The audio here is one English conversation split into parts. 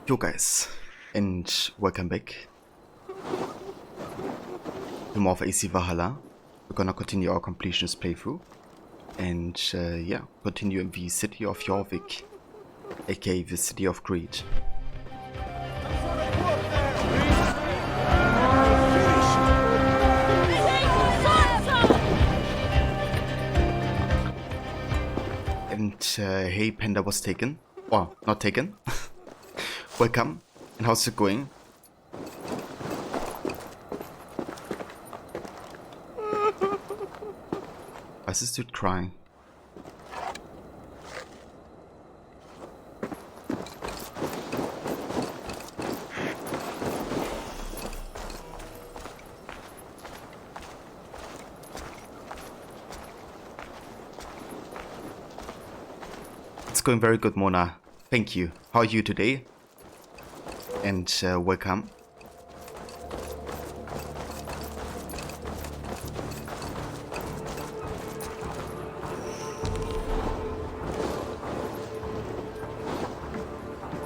Yo guys, and welcome back to more of AC Valhalla. We're gonna continue our completionist playthrough and yeah, continue in the city of Jorvik, aka the city of greed. And hey, Panda was taken, or not taken. Welcome, and how's it going? Why is this dude crying? It's going very good, Mona. Thank you. How are you today? And welcome.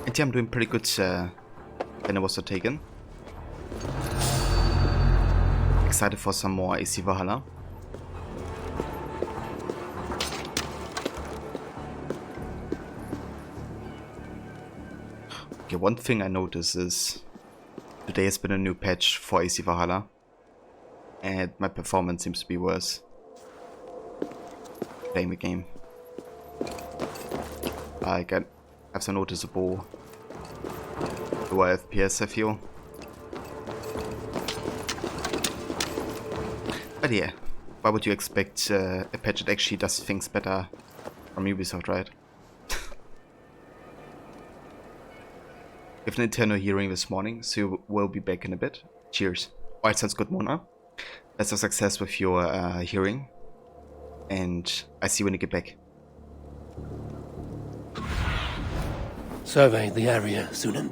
And yeah, I'm doing pretty good. Then I was so taken. Excited for some more AC Valhalla. Okay, one thing I noticed is today has been a new patch for AC Valhalla, and my performance seems to be worse playing the game. Like, I have some noticeable lower FPS, I feel. But yeah, why would you expect a patch that actually does things better from Ubisoft, right? We have an internal hearing this morning, so we'll be back in a bit. Cheers. Alright, sounds good, Mona. Best of success with your hearing. And I see you when you get back. Survey the area, Sunan.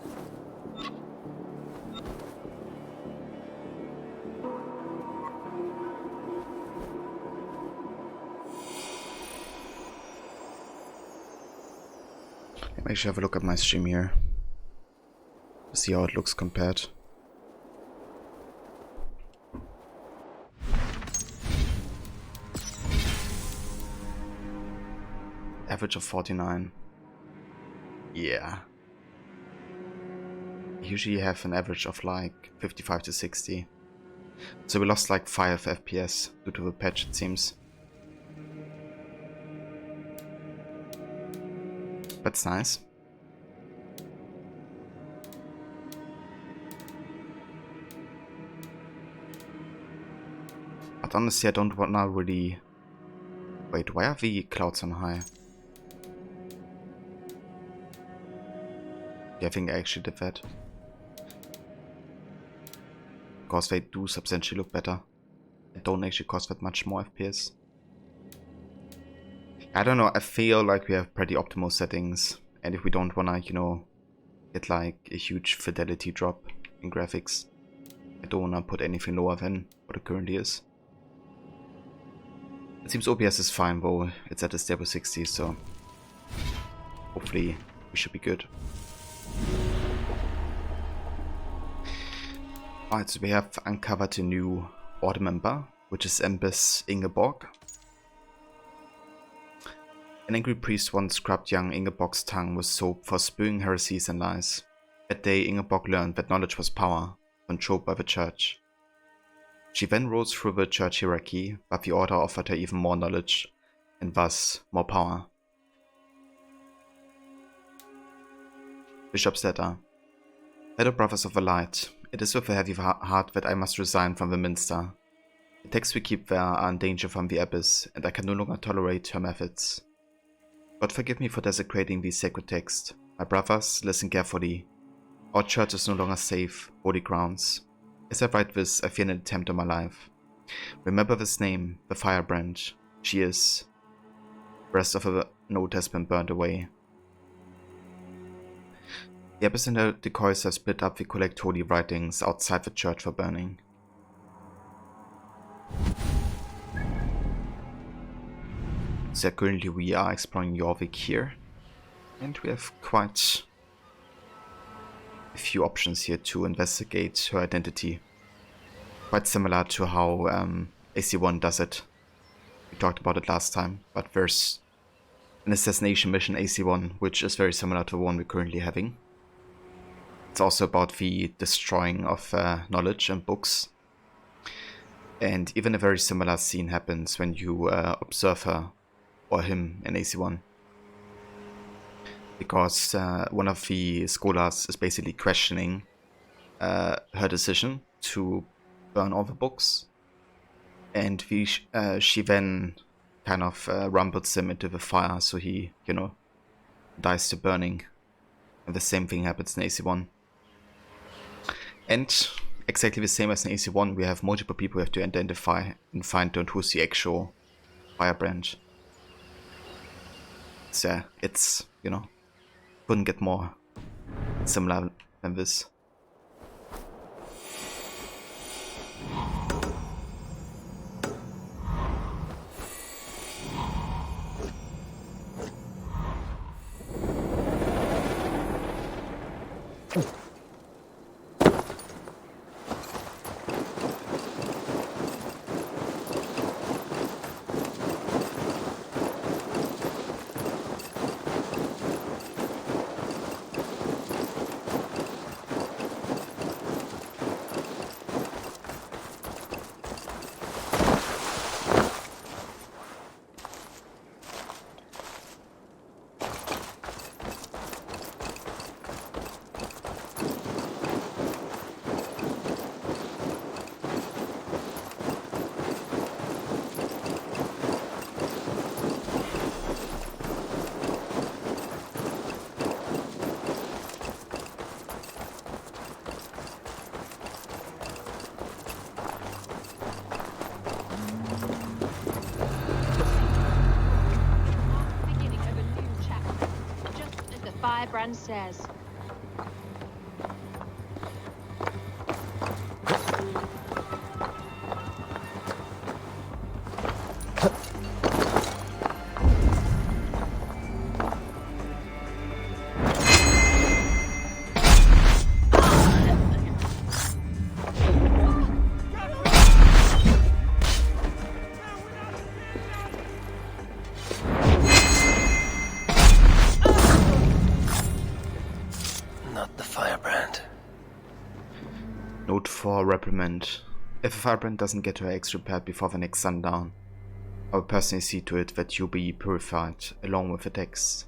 Let me actually have a look at my stream here. See how it looks compared. Average of 49. Yeah. Usually you have an average of like 55 to 60. So we lost like 5 FPS due to the patch, it seems. That's nice. But honestly, I don't wanna really... Wait, why are the clouds on high? Yeah, I think I actually did that. Because they do substantially look better. They don't actually cost that much more FPS. I don't know, I feel like we have pretty optimal settings. And if we don't wanna, you know, get like a huge fidelity drop in graphics, I don't wanna put anything lower than what it currently is. It seems OBS is fine though, it's at a stable 60, so hopefully we should be good. Alright, so we have uncovered a new order member, which is Empress Ingeborg. An angry priest once scrubbed young Ingeborg's tongue with soap for spewing heresies and lies. That day Ingeborg learned that knowledge was power, controlled by the church. She then rose through the church hierarchy, but the order offered her even more knowledge, and thus more power. Bishop's letter. Fellow brothers of the light, it is with a heavy heart that I must resign from the minster. The texts we keep there are in danger from the abyss, and I can no longer tolerate her methods. God forgive me for desecrating these sacred texts. My brothers, listen carefully. Our church is no longer safe, holy grounds. As I write this, I fear an attempt on my life. Remember this name, the firebrand. She is. The rest of the note has been burned away. The abbess and her decoys have split up the collect holy writings outside the church for burning. So currently we are exploring Jorvik here, and we have quite a few options here to investigate her identity. Quite similar to how AC1 does it. We talked about it last time, but there's an assassination mission AC1, which is very similar to the one we're currently having. It's also about the destroying of knowledge and books. And even a very similar scene happens when you observe her or him in AC1. Because one of the scholars is basically questioning her decision to burn all the books. And she then kind of rumbles him into the fire, so he, dies to burning. And the same thing happens in AC1. And exactly the same as in AC1, we have multiple people we have to identify and find out who's the actual firebrand. So it's, couldn't get more similar than this. Firebrand says. Note for reprimand. If a firebrand doesn't get her eggs repaired before the next sundown, I will personally see to it that you be purified along with the text.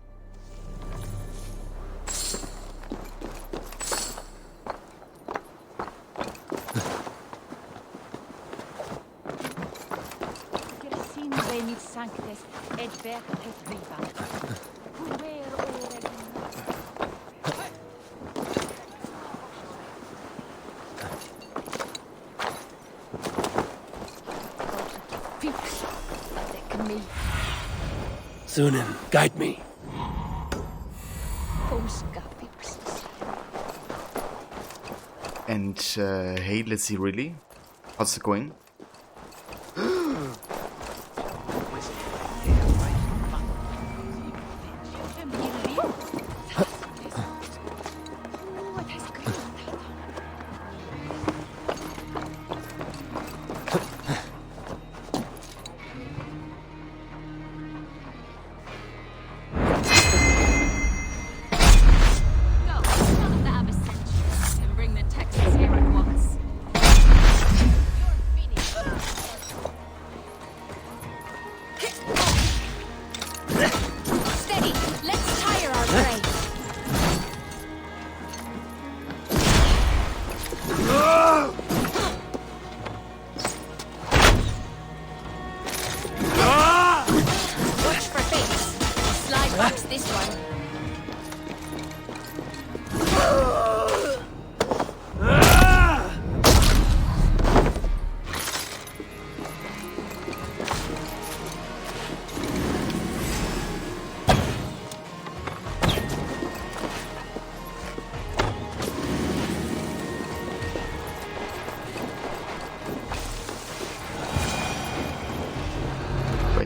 Sunan, guide me. And hey, let's see, really? How's it going?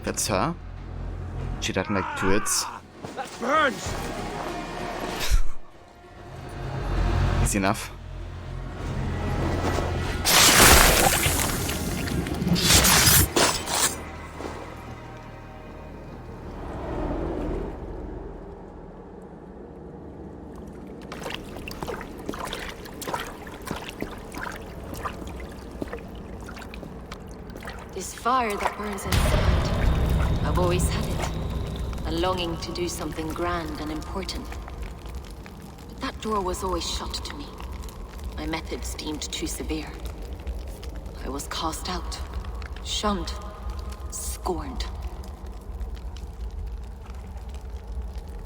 That's her. She doesn't like druids. That burns. Easy enough. This fire that burns inside, I've always had it. A longing to do something grand and important. But that door was always shut to me. My methods deemed too severe. I was cast out, shunned, scorned.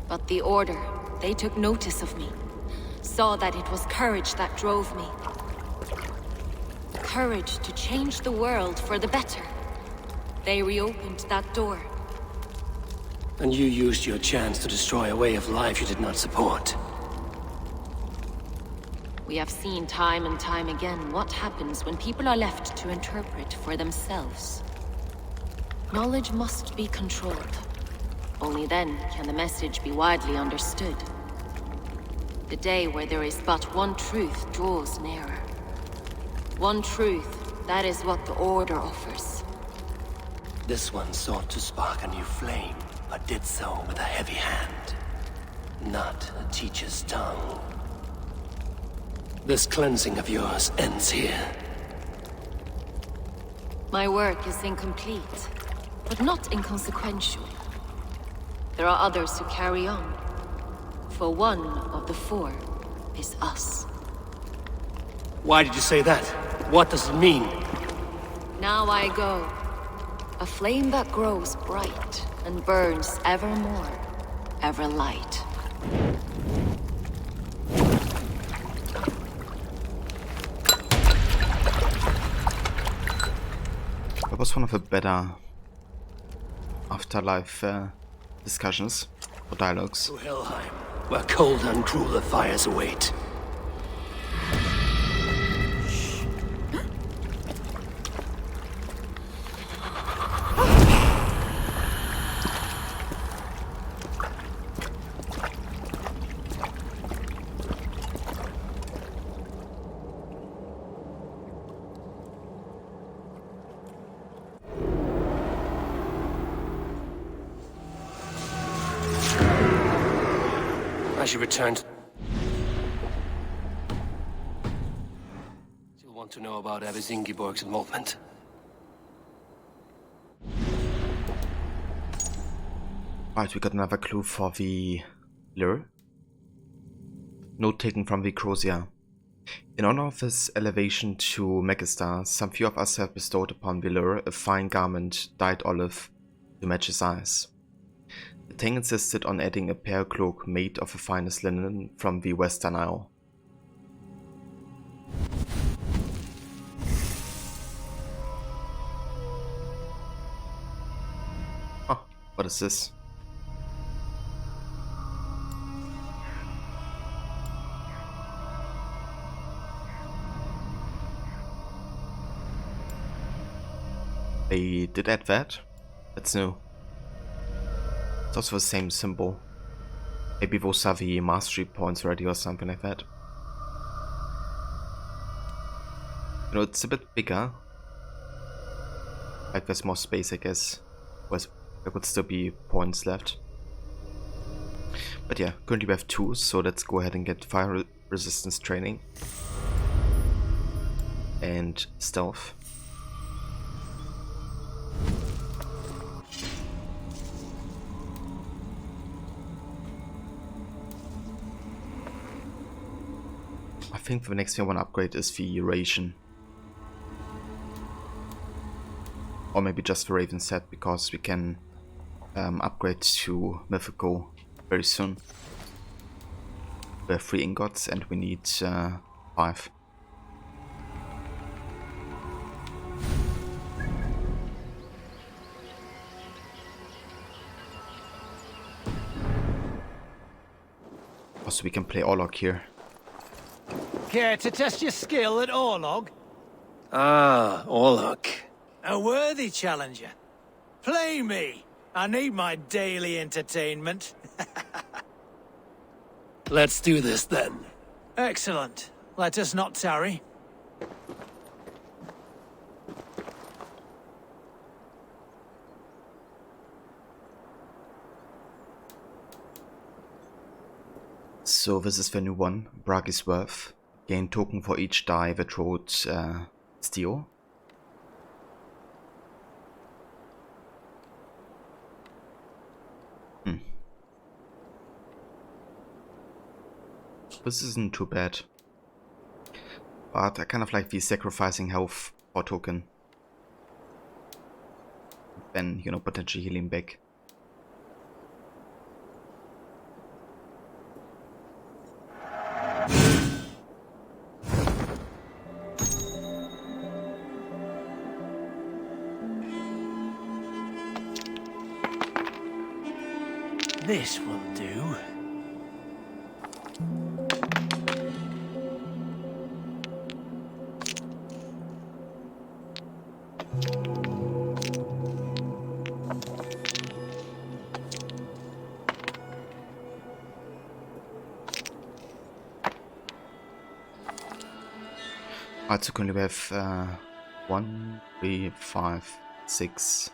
But the Order, they took notice of me. Saw that it was courage that drove me. Courage to change the world for the better. They reopened that door. And you used your chance to destroy a way of life you did not support. We have seen time and time again what happens when people are left to interpret for themselves. Knowledge must be controlled. Only then can the message be widely understood. The day where there is but one truth draws nearer. One truth, that is what the Order offers. This one sought to spark a new flame, but did so with a heavy hand. Not a teacher's tongue. This cleansing of yours ends here. My work is incomplete, but not inconsequential. There are others who carry on. For one of the four is us. Why did you say that? What does it mean? Now I go. A flame that grows bright and burns ever more, ever light. That was one of the better afterlife discussions or dialogues. To Helheim, where cold and crueler fires await. As you returned, you'll want to know about Abbess Ingeborg's involvement. Right, we got another clue for the lure. Note taken from the Crozier. In honor of his elevation to Megastar, some few of us have bestowed upon the lure a fine garment dyed olive to match his eyes. The Tang insisted on adding a pear cloak made of the finest linen from the Western Isle. Oh, what is this? They did add that? That's new. It's also the same symbol. Maybe those are the mastery points already or something like that. You know, it's a bit bigger. Like there's more space, I guess. Whereas there could still be points left. But yeah, currently we have 2, so let's go ahead and get fire resistance training. And stealth. I think the next thing I want to upgrade is the ration. Or maybe just the Raven set, because we can upgrade to Mythical very soon. We have 3 ingots and we need 5. Also, we can play Orlog here. Care to test your skill at Orlog? Ah, Orlog. A worthy challenger. Play me. I need my daily entertainment. Let's do this then. Excellent. Let us not tarry. So this is the new one, Bragi's Worth. Gain token for each die that wrote Steel. This isn't too bad. But I kind of like the sacrificing health for token. Then, you know, potentially healing back. This will do. Alright, so currently we have 1, 3, 5, 6.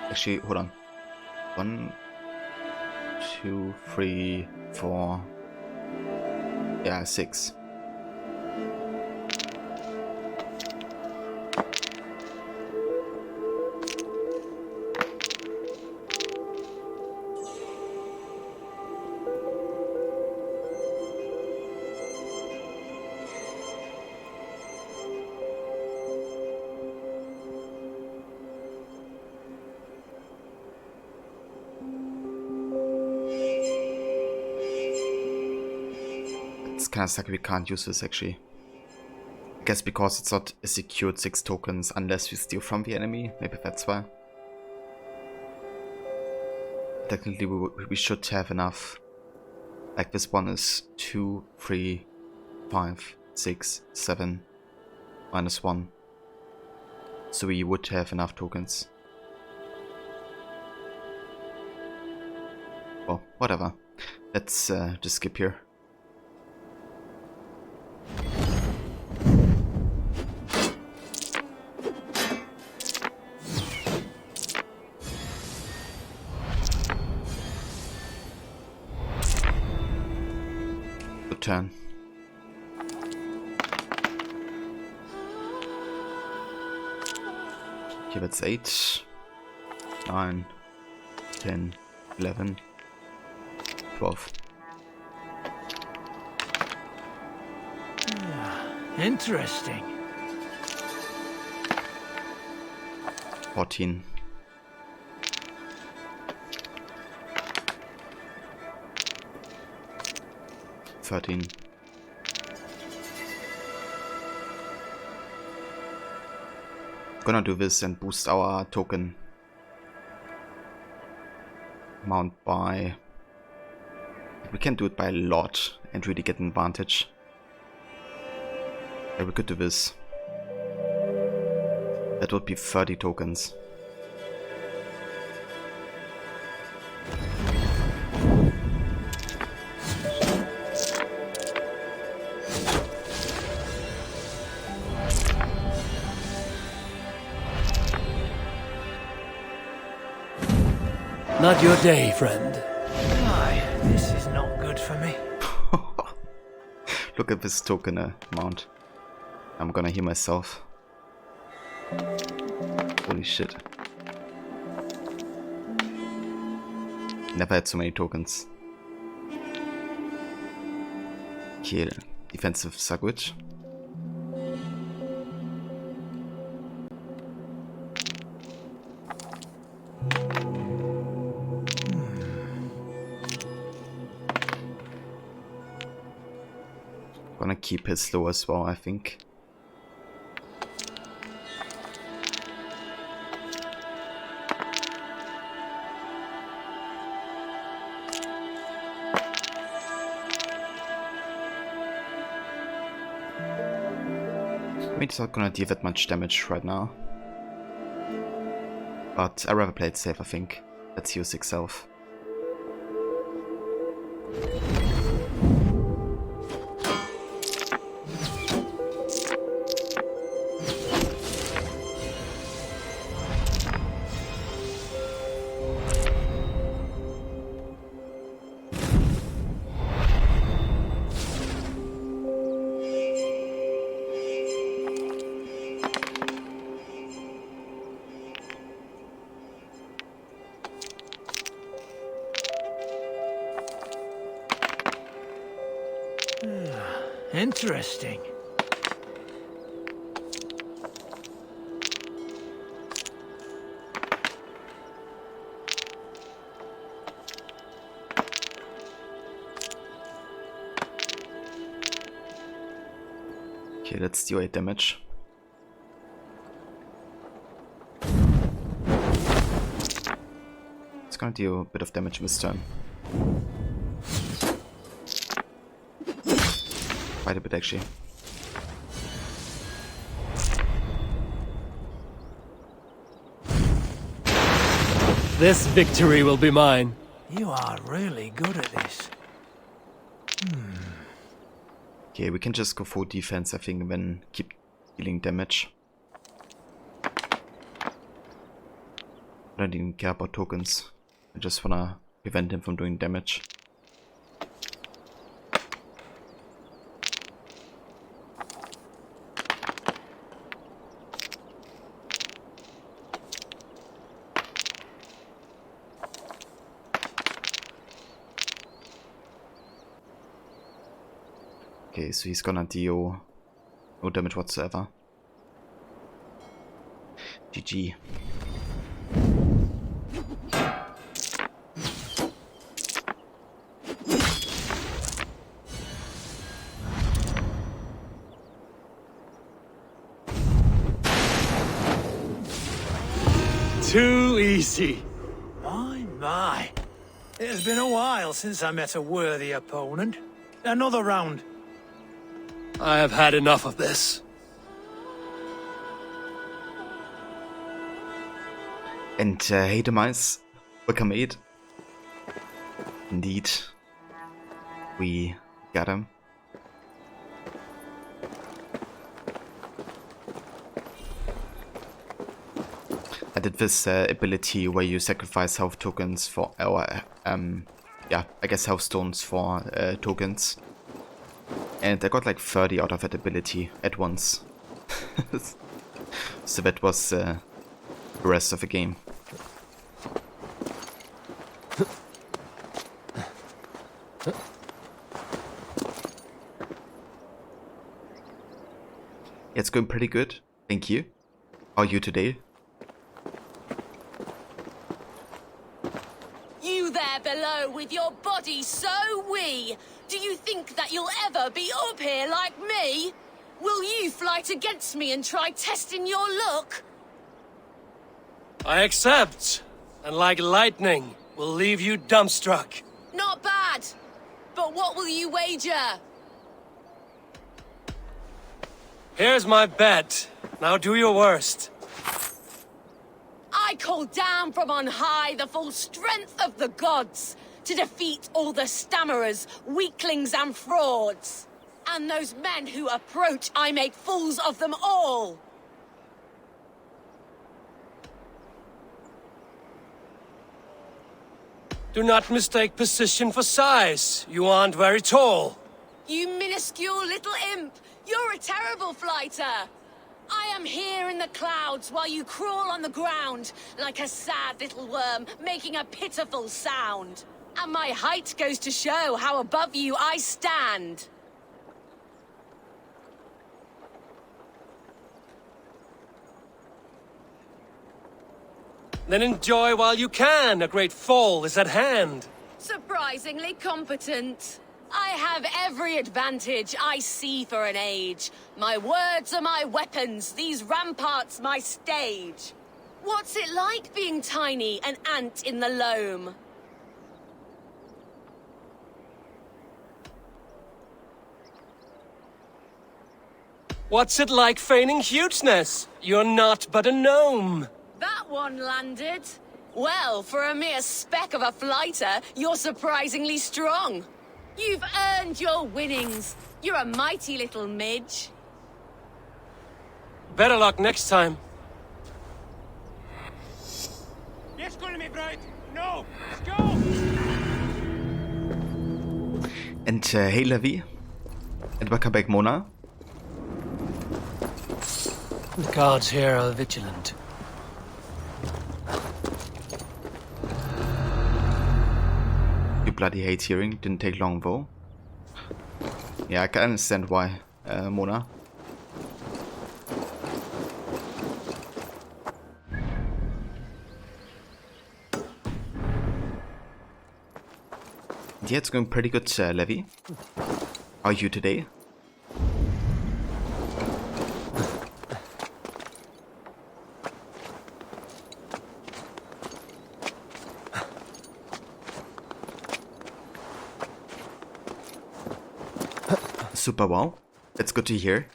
Actually, hold on. 1, 2, 3, 4. Yeah, 6. It's kind of sucky we can't use this actually. I guess because it's not a secured 6 tokens unless we steal from the enemy. Maybe that's why. Technically we should have enough. Like this one is 2, 3, 5, 6, 7, -1. So we would have enough tokens. Well, whatever. Let's just skip here. Good turn. Okay, that's 8, 9, 10, 11, 12. Interesting. 14. 13. Gonna do this and boost our token amount by... We can do it by a lot and really get an advantage. Yeah, we could do this. That would be 30 tokens. Not your day, friend. Aye, this is not good for me. Look at this token amount. I'm gonna heal myself. Holy shit. Never had so many tokens. Okay, defensives are good. Gonna keep his low as well, I think. I mean, it's not gonna deal that much damage right now. But I'd rather play it safe, I think. Let's use 6 health. Interesting. Okay, let's do 8 damage. It's gonna do a bit of damage this turn. Quite a bit, actually. This victory will be mine. You are really good at this. Okay, we can just go full defense, I think, and then keep dealing damage. I don't even care about tokens. I just wanna prevent him from doing damage. Okay, so he's gonna deal no damage whatsoever. GG. Too easy. My. It has been a while since I met a worthy opponent. Another round. I have had enough of this. And hey Demise, welcome 8. Indeed, we got him. I did this ability where you sacrifice health tokens for, or yeah, I guess health stones for tokens. And I got like 30 out of that ability at once. So that was the rest of the game. It's going pretty good, thank you. How are you today? You there below with your body so wee! Do you think that you'll ever be up here like me? Will you fight against me and try testing your luck? I accept. And like lightning, will leave you dumbstruck. Not bad. But what will you wager? Here's my bet. Now do your worst. I call down from on high the full strength of the gods to defeat all the stammerers, weaklings and frauds. And those men who approach, I make fools of them all. Do not mistake position for size. You aren't very tall. You minuscule little imp! You're a terrible fighter! I am here in the clouds while you crawl on the ground like a sad little worm making a pitiful sound. And my height goes to show how above you I stand. Then enjoy while you can. A great fall is at hand. Surprisingly competent. I have every advantage I see for an age. My words are my weapons, these ramparts my stage. What's it like being tiny, an ant in the loam? What's it like feigning hugeness? You're not but a gnome. That one landed. Well, for a mere speck of a fighter, you're surprisingly strong. You've earned your winnings. You're a mighty little midge. Better luck next time. Yes, go to me, bride. No, let's go. And hey Levi, and welcome back Mona. The guards here are vigilant. You bloody hate hearing, didn't take long though. Yeah, I can understand why, Mona. Yeah, it's going pretty good, Levi. How are you today? Super well. That's good to hear.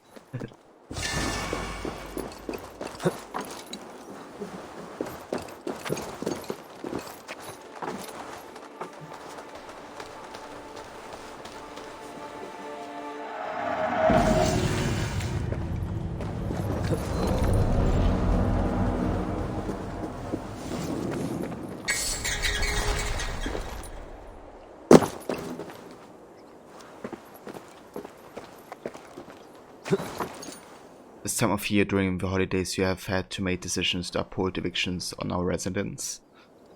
This time of year during the holidays you have had to make decisions to uphold evictions on our residents.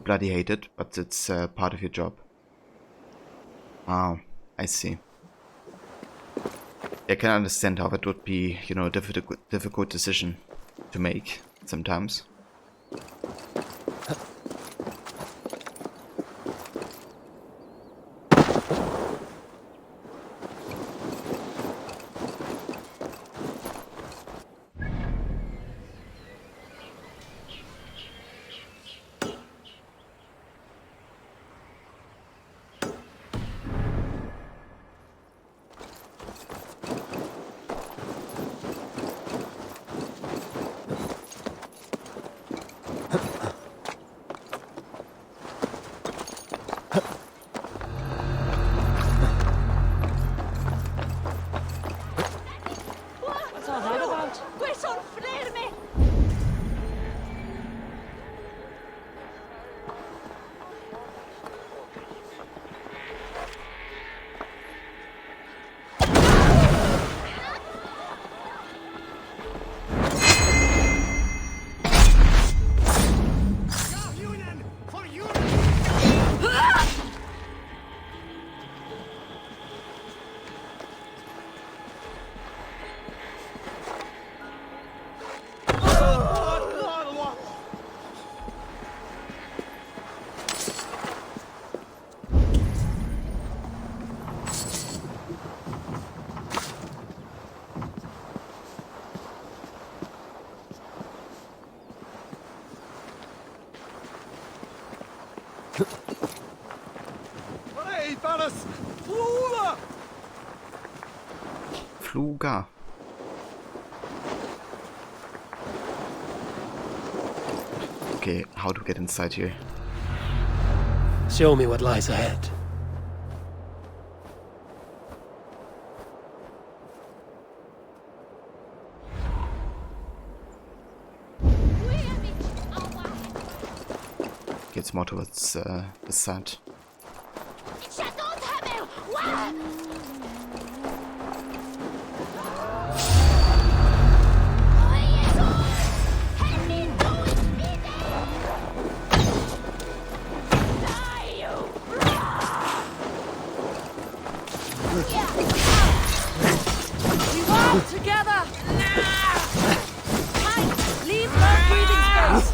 Bloody hate it, but it's part of your job. Ah, I see. I can understand how that would be, you know, a difficult decision to make sometimes. What's all that about? Gwson, flair me! Union! For Union! Hey, fellas! Flula! Fluga. Okay, how to get inside here? Show me what lies ahead. Gets more towards the side. Together! Mike, leave her breathing space!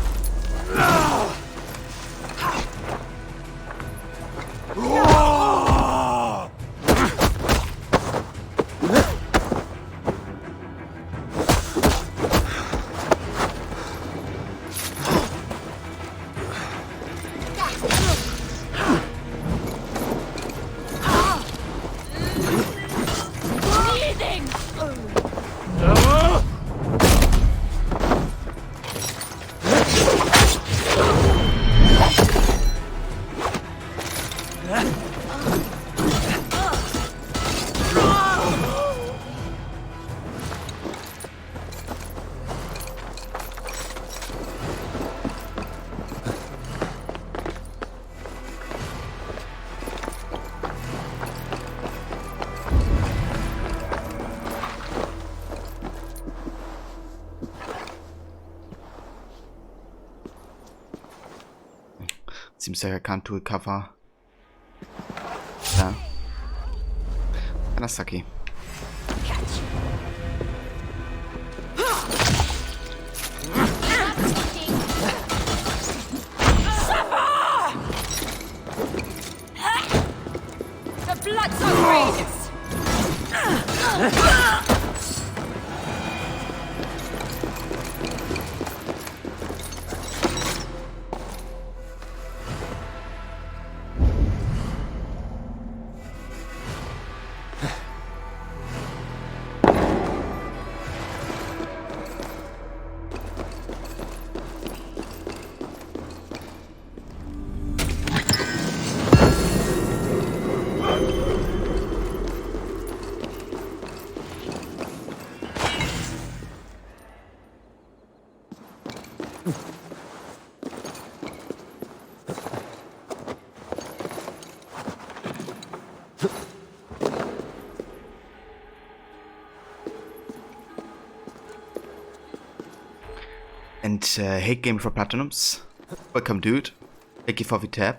Breathing! Seems like I can't recover. Yeah. Kanasaki. That's outrageous! And hey Game for Platinums, welcome dude, thank you for the tab.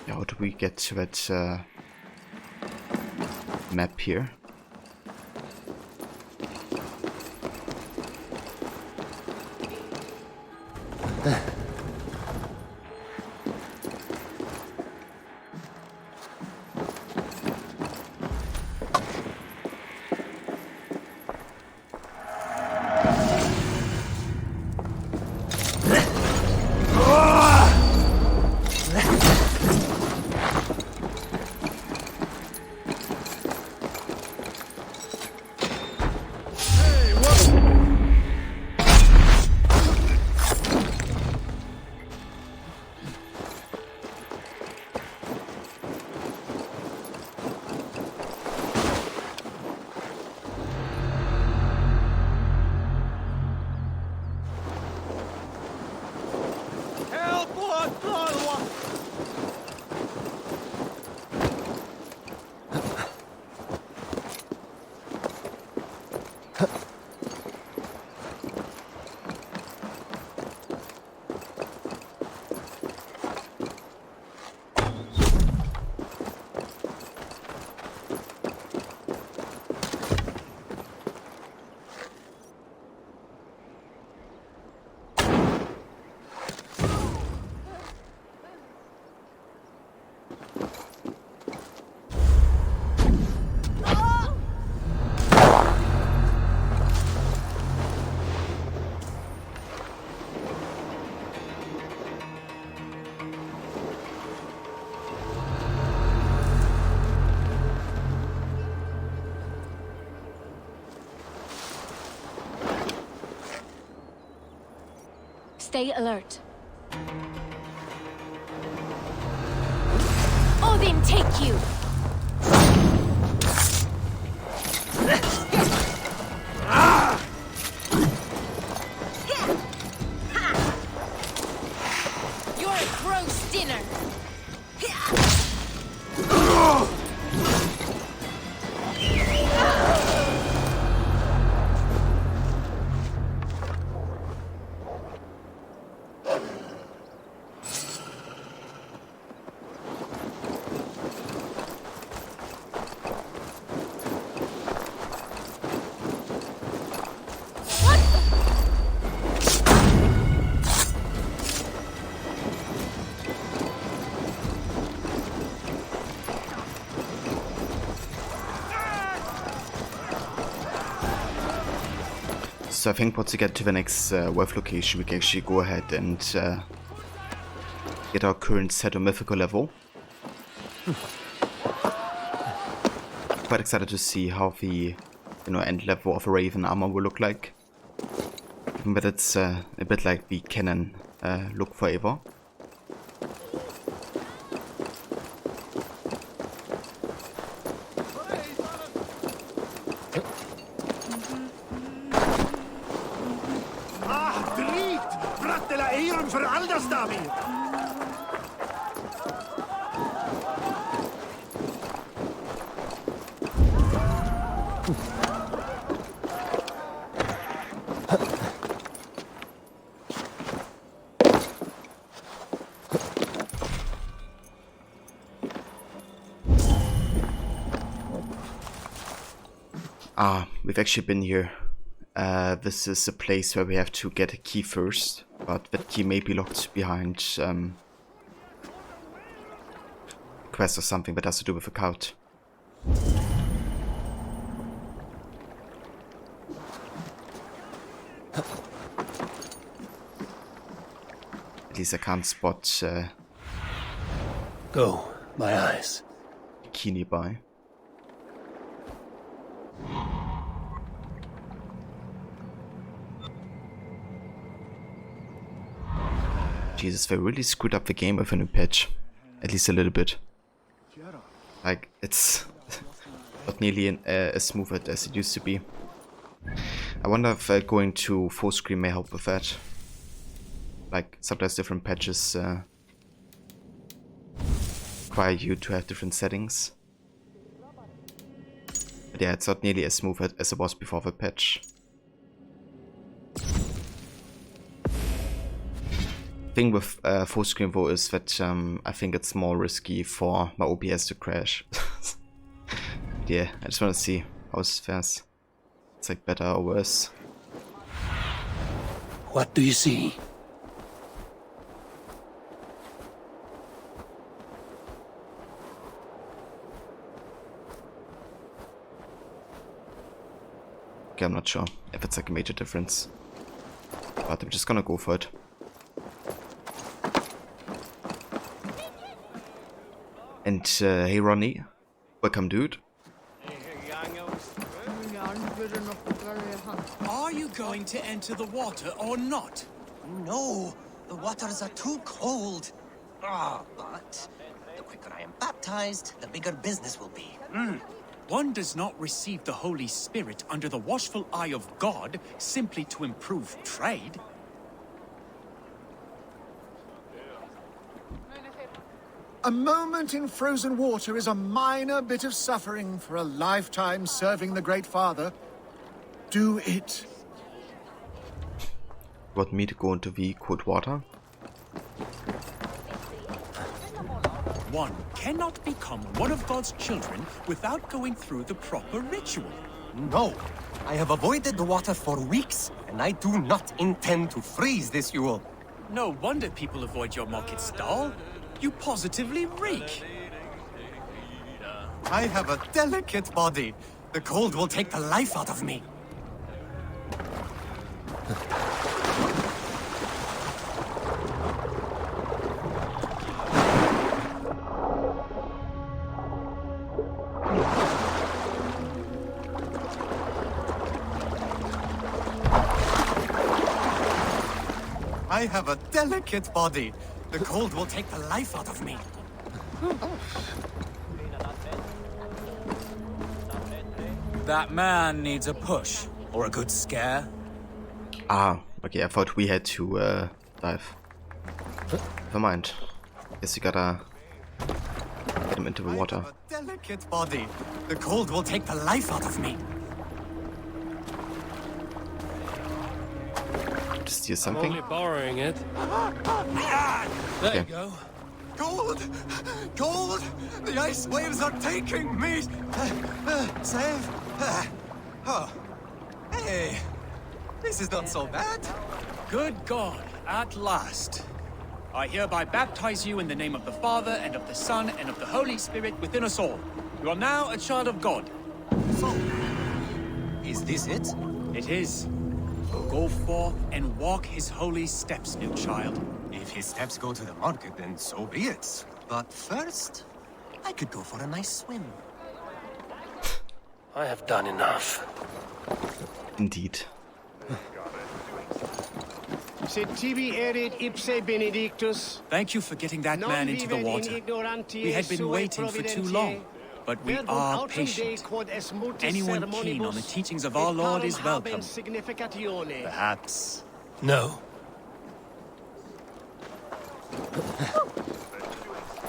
How do we get to that map here? Stay alert. Odin, take you! You're a gross dinner! So I think once we get to the next wave location, we can actually go ahead and get our current set of mythical level. Quite excited to see how the end level of a Raven armor will look like. But it's a bit like the canon look forever. Ah, we've actually been here. This is a place where we have to get a key first, but that key may be locked behind quest or something that has to do with a cult. At least I can't spot Go, my eyes. a key nearby. Jesus, they really screwed up the game with a new patch. At least a little bit. Like, it's not nearly as smooth as it used to be. I wonder if going to full screen may help with that. Like, sometimes different patches require you to have different settings. But yeah, it's not nearly as smooth as it was before the patch. Thing with full screen though is that I think it's more risky for my OBS to crash. Yeah, I just want to see how it fares. It's like better or worse. What do you see? Okay, I'm not sure if it's like a major difference. But I'm just gonna go for it. And hey Ronnie, welcome dude. Are you going to enter the water or not? No, the waters are too cold. But the quicker I am baptized, the bigger business will be. One does not receive the Holy Spirit under the watchful eye of God simply to improve trade. A moment in frozen water is a minor bit of suffering for a lifetime serving the Great Father. Do it. Want me to go into the cold water? One cannot become one of God's children without going through the proper ritual. No, I have avoided the water for weeks, and I do not intend to freeze this Yule. No wonder people avoid your market stall. You positively reek. I have a delicate body. The cold will take the life out of me. I have a delicate body. The cold will take the life out of me. That man needs a push or a good scare. Ah, okay, I thought we had to dive. Never mind. Guess you gotta get him into the water. I have a delicate body. The cold will take the life out of me. To steal something? borrowing it. There you go. Cold! Cold! The ice waves are taking me! Save! Oh. Hey! This is not so bad. Good God, at last. I hereby baptize you in the name of the Father, and of the Son, and of the Holy Spirit within us all. You are now a child of God. So, is this it? It is. Go forth and walk his holy steps, new child. If his steps go to the market, then so be it. But first, I could go for a nice swim. I have done enough. Indeed. Sed tibi erit ipse benedictus. Thank you for getting that man into the water. We had been waiting for too long, but we are patient. Anyone keen on the teachings of our Lord is welcome. Perhaps. No.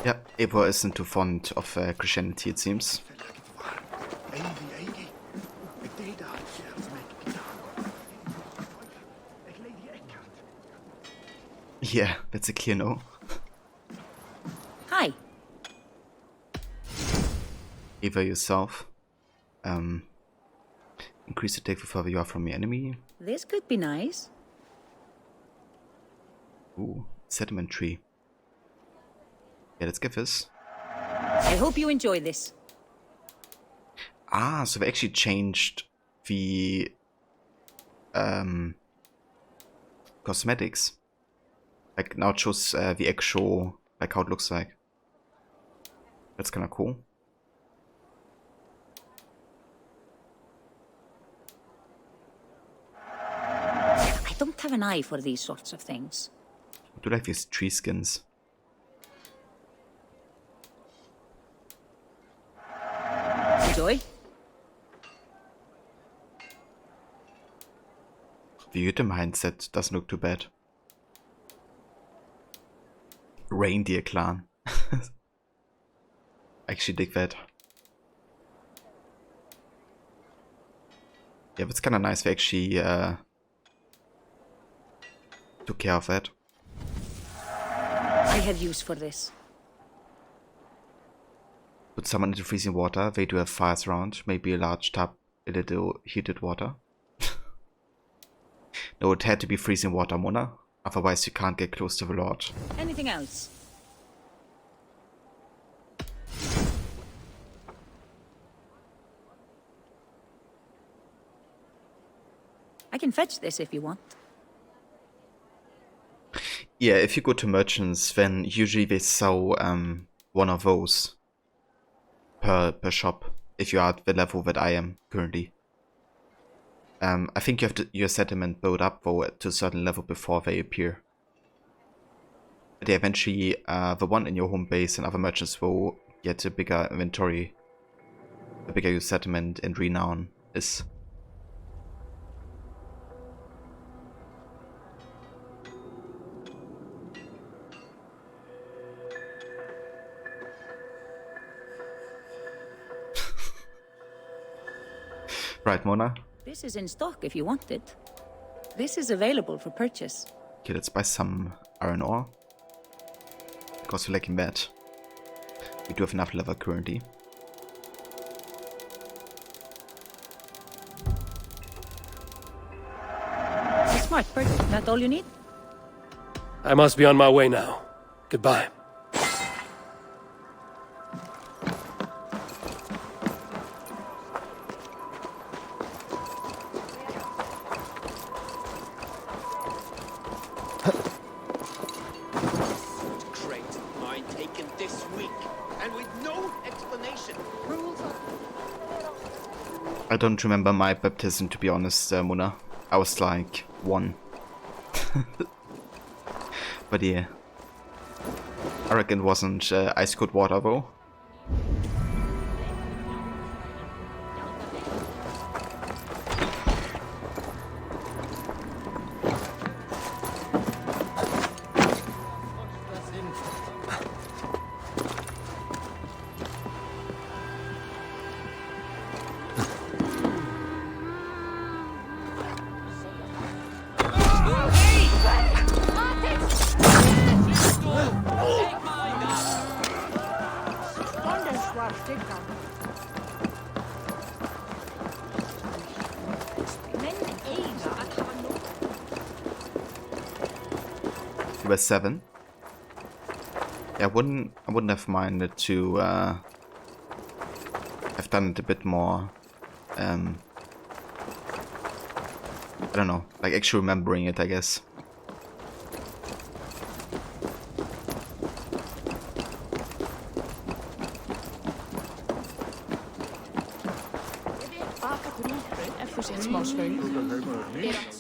Yeah, April isn't too fond of Christianity, it seems. Yeah, that's a clear no. Hi. Eva yourself. Increase the take the further you are from your enemy. This could be nice. Ooh, settlement tree. Yeah, let's give this. I hope you enjoy this. Ah, so they actually changed the cosmetics. Like now it shows the actual, like how it looks like. That's kind of cool. I don't have an eye for these sorts of things. I do like these tree skins. Enjoy. The Jute mindset doesn't look too bad. Reindeer clan. Actually dig that. Yeah, that's kind of nice. They actually took care of that. I have use for this. Put someone into freezing water. They do have fires around. Maybe a large tub, a little heated water. No, it had to be freezing water, Mona. Otherwise, you can't get close to the Lord. Anything else? I can fetch this if you want. Yeah, if you go to merchants, then usually they sell one of those per shop. If you are at the level that I am currently. I think you have to, your settlement build up though to a certain level before they appear. But yeah, eventually the one in your home base and other merchants will get a bigger inventory, the bigger your settlement and renown is. Right, Mona? This is in stock if you want it. This is available for purchase. Okay, let's buy some iron ore. Because we're lacking that. We do have enough leather currently. A smart purchase. That all you need? I must be on my way now. Goodbye. I don't remember my baptism, to be honest, Mona. I was like 1. But yeah. I reckon it wasn't ice cold water though. You were 7. Yeah, I wouldn't have minded to have done it a bit more. I don't know, like actually remembering it, I guess.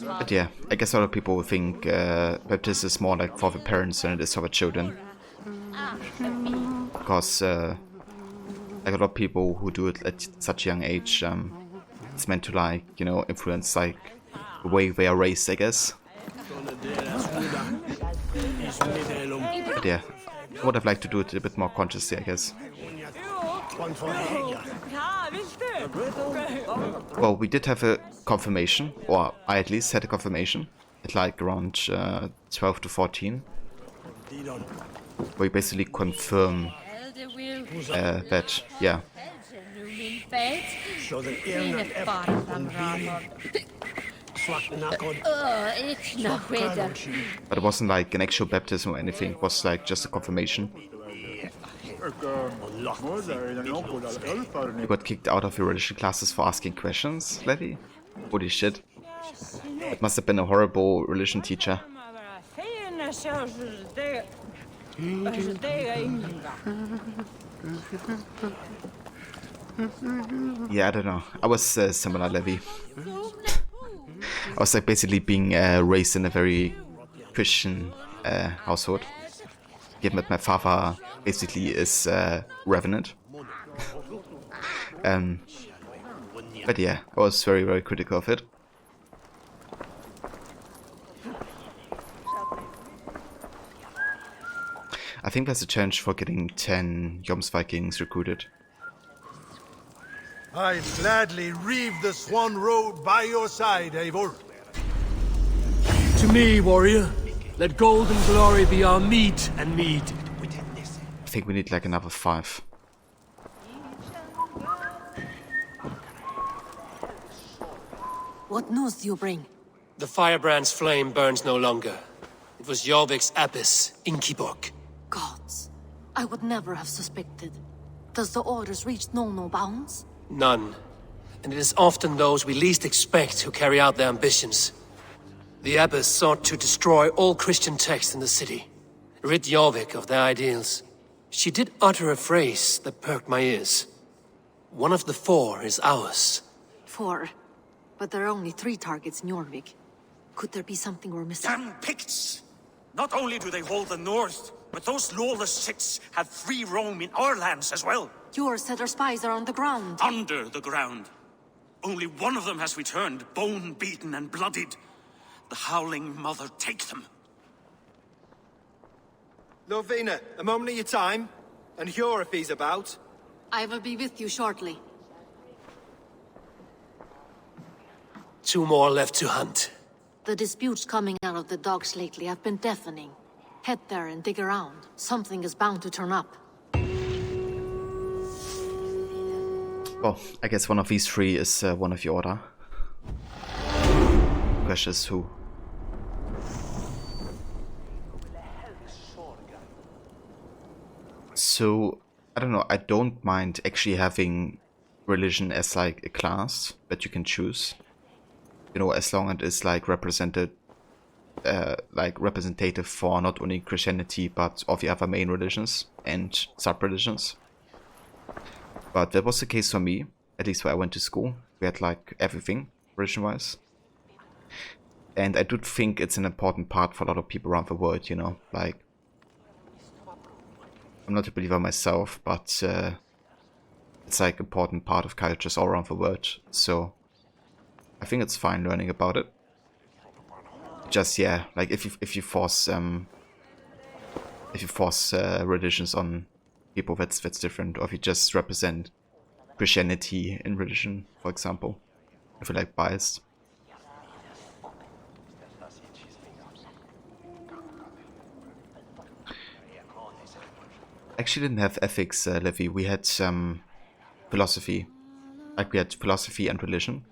But yeah, I guess a lot of people think baptism is more like for the parents than it is for the children. Because like a lot of people who do it at such a young age, it's meant to like, you know, influence like the way they are raised, I guess. But yeah, I would have liked to do it a bit more consciously, I guess. Well, we did have a confirmation, or I at least had a confirmation at like around 12 to 14, where we basically confirm that, yeah, So the ene But it wasn't like an actual baptism or anything, it was like just a confirmation. You got kicked out of your religion classes for asking questions, Levi? Holy shit. It must have been a horrible religion teacher. Yeah, I don't know. I was similar, Levi. I was like basically being raised in a very Christian household. Given that my father basically is Revenant. But yeah, I was very, very critical of it. I think there's a challenge for getting 10 Jomsvikings recruited. I'd gladly reave the Swan Road by your side, Eivor. To me, warrior. Let gold and glory be our meat and mead. I think we need like another 5. What news do you bring? The firebrand's flame burns no longer. It was Jorvik's abbess, Inkiborg. Gods, I would never have suspected. Does the orders reach no bounds? None. And it is often those we least expect who carry out their ambitions. The abbess sought to destroy all Christian texts in the city, rid Jorvik of their ideals. She did utter a phrase that perked my ears. One of the 4 is ours. 4? But there are only 3 targets in Jorvik. Could there be something we're missing? Damn Picts! Not only do they hold the north, but those lawless Six have free roam in our lands as well. Yours said our spies are on the ground. Under the ground. Only one of them has returned, bone-beaten and bloodied. The Howling Mother take them. Lovina, a moment of your time. And Hjor if he's about. I will be with you shortly. 2 more left to hunt. The disputes coming out of the docks lately have been deafening. Head there and dig around. Something is bound to turn up. Well, I guess one of these 3 is one of your order. Question is who? So, I don't know, I don't mind actually having religion as like a class that you can choose. You know, as long as it's like represented, like representative for not only Christianity but of the other main religions and sub-religions. But that was the case for me, at least where I went to school. We had like everything, religion-wise. And I do think it's an important part for a lot of people around the world, you know, like... I'm not a believer myself, but it's like an important part of cultures all around the world, so I think it's fine learning about it. Just yeah, like if you force religions on people, that's different. Or if you just represent Christianity in religion, for example, I feel like biased. Actually didn't have ethics, Levi. We had philosophy. Like we had philosophy and religion.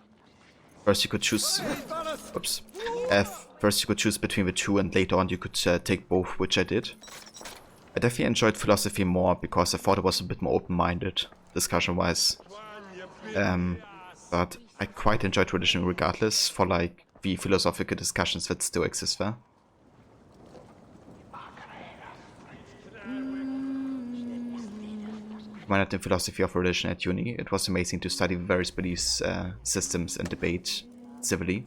First you could choose... Oops. First you could choose between the 2 and later on you could take both, which I did. I definitely enjoyed philosophy more because I thought it was a bit more open-minded, discussion-wise. But I quite enjoyed religion regardless for like the philosophical discussions that still exist there. When I did philosophy of religion at uni, it was amazing to study various belief systems and debate civilly.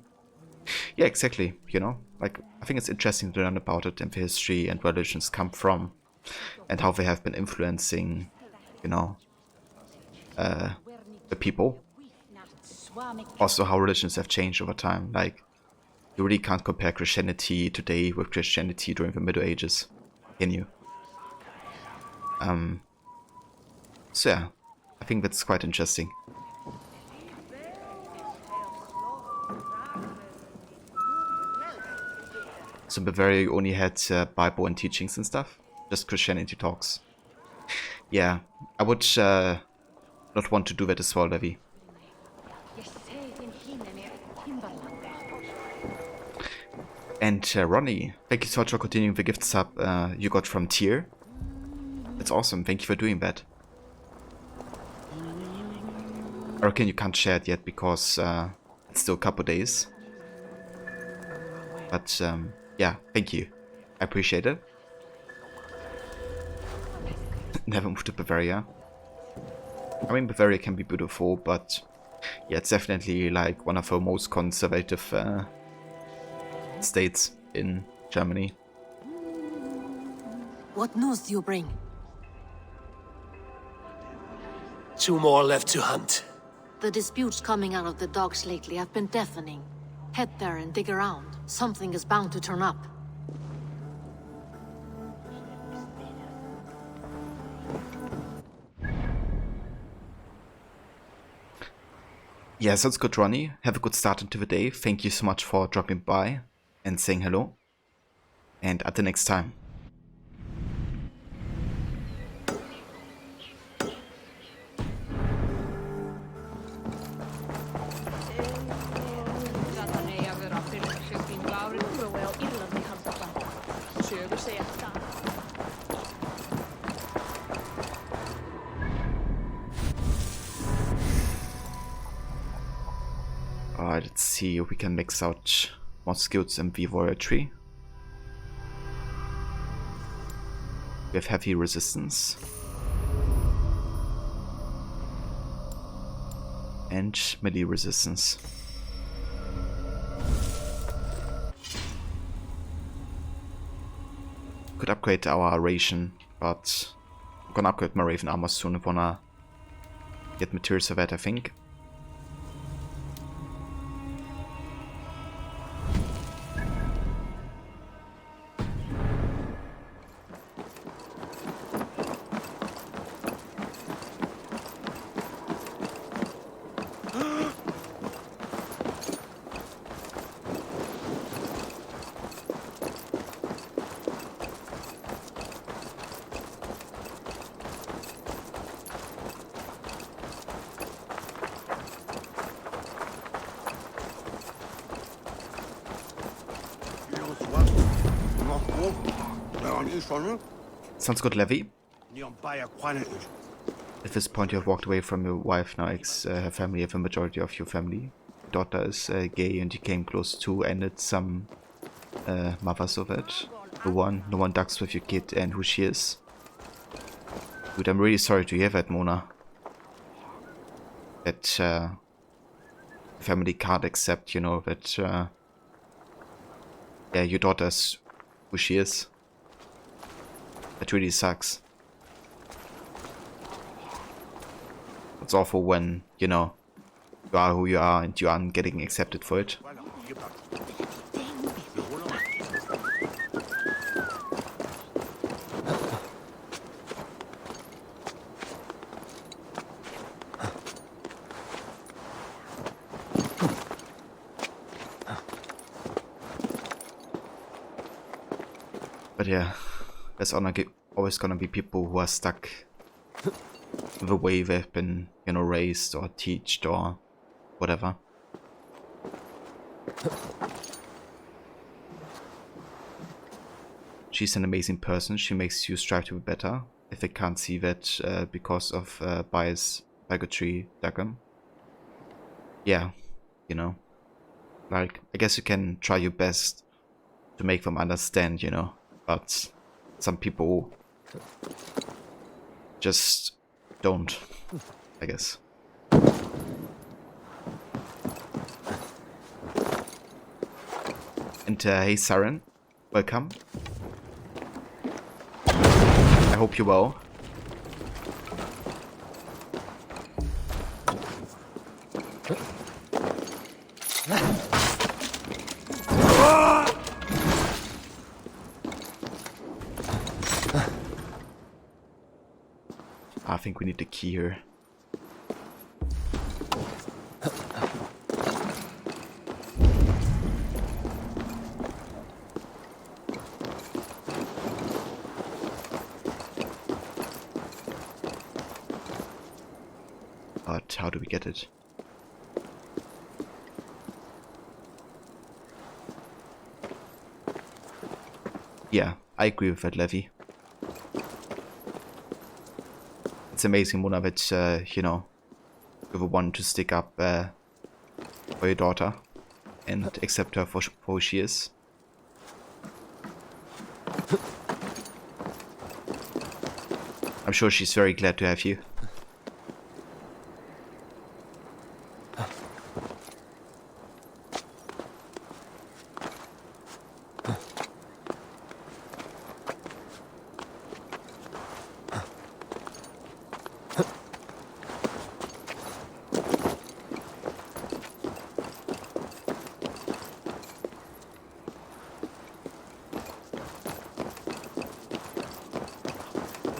Yeah, exactly, you know, like, I think it's interesting to learn about it and the history and where religions come from, and how they have been influencing, you know, the people. Also how religions have changed over time, like, you really can't compare Christianity today with Christianity during the Middle Ages, can you? So yeah, I think that's quite interesting. So Bavaria only had Bible and teachings and stuff, just Christianity talks. Yeah, I would not want to do that as well, Levi. And Ronnie, thank you so much for continuing the gift sub you got from Tyr. That's awesome, thank you for doing that. I reckon you can't share it yet because it's still a couple days. But yeah, thank you. I appreciate it. Never moved to Bavaria. I mean, Bavaria can be beautiful, but yeah, it's definitely like one of the most conservative states in Germany. What news do you bring? 2 more left to hunt. The disputes coming out of the docks lately have been deafening. Head there and dig around. Something is bound to turn up. Yeah, sounds good, Ronnie. Have a good start into the day. Thank you so much for dropping by and saying hello. And until next time. Alright, let's see if we can mix out more skills in the warrior tree. We have heavy resistance. And melee resistance. Could upgrade our ration, but I'm gonna upgrade my Raven armor soon. I wanna get materials for that, I think. Sounds good, Levi. At this point you have walked away from your wife, now her family have a majority of your family. Your daughter is gay and you came close to ended some mothers of it. No one ducks with your kid and who she is. Dude, I'm really sorry to hear that, Mona. That family can't accept, you know, that yeah, your daughter's who she is. That really sucks. It's awful when, you know, you are who you are and you aren't getting accepted for it. But yeah, there's always gonna be people who are stuck the way they've been, you know, raised or taught or whatever. She's an amazing person. She makes you strive to be better. If they can't see that because of bias, bigotry, dagger. Yeah, you know. Like, I guess you can try your best to make them understand, you know. But some people just don't, I guess. And hey Saren, welcome. I hope you're well. I think we need the key here. but how do we get it? Yeah, I agree with that, Levy. It's amazing, Mona, that, you know, you were one to stick up for your daughter and accept her for who she is. I'm sure she's very glad to have you.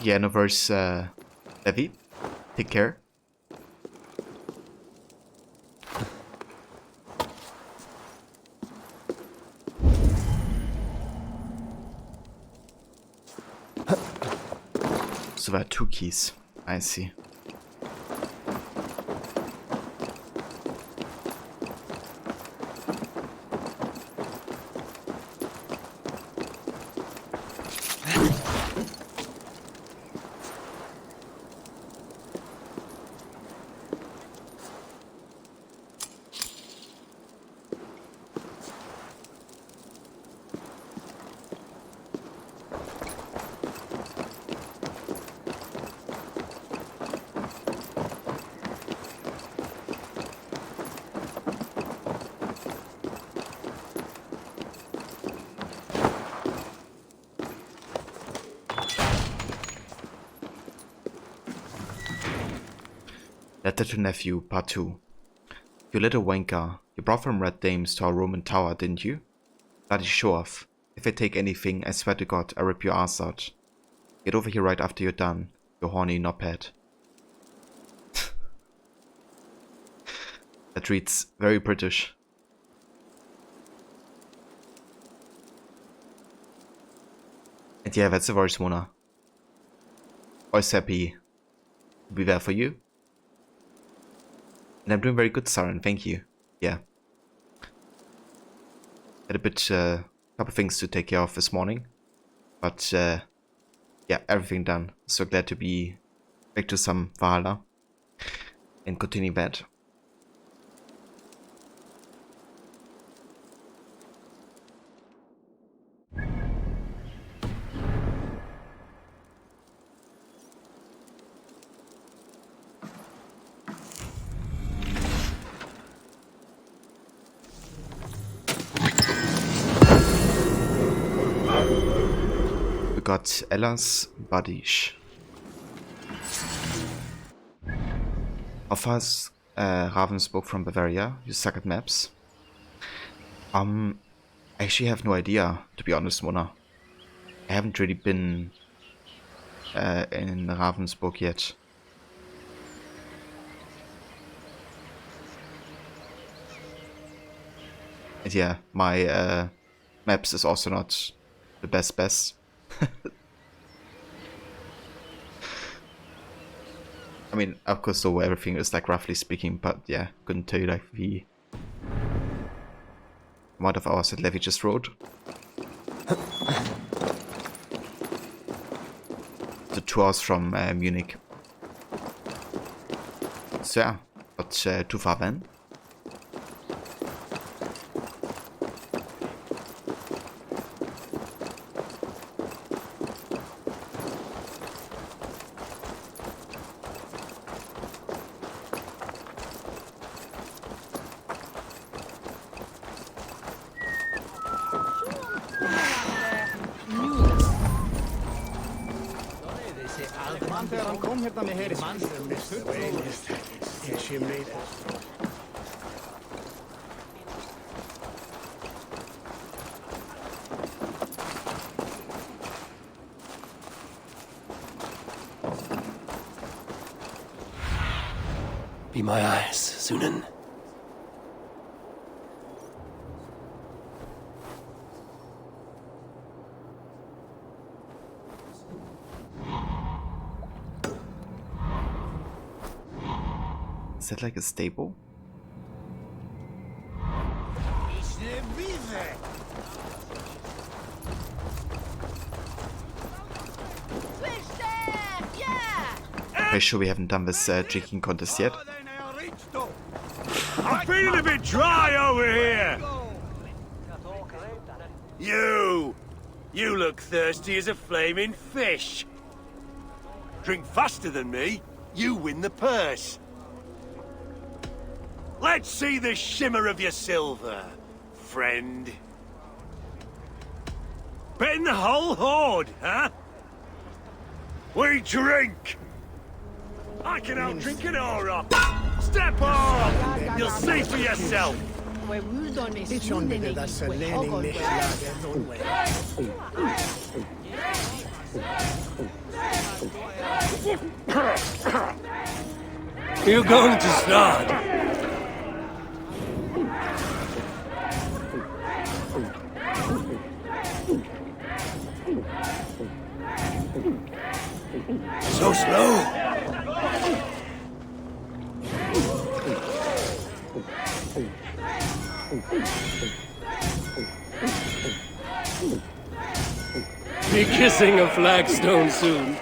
Yeah, no worries, Levy. Take care. So there are 2 keys. I see. Letter to Nephew, Part 2. You little wanker. You brought from Red Dames to our Roman tower, didn't you? Bloody show off. If I take anything, I swear to God, I rip your ass out. Get over here right after you're done, you horny knobhead. That reads very British. And yeah, that's the voice, Mona. Always happy to be there for you. And I'm doing very good, Saren, thank you. Yeah. Had a bit, couple things to take care of this morning. But, yeah, everything done. So glad to be back to some Valhalla. And continue that. Got Ella's Badish. How far is Ravensburg from Bavaria? You suck at maps. I actually have no idea, to be honest, Mona. I haven't really been in Ravensburg yet. And yeah, my maps is also not the best. I mean, of course, so everything is like roughly speaking, but yeah, couldn't tell you like the amount of hours that Levy just wrote. The 2 hours from Munich. So yeah, not too far then. Be my eyes, Sunan. Is that like a stable? Pretty sure we haven't done this drinking contest yet. I'm feeling a bit dry over here. You look thirsty as a flaming fish. Drink faster than me, you win the purse. Let's see the shimmer of your silver, friend. Betting the whole hoard, huh? We drink! I can out-drink an ore up! Step on! You'll see for yourself! You going to start? So slow! Be kissing a flagstone soon.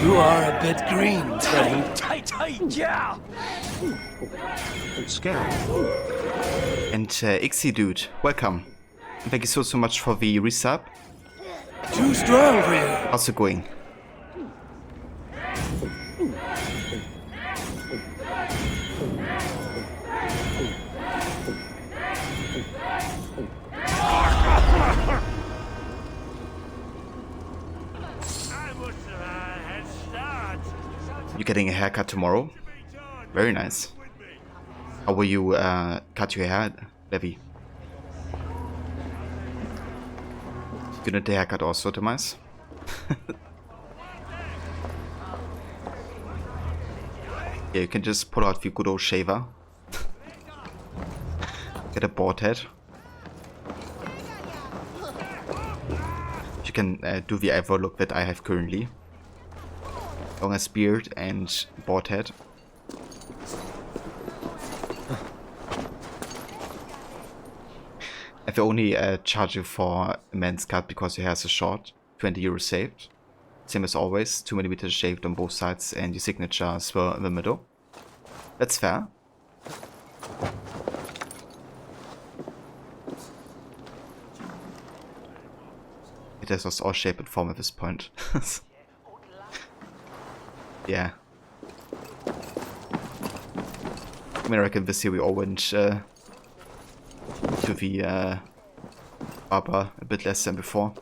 You are a bit green, friend. Tight, yeah! And Ixie dude, welcome. Thank you so much for the resub. Too strong for you. How's it going? You getting a haircut tomorrow? Very nice. How will you cut your hair, Levi? You need the haircut also, Tomas? Yeah, you can just pull out the good old shaver. Get a bald head. You can do the eyebrow look that I have currently. Long as beard and bald head. I will only charge you for a men's cut because your hair is so short. 20 euros saved. Same as always, 2 mm shaved on both sides and your signature swirl in the middle. That's fair. It has lost all shape and form at this point. Yeah. I mean, I reckon this year we all went to the barber a bit less than before.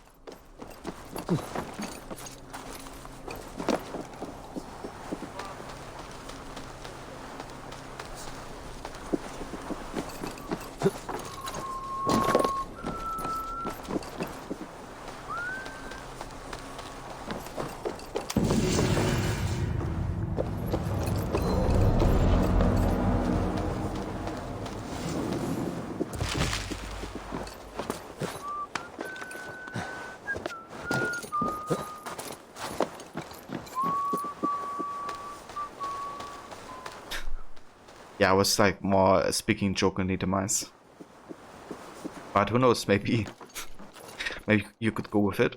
Yeah, I was like more speaking jokingly to mice. But who knows, maybe maybe you could go with it.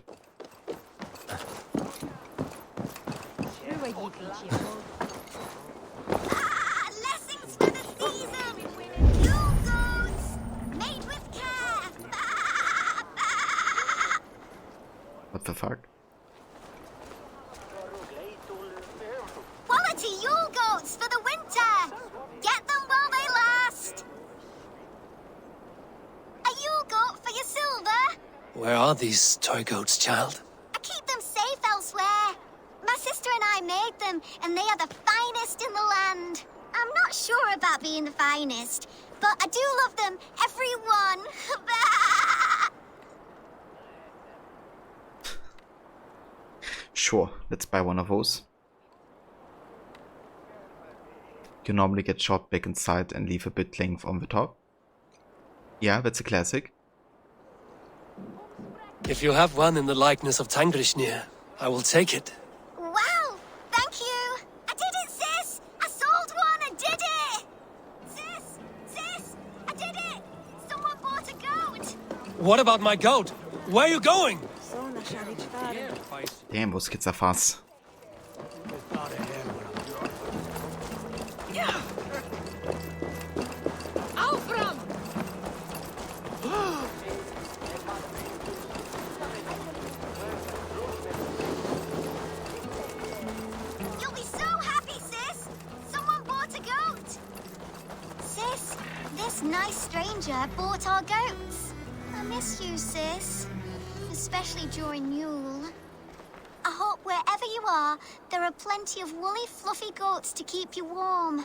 Lessons for the season! Blue goats! Made with care! What the fuck? Quality Yule goats for the winter! Get them while they last! A Yule goat for your silver? Where are these toy goats, child? I keep them safe elsewhere. My sister and I made them, and they are the finest in the land. I'm not sure about being the finest, but I do love them, every one. Sure, let's buy one of those. You normally get short back inside and leave a bit length on the top. Yeah, that's a classic. If you have one in the likeness of Tangrishnir, I will take it. Wow! Thank you! I did it, sis! I sold one! I did it! Sis! Sis! I did it! Someone bought a goat! What about my goat? Where are you going? Damn, wo geht's erfass? You'll be so happy, sis! Someone bought a goat! Sis, this nice stranger bought our goats. I miss you, sis. Especially during Yule. I hope wherever you are, there are plenty of woolly, fluffy goats to keep you warm.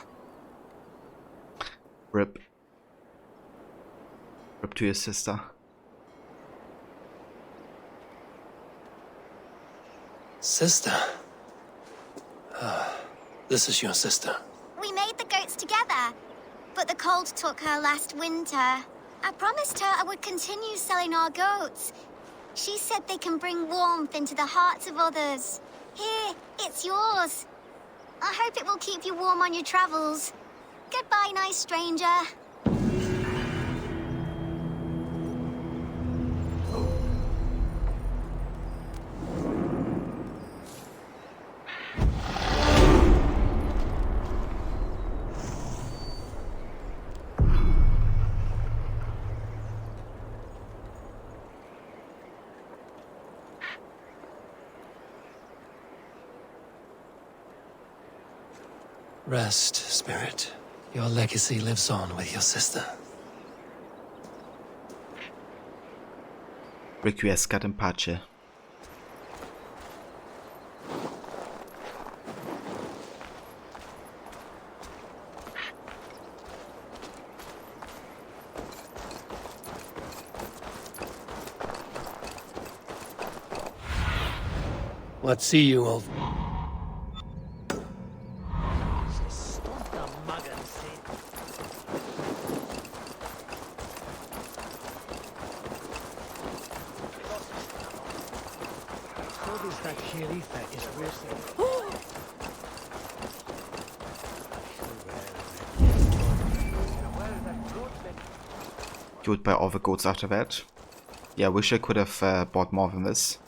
Rip. Rip to your sister. Sister? This is your sister. We made the goats together, but the cold took her last winter. I promised her I would continue selling our goats. She said they can bring warmth into the hearts of others. Here, it's yours. I hope it will keep you warm on your travels. Goodbye, nice stranger. Rest, spirit. Your legacy lives on with your sister. Requiescat in pace. What see you, old... You would buy all the goats after that? Yeah, I wish I could have bought more than this.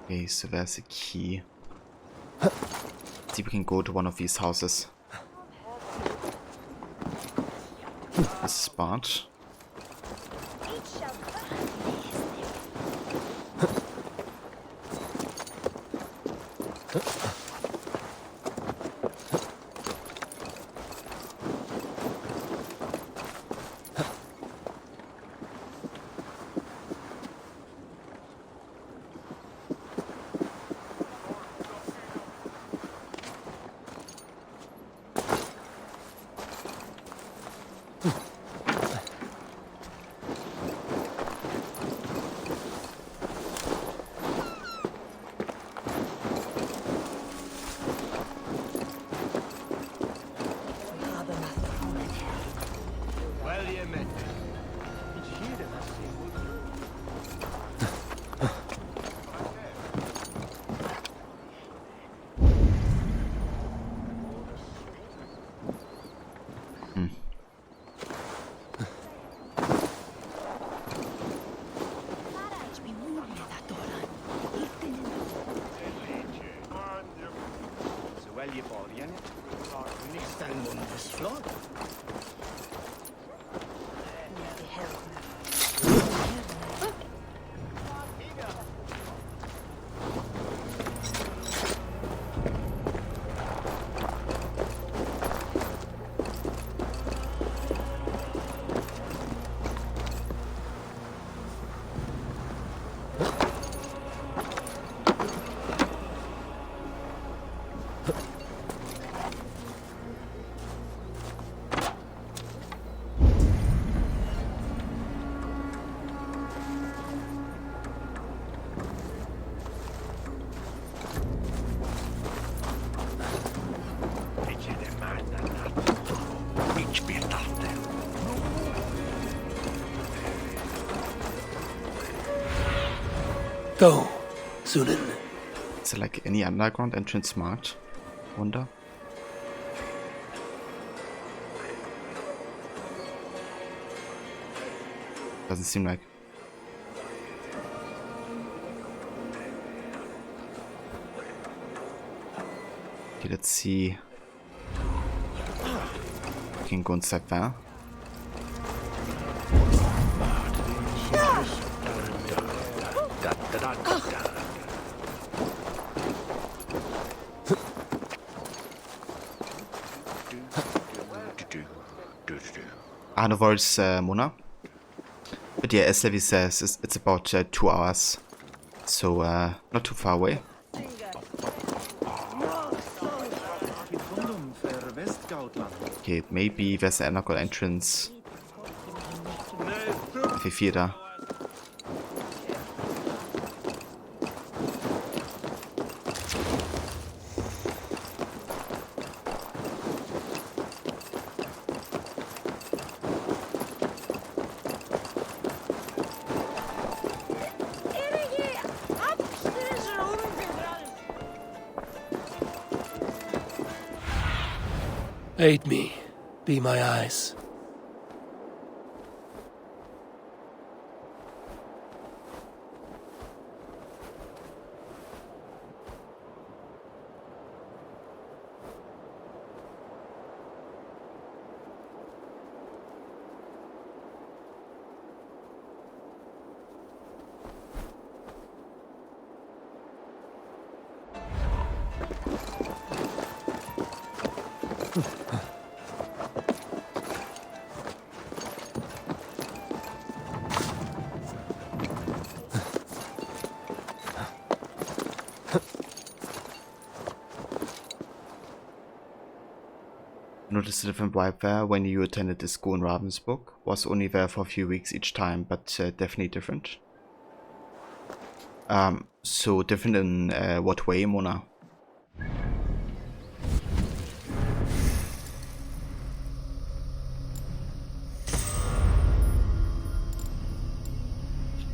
Okay, so there's a key. Let's see if we can go to one of these houses. This is Bart. Go, Sunan. Is there like any underground entrance marked? Wonder. Doesn't seem like. Okay, let's see. We can go inside there. No worries, Mona. But yeah, as Levi says, it's about 2 hours. So, not too far away. Okay, maybe there's an underground entrance. F4 da. Aid me. Be my eyes. Noticed a different vibe there when you attended the school in Ravensburg. Was only there for a few weeks each time, but definitely different. So different in what way, Mona?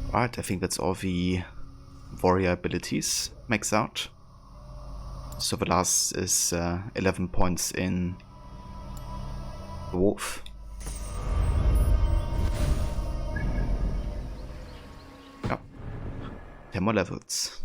Alright, I think that's all the warrior abilities maxed out. So the last is 11 points in the wolf. Yeah. 10 more levels.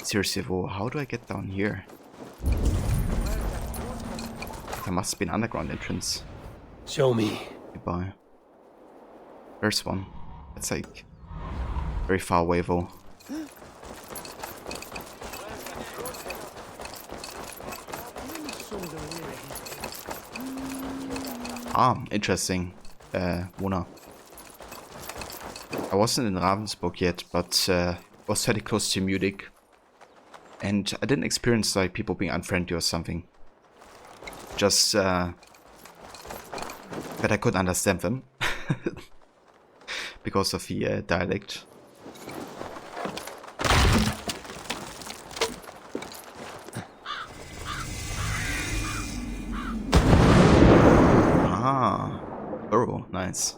Seriously, how do I get down here? There must be an underground entrance. Show me. Goodbye. There's one. It's like very far away though. Interesting. Mona. I wasn't in Ravensburg yet, but was fairly close to Munich. And I didn't experience like people being unfriendly or something. Just that I couldn't understand them because of the dialect. Ah, burrow, nice.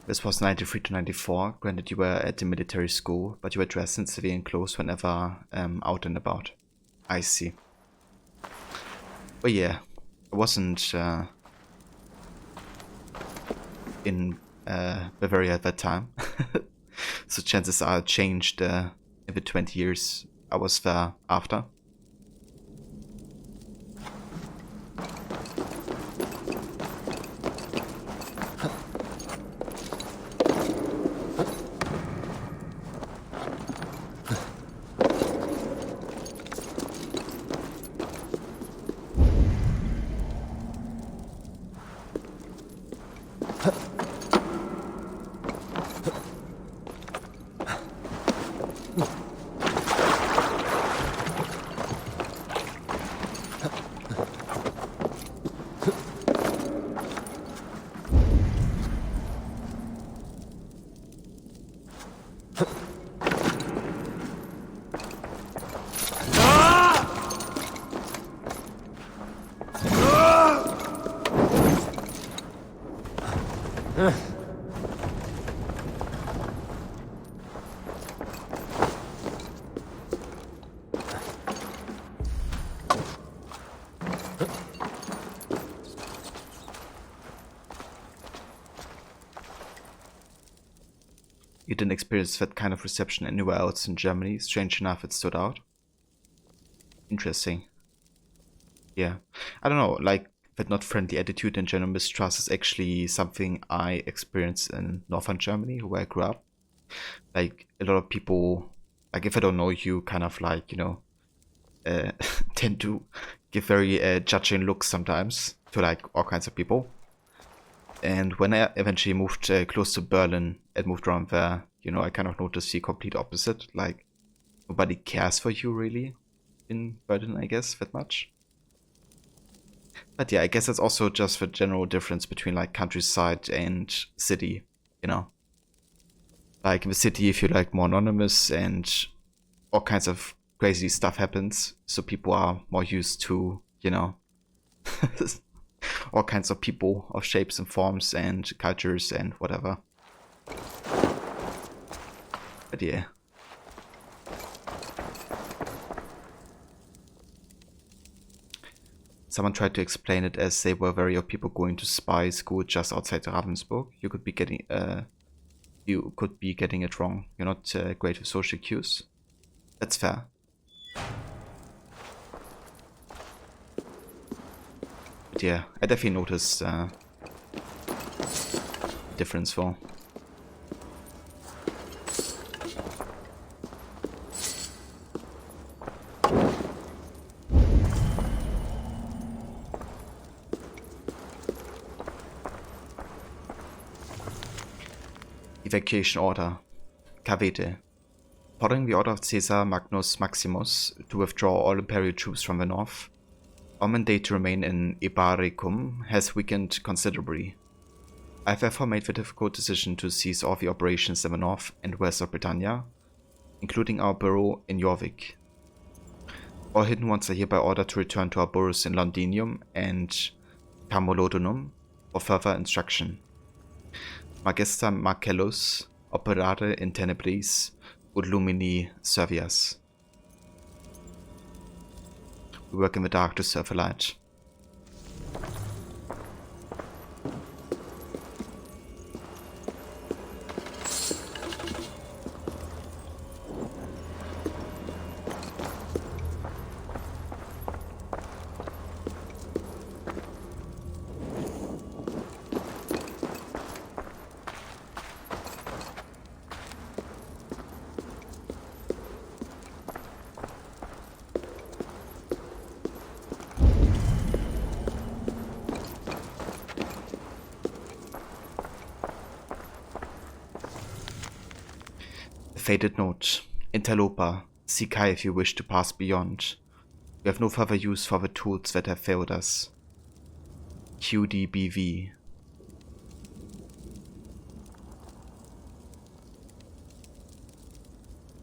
This was 93 to 94. Granted, you were at the military school, but you were dressed in civilian clothes whenever out and about. I see. But yeah, I wasn't in Bavaria at that time. So chances are it changed in the 20 years I was there after. You didn't experience that kind of reception anywhere else in Germany. Strange enough, it stood out. Interesting. Yeah. I don't know, like, that not friendly attitude and general mistrust is actually something I experienced in northern Germany, where I grew up. Like, a lot of people, like, if I don't know you, kind of like, you know, tend to give very judging looks sometimes to, like, all kinds of people. And when I eventually moved close to Berlin and moved around there, you know, I kind of noticed the complete opposite. Like, nobody cares for you really in Berlin, I guess, that much. But yeah, I guess it's also just the general difference between like countryside and city, you know. Like in the city, if you're like more anonymous and all kinds of crazy stuff happens, so people are more used to, you know, all kinds of people of shapes and forms and cultures and whatever. But yeah. Someone tried to explain it as they were wary of people going to spy school just outside Ravensburg. You could be getting it wrong. You're not great with social cues. That's fair. But yeah, I definitely noticed difference though. Evacuation order. Cavete. Following the order of Caesar Magnus Maximus to withdraw all imperial troops from the north, our mandate to remain in Ibaricum has weakened considerably. I have therefore made the difficult decision to cease all the operations in the north and west of Britannia, including our bureau in Jorvik. All hidden ones are hereby ordered to return to our boroughs in Londinium and Camolodunum for further instruction. Magister Marcellus operare in tenebris ut lumini servias. We work in the dark to serve the light. Faded note. Interloper. Seek high if you wish to pass beyond. We have no further use for the tools that have failed us. QDBV.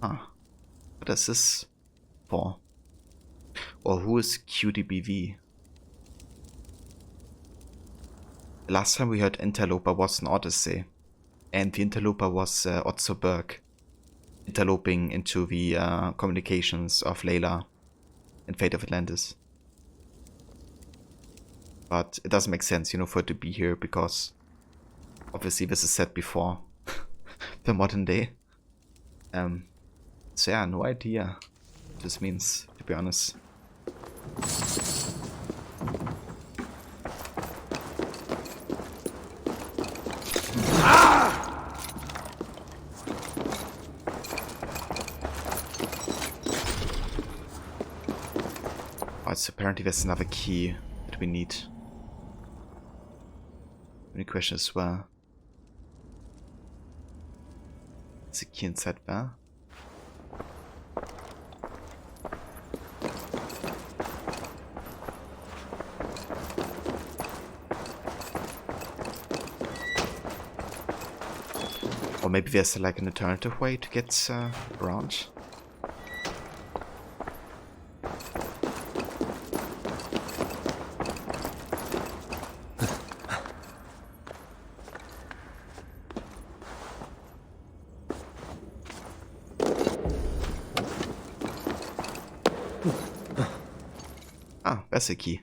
Huh. What is this for? Or who is QDBV? The last time we heard Interloper was in Odyssey. And the interloper was Otso Berg. Interloping into the communications of Layla in Fate of Atlantis. But it doesn't make sense, you know, for it to be here because obviously this is set before the modern day. So yeah, no idea what this means, to be honest. Oh, so apparently there's another key that we need. Any questions where? There's a key inside there. Or maybe there's like an alternative way to get around. Ah, there's a key.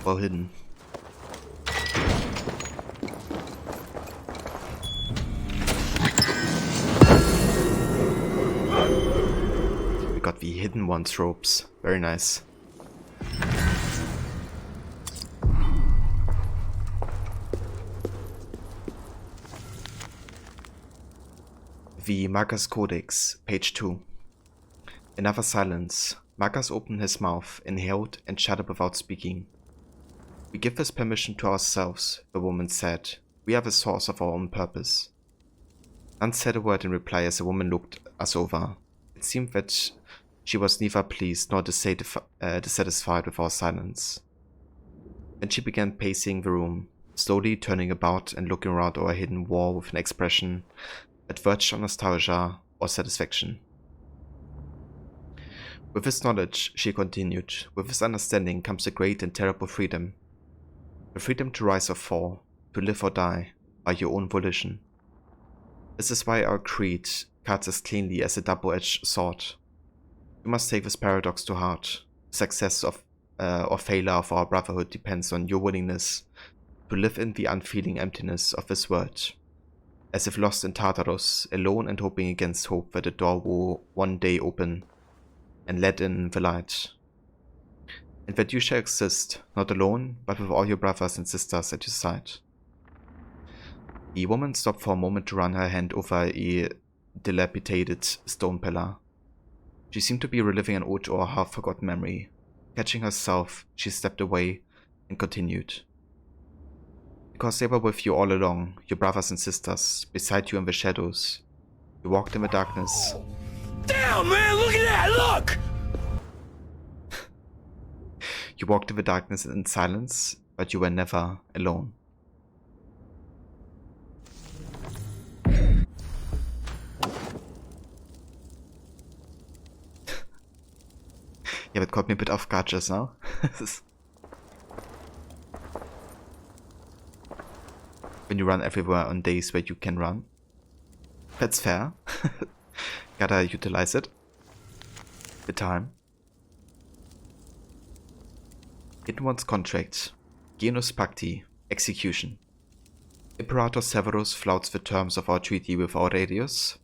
Well hidden. We got the hidden ones ropes. Very nice. The Marcus Codex, page 2. Another silence. Marcus opened his mouth, inhaled, and shut up without speaking. We give this permission to ourselves, the woman said. We are the source of our own purpose. None said a word in reply as the woman looked us over. It seemed that she was neither pleased nor dissatisfied with our silence. Then she began pacing the room, slowly turning about and looking around our hidden wall with an expression that verged on nostalgia or satisfaction. With this knowledge, she continued, with this understanding comes a great and terrible freedom. The freedom to rise or fall, to live or die, by your own volition. This is why our creed cuts as cleanly as a double-edged sword. You must take this paradox to heart. Success or failure of our brotherhood depends on your willingness to live in the unfeeling emptiness of this world. As if lost in Tartarus, alone and hoping against hope that the door will one day open and let in the light. And that you shall exist, not alone, but with all your brothers and sisters at your side. The woman stopped for a moment to run her hand over a dilapidated stone pillar. She seemed to be reliving an old or half-forgotten memory. Catching herself, she stepped away and continued. Because they were with you all along, your brothers and sisters, beside you in the shadows. You walked in the darkness. Damn, man, look at that, look! You walked in the darkness and in silence, but you were never alone. Yeah, that caught me a bit off guard just now. When you run everywhere on days where you can run. That's fair. Gotta utilize it. The time. Hidden One's contract. Genus Pacti. Execution. Imperator Severus flouts the terms of our treaty with Aurelius.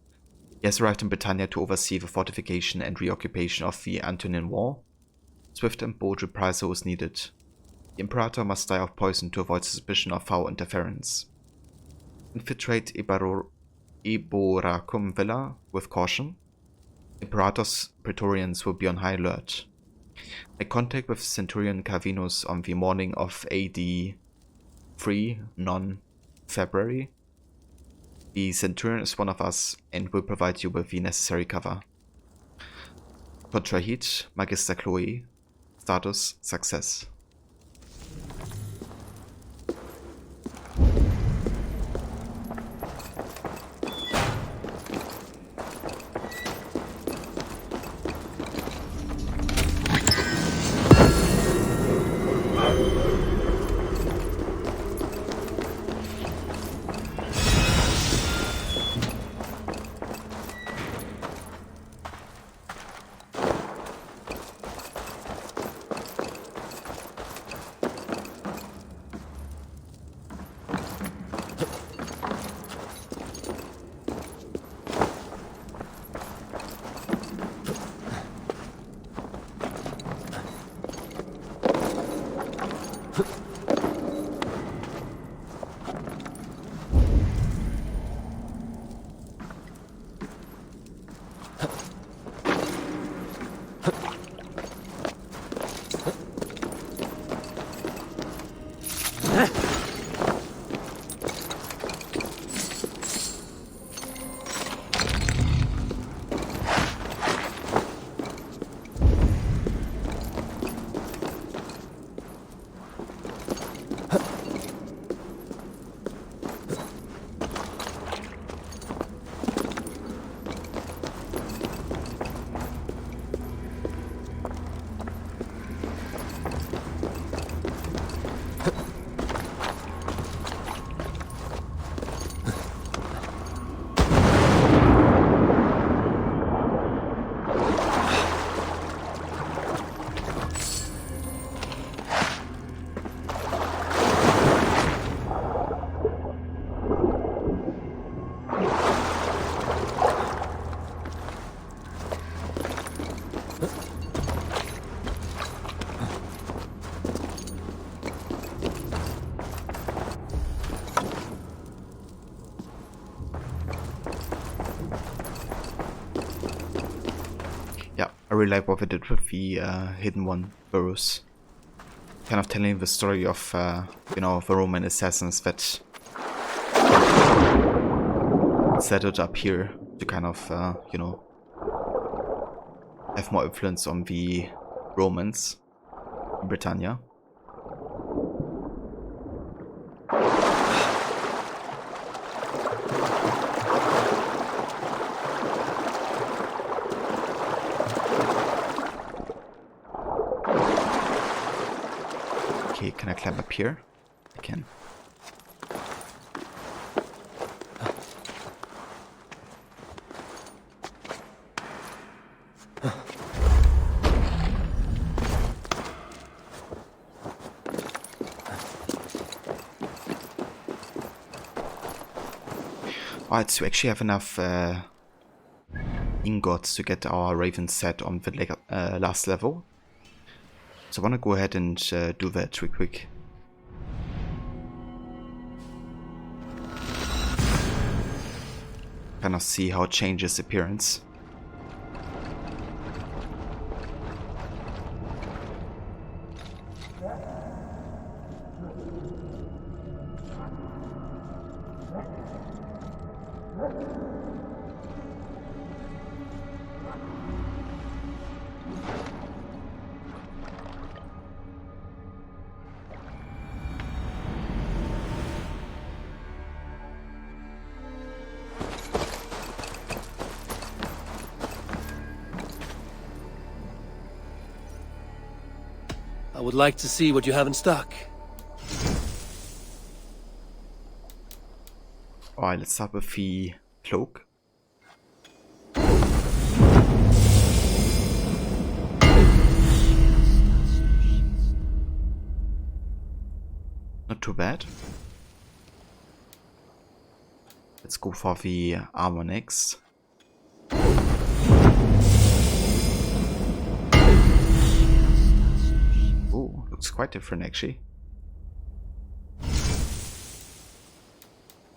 He has arrived in Britannia to oversee the fortification and reoccupation of the Antonine War. Swift and bold reprisal is needed. The Imperator must die of poison to avoid suspicion of foul interference. Infiltrate Eboracum Villa with caution. Imperator's Praetorians will be on high alert. Make contact with Centurion Calvinus on the morning of AD 3 non-February. The Centurion is one of us and will provide you with the necessary cover. Contrahit, Magister Chloe. Status, success. really like what we did with the Hidden One burrows. Kind of telling the story of, you know, the Roman assassins that settled up here to kind of, you know, have more influence on the Romans in Britannia. Okay, can I climb up here? I can. Alright, so we actually have enough ingots to get our Raven set on the last level. So I want to go ahead and do that real quick. Kind of see how it changes appearance. I would like to see what you have in stock. Alright, let's start with the cloak. Not too bad. Let's go for the armor next. Oh, looks quite different actually.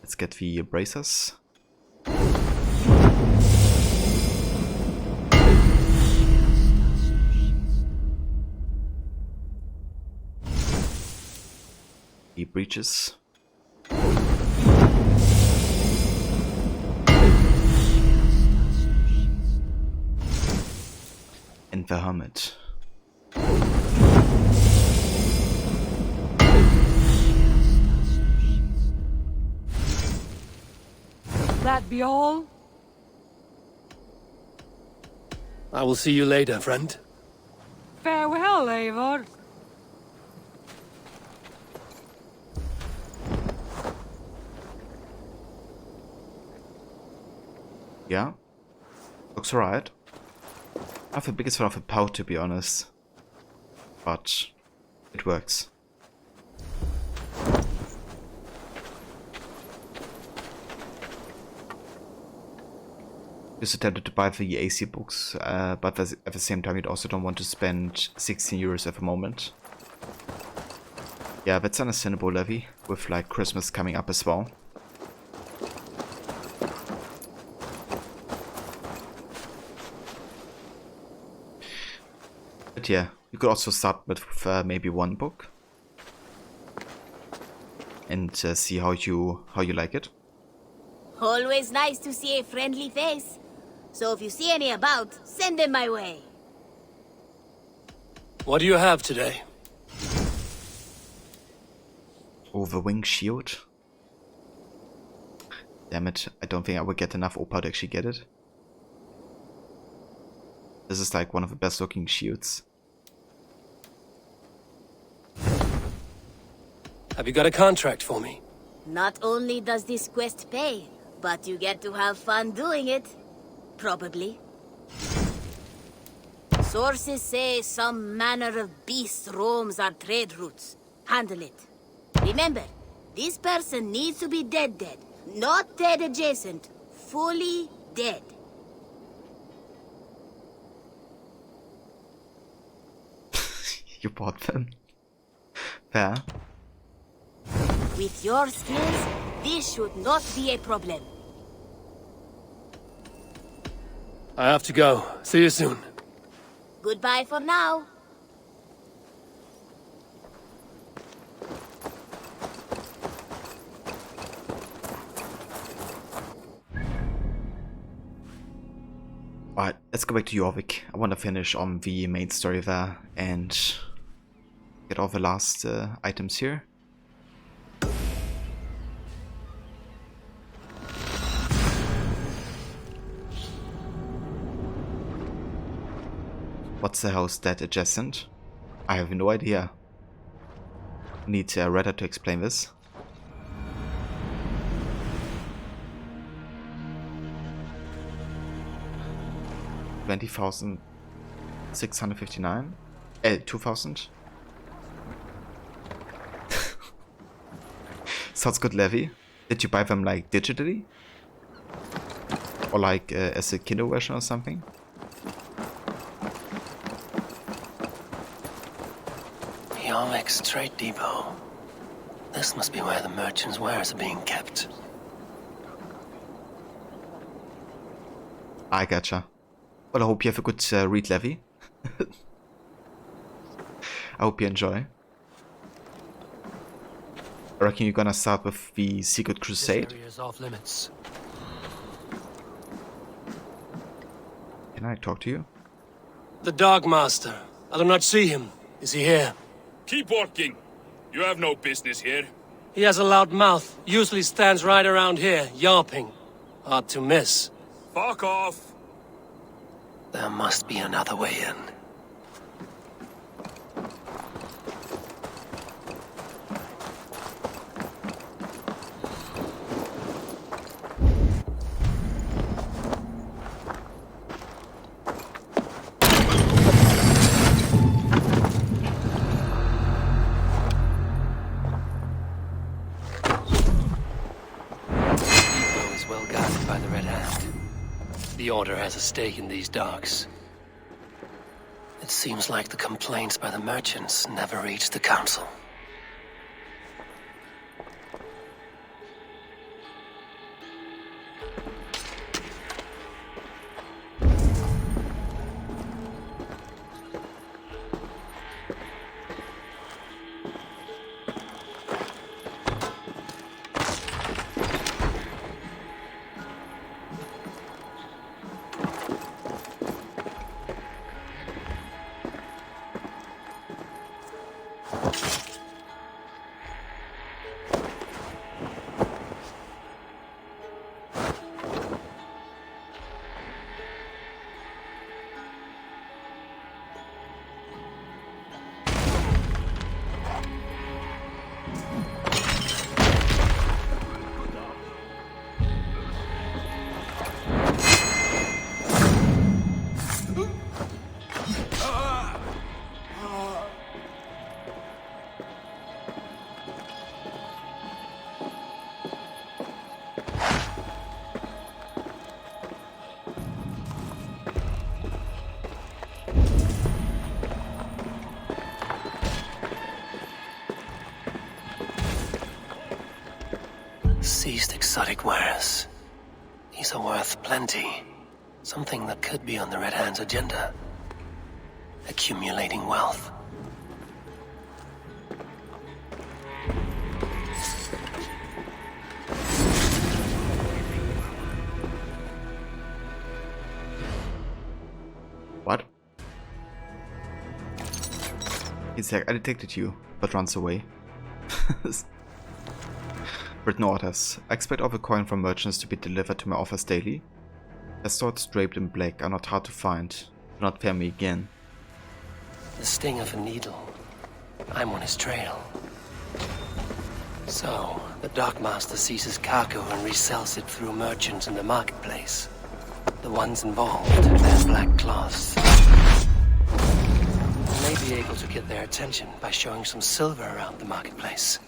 Let's get the bracers. The breeches. And the helmet. That be all? I will see you later, friend. Farewell, Eivor. Yeah, looks alright. Not the biggest fan of a pout, to be honest, but it works. Just attempted to buy the AC books, but at the same time you also don't want to spend 16 euros at the moment. Yeah, that's understandable, Levy, with like Christmas coming up as well. But yeah, you could also start with maybe one book and see how you like it. Always nice to see a friendly face. So if you see any about, send them my way. What do you have today? Oh, the wing shield. Damn it, I don't think I would get enough opal to actually get it. This is like one of the best looking shields. Have you got a contract for me? Not only does this quest pay, but you get to have fun doing it. Probably. Sources say some manner of beast roams our trade routes. Handle it. Remember, this person needs to be dead, not dead adjacent. Fully dead. You bought them. Fair. With your skills, this should not be a problem. I have to go. See you soon. Goodbye for now. Alright, let's go back to Jorvik. I want to finish on the main story there and get all the last items here. What's the house that adjacent? I have no idea. Need a Redder to explain this. $20,659? 2,000? Sounds good, Levi. Did you buy them like digitally? Or like as a Kindle version or something? Jorvik's trade depot. This must be where the merchants' wares are being kept. I gotcha. Well, I hope you have a good read, Levi. I hope you enjoy. I reckon you're gonna start with the Secret Crusade. This area is off limits. Can I talk to you? The Dark Master. I do not see him. Is he here? Keep working. You have no business here. He has a loud mouth. Usually stands right around here, yawping. Hard to miss. Fuck off. There must be another way in. The Order has a stake in these docks. It seems like the complaints by the merchants never reached the Council. Seized exotic wares. These are worth plenty. Something that could be on the Red Hand's agenda. Accumulating wealth. What? He's like, I detected you, but runs away. Written orders. I expect all the coin from merchants to be delivered to my office daily. The swords draped in black are not hard to find. Do not fear me again. The sting of a needle. I'm on his trail. So, the Darkmaster seizes cargo and resells it through merchants in the marketplace. The ones involved wear black cloths. I may be able to get their attention by showing some silver around the marketplace.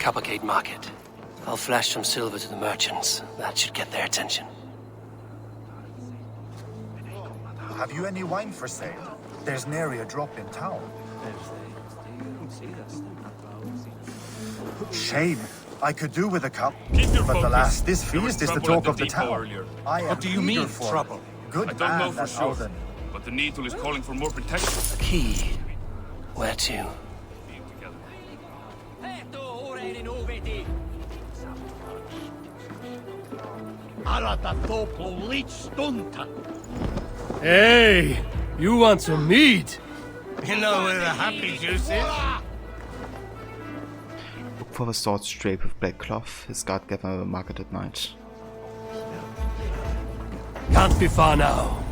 Coppergate Market. I'll flash some silver to the merchants. That should get their attention. Have you any wine for sale? There's nary a drop in town. Shame. I could do with a cup. But alas, this feast is the talk of the town. What do you mean, trouble? Good I don't know man, for that sure, Alden. but the Needle is calling for more protection. A key. Where to? Hey, you want some meat? You know where the happy juice is? Look for the sword straight with black cloth. His guard gave him a market at night. Can't be far now.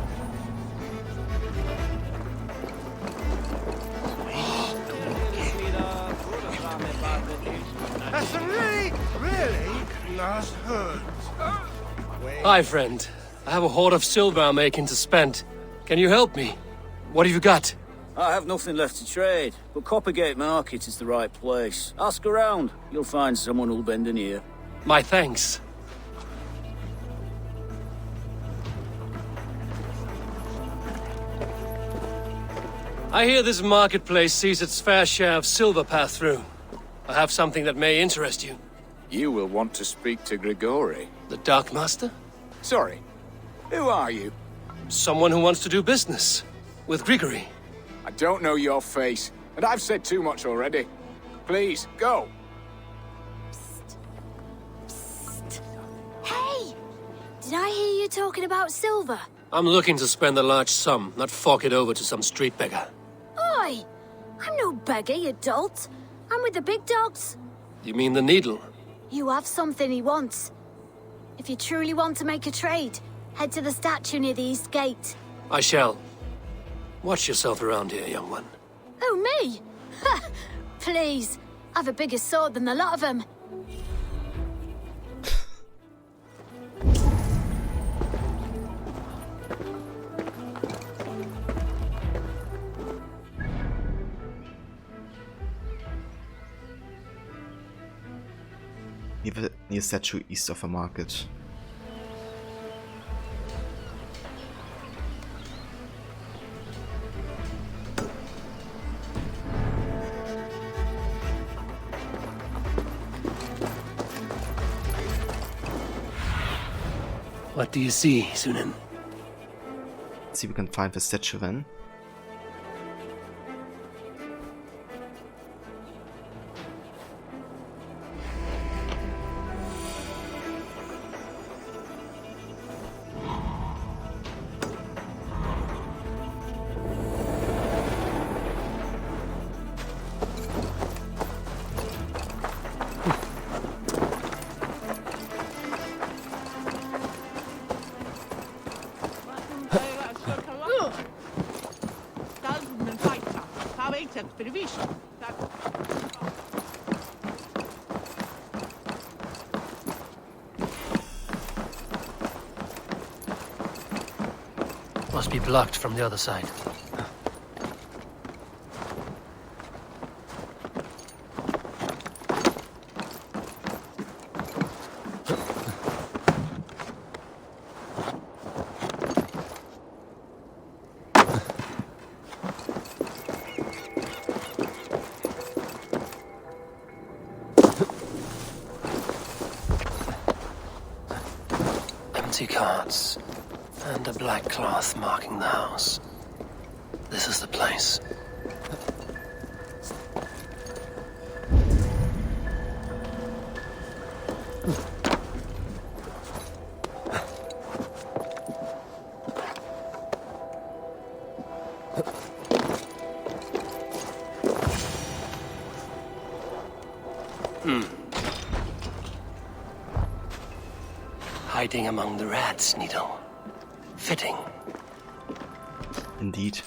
That's really nice herd. Hi, friend. I have a hoard of silver I'm making to spend. Can you help me? What have you got? I have nothing left to trade, but Coppergate Market is the right place. Ask around. You'll find someone who'll bend an ear. My thanks. I hear this marketplace sees its fair share of silver pass through. I have something that may interest you. You will want to speak to Grigori. The Dark Master? Sorry. Who are you? Someone who wants to do business. With Grigori. I don't know your face, and I've said too much already. Please, go. Hey! Did I hear you talking about silver? I'm looking to spend a large sum, not fork it over to some street beggar. Oi! I'm no beggar, you dolt. I'm with the big dogs. You mean the Needle? You have something he wants. If you truly want to make a trade, head to the statue near the east gate. I shall. Watch yourself around here, young one. Oh, me? Ha! Please, I've a bigger sword than the lot of them. Near statue east of a market. What do you see, Sunan? Let's see if we can find the statue then. Must be blocked from the other side. Empty carts. And a black cloth marking the house. This is the place. Hiding among the rats, Needle. Fitting. Indeed.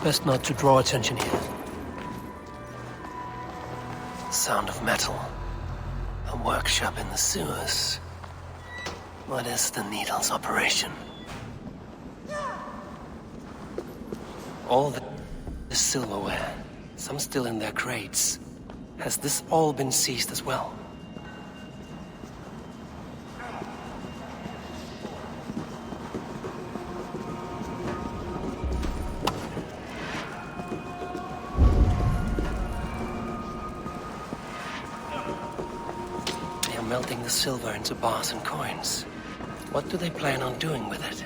Best not to draw attention here. Sound of metal. A workshop in the sewers. What is the Needle's operation? All the silverware, some still in their crates. Has this all been seized as well? They are melting the silver into bars and coins. What do they plan on doing with it?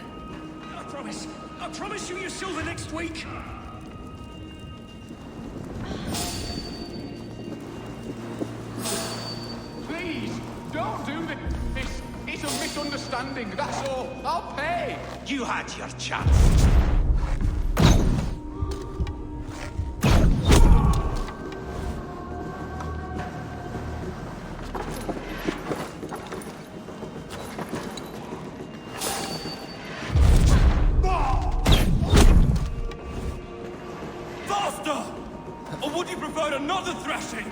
I promise you your silver next week. Please, don't do this. It's a misunderstanding, that's all. I'll pay. You had your chance. Or would you prefer another thrashing?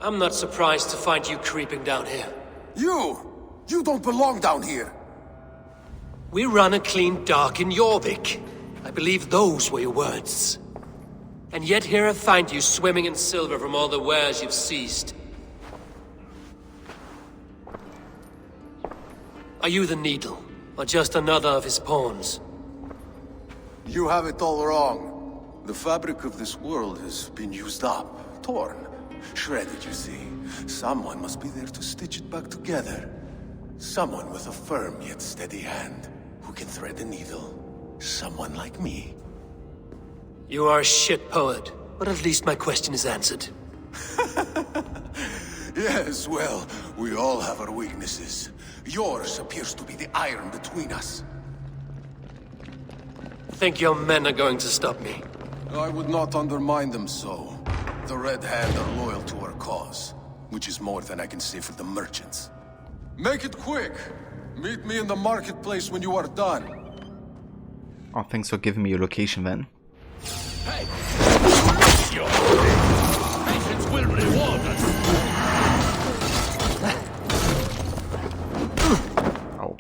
I'm not surprised to find you creeping down here. You don't belong down here. We run a clean dock in Jorvik. I believe those were your words. And yet here I find you swimming in silver from all the wares you've seized. Are you the Needle, or just another of his pawns? You have it all wrong. The fabric of this world has been used up, torn, shredded, you see. Someone must be there to stitch it back together. Someone with a firm yet steady hand, who can thread the needle. Someone like me. You are a shit poet, but at least my question is answered. Yes, well, we all have our weaknesses. Yours appears to be the iron between us. Think your men are going to stop me? I would not undermine them so. The Red Hand are loyal to our cause, which is more than I can say for the merchants. Make it quick! Meet me in the marketplace when you are done. Oh, thanks for giving me your location, then. Hey! Patience will reward us! Oh.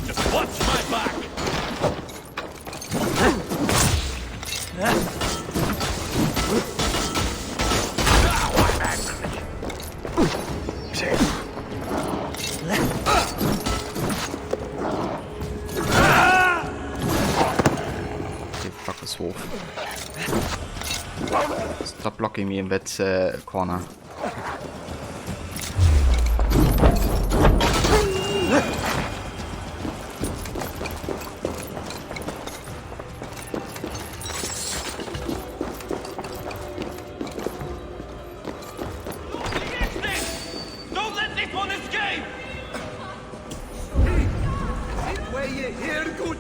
Just watch my back! Stop blocking me in that corner. Don't let this one escape! Where you here, good?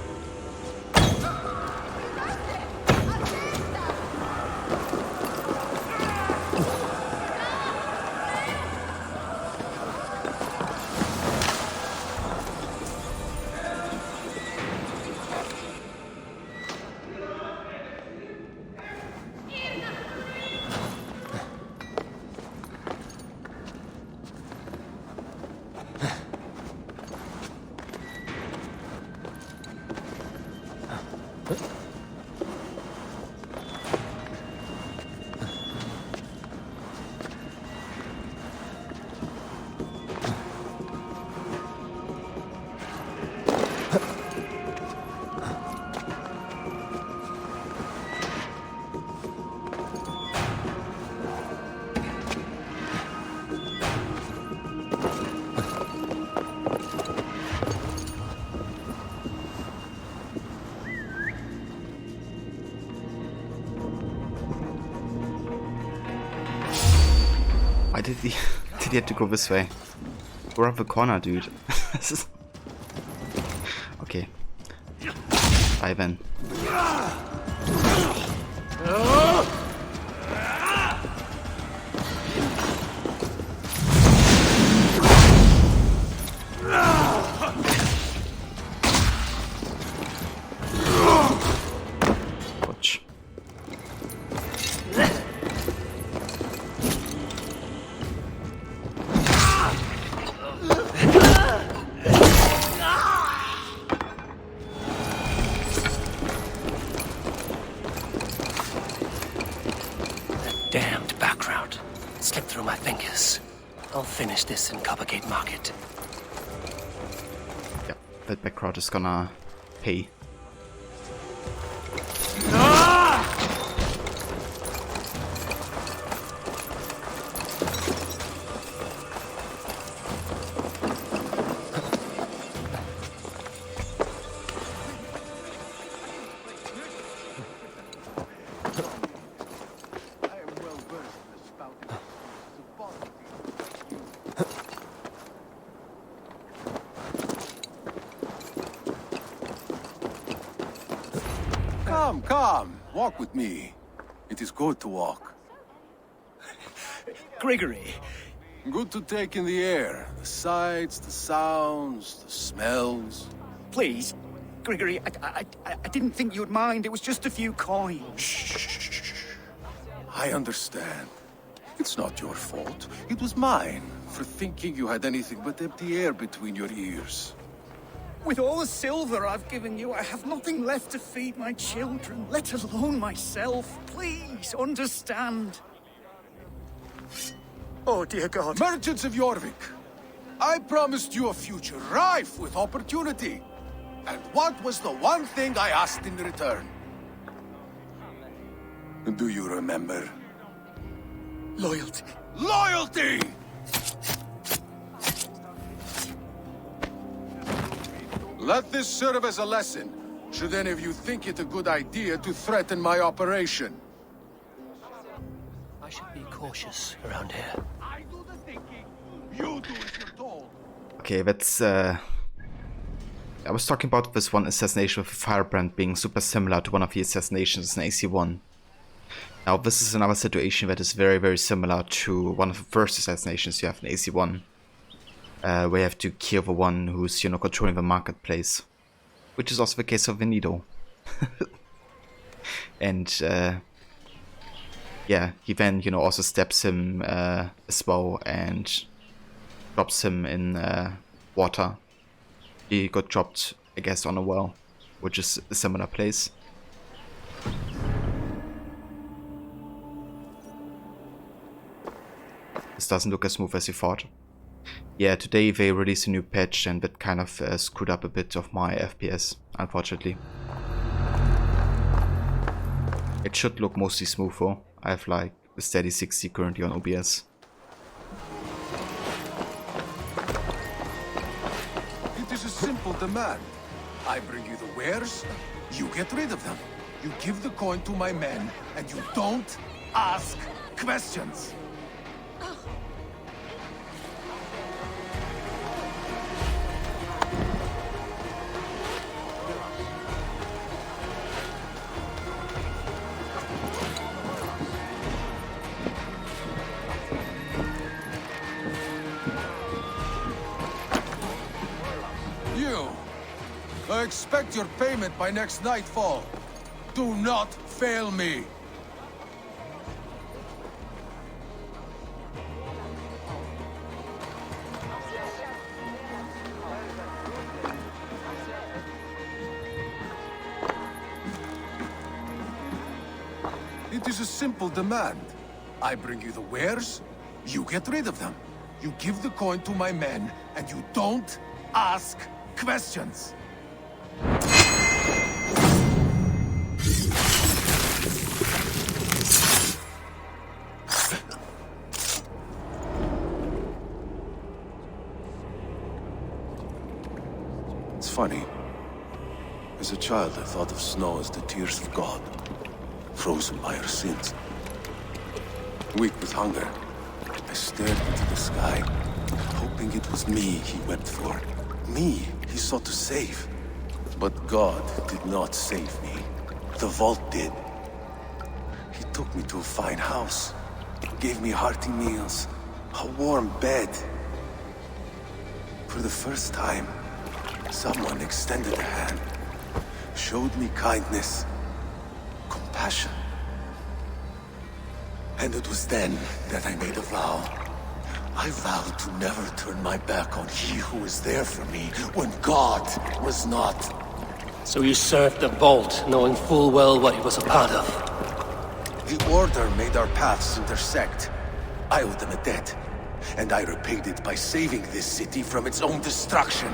Why did he have to go this way? Go around the corner, dude. Okay. Bye then. Ouch. Damned back route. Slipped through my fingers. I'll finish this in Coppergate Market. Yeah, that back route is gonna pay. Come, walk with me. It is good to walk. Gregory. Good to take in the air. The sights, the sounds, the smells. Please, Gregory, I didn't think you'd mind. It was just a few coins. Shh. I understand. It's not your fault. It was mine for thinking you had anything but empty air between your ears. With all the silver I've given you, I have nothing left to feed my children, let alone myself. Please, understand. Oh, dear God. Merchants of Jorvik, I promised you a future rife with opportunity. And what was the one thing I asked in return? Do you remember? Loyalty. Loyalty! Let this serve as a lesson, should any of you think it a good idea to threaten my operation. I should be cautious around here. I do the thinking, you do as you're told. Okay, that's I was talking about this one assassination with a firebrand being super similar to one of the assassinations in AC1. Now this is another situation that is very, very similar to one of the first assassinations you have in AC1. Where you have to kill the one who's, controlling the marketplace. Which is also the case of Venido. And, yeah, he then, also stabs him as well and drops him in water. He got dropped, I guess, on a well, which is a similar place. This doesn't look as smooth as you thought. Yeah, today they released a new patch and that kind of screwed up a bit of my FPS, unfortunately. It should look mostly smooth though. I have like a steady 60 currently on OBS. It is a simple demand. I bring you the wares, you get rid of them. You give the coin to my men, and you don't ask questions. I expect your payment by next nightfall. Do not fail me. It is a simple demand. I bring you the wares, you get rid of them. You give the coin to my men, and you don't ask questions. It's funny. As a child, I thought of snow as the tears of God, frozen by our sins. Weak with hunger, I stared into the sky, hoping it was me he wept for. Me he sought to save. But God did not save me. The vault did. He took me to a fine house, gave me hearty meals, a warm bed. For the first time, someone extended a hand, showed me kindness, compassion. And it was then that I made a vow. I vowed to never turn my back on he who was there for me when God was not. So you served the Vault, knowing full well what he was a part of. The Order made our paths intersect. I owed them a debt, and I repaid it by saving this city from its own destruction.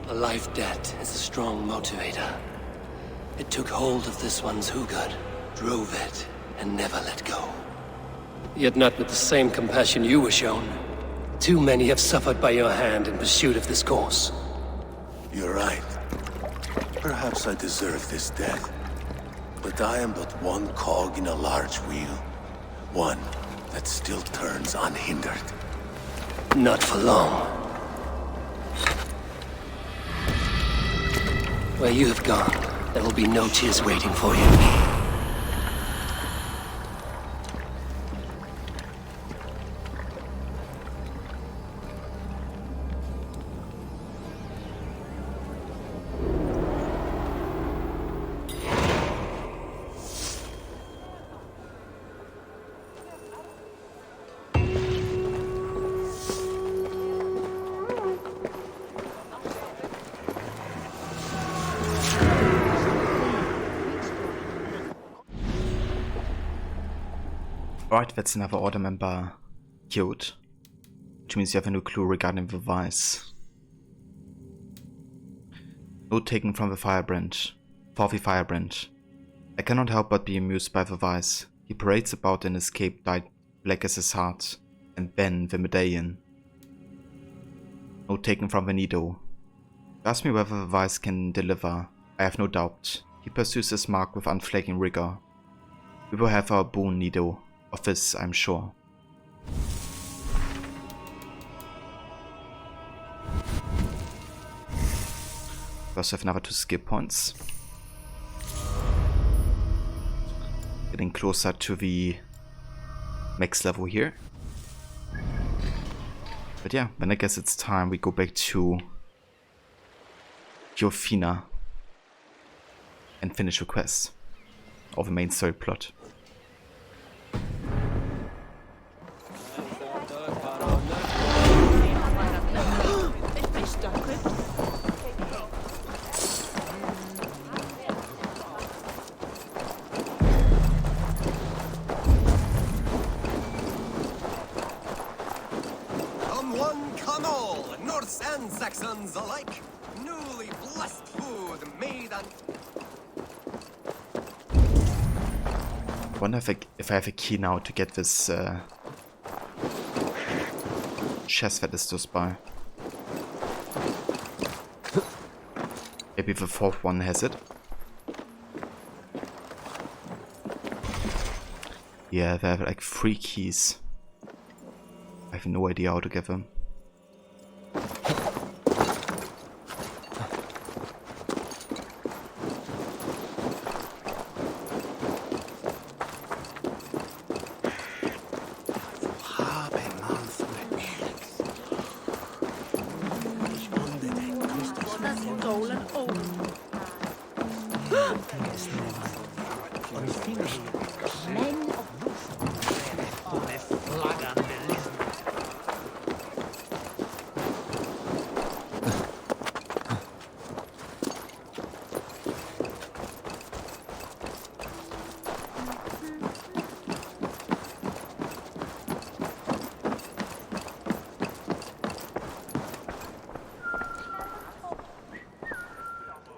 A life debt is a strong motivator. It took hold of this one's Hugad, drove it, and never let go. Yet not with the same compassion you were shown. Too many have suffered by your hand in pursuit of this course. You're right. Perhaps I deserve this death. But I am but one cog in a large wheel. One that still turns unhindered. Not for long. Where you have gone, there will be no tears waiting for you. Right, that's another Order member killed, which means you have a new clue regarding the vice. Note taken from the firebrand. For the firebrand. I cannot help but be amused by the vice. He parades about an escape dyed black as his heart, and Ben the medallion. Note taken from the Nido. Ask me whether the vice can deliver. I have no doubt. He pursues his mark with unflagging rigor. We will have our boon, Nido. Of this, I'm sure. We also have another 2 skill points. Getting closer to the max level here. But yeah, then I guess it's time we go back to Jofina and finish the quest of the main story plot. And Saxons alike, newly blessed food made on... I wonder if I have a key now to get this chest that is close by. Maybe the 4th one has it. Yeah, they have like 3 keys. I have no idea how to get them.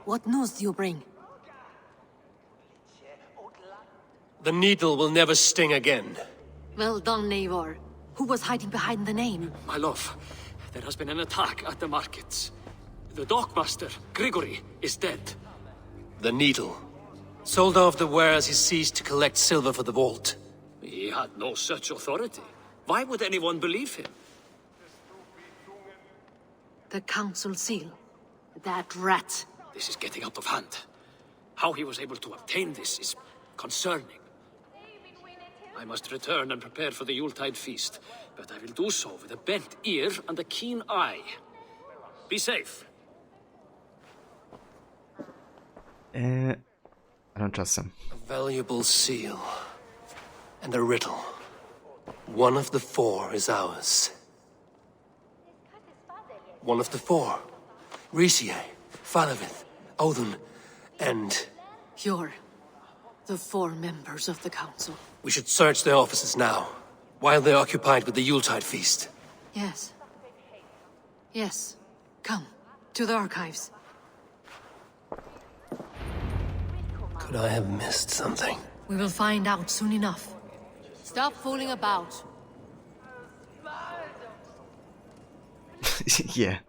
What news do you bring? The needle will never sting again. Well done, Eivor. Who was hiding behind the name? My love, there has been an attack at the markets. The dockmaster, Grigory, is dead. The needle. Sold off the wares he seized to collect silver for the vault. He had no such authority. Why would anyone believe him? The council seal. That rat. This is getting out of hand. How he was able to obtain this is concerning. I must return and prepare for the Yuletide feast, but I will do so with a bent ear and a keen eye. Be safe. I don't trust him. A valuable seal. And a riddle. One of the four is ours. One of the four. Ricie, Falavith, Odin, and... You're the 4 members of the council. We should search their offices now, while they're occupied with the Yuletide feast. Yes. Yes. Come, to the archives. Could I have missed something? We will find out soon enough. Stop fooling about. Yeah,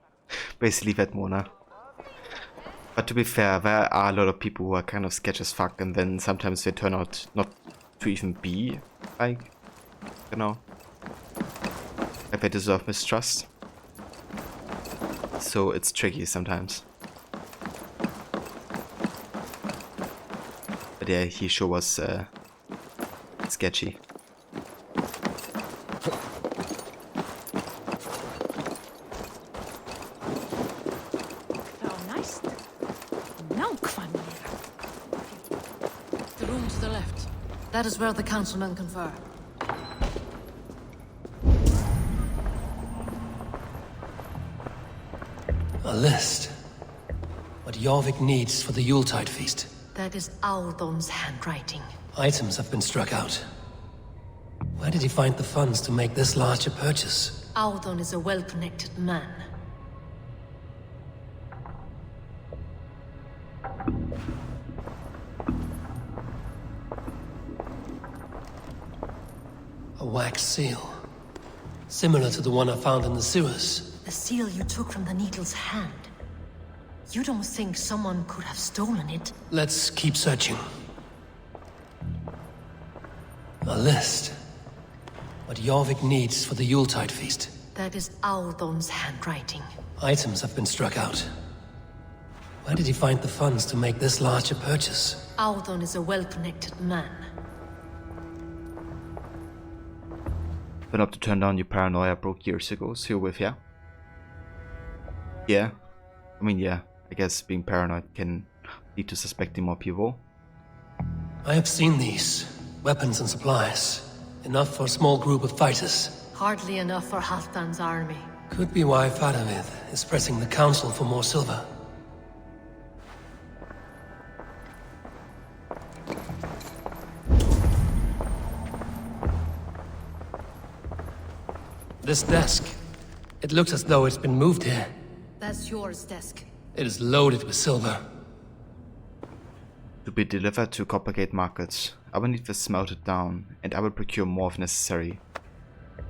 basically that Mona. But to be fair, there are a lot of people who are kind of sketch as fuck, and then sometimes they turn out not to even be, like, you know, like they deserve mistrust. So it's tricky sometimes. But yeah, he sure was sketchy. The room to the left. That is where the councilmen confer. A list. What Jorvik needs for the Yuletide feast. That is Aldon's handwriting. Items have been struck out. Where did he find the funds to make this larger purchase? Aldon is a well-connected man. A wax seal. Similar to the one I found in the sewers. The seal you took from the Needle's hand. You don't think someone could have stolen it? Let's keep searching. A list. What Jorvik needs for the Yuletide feast. That is Aldon's handwriting. Items have been struck out. Where did he find the funds to make this larger purchase? Aldon is a well-connected man. Been up to turn down your paranoia broke years ago, so you're with, yeah? Yeah. I mean, yeah. I guess being paranoid can lead to suspecting more people. I have seen these. Weapons and supplies. Enough for a small group of fighters. Hardly enough for Halfdan's army. Could be why Faramir is pressing the council for more silver. This desk. It looks as though it's been moved here. That's yours, desk. It is loaded with silver. To be delivered to Coppergate Market, I will need this smelted down, and I will procure more if necessary.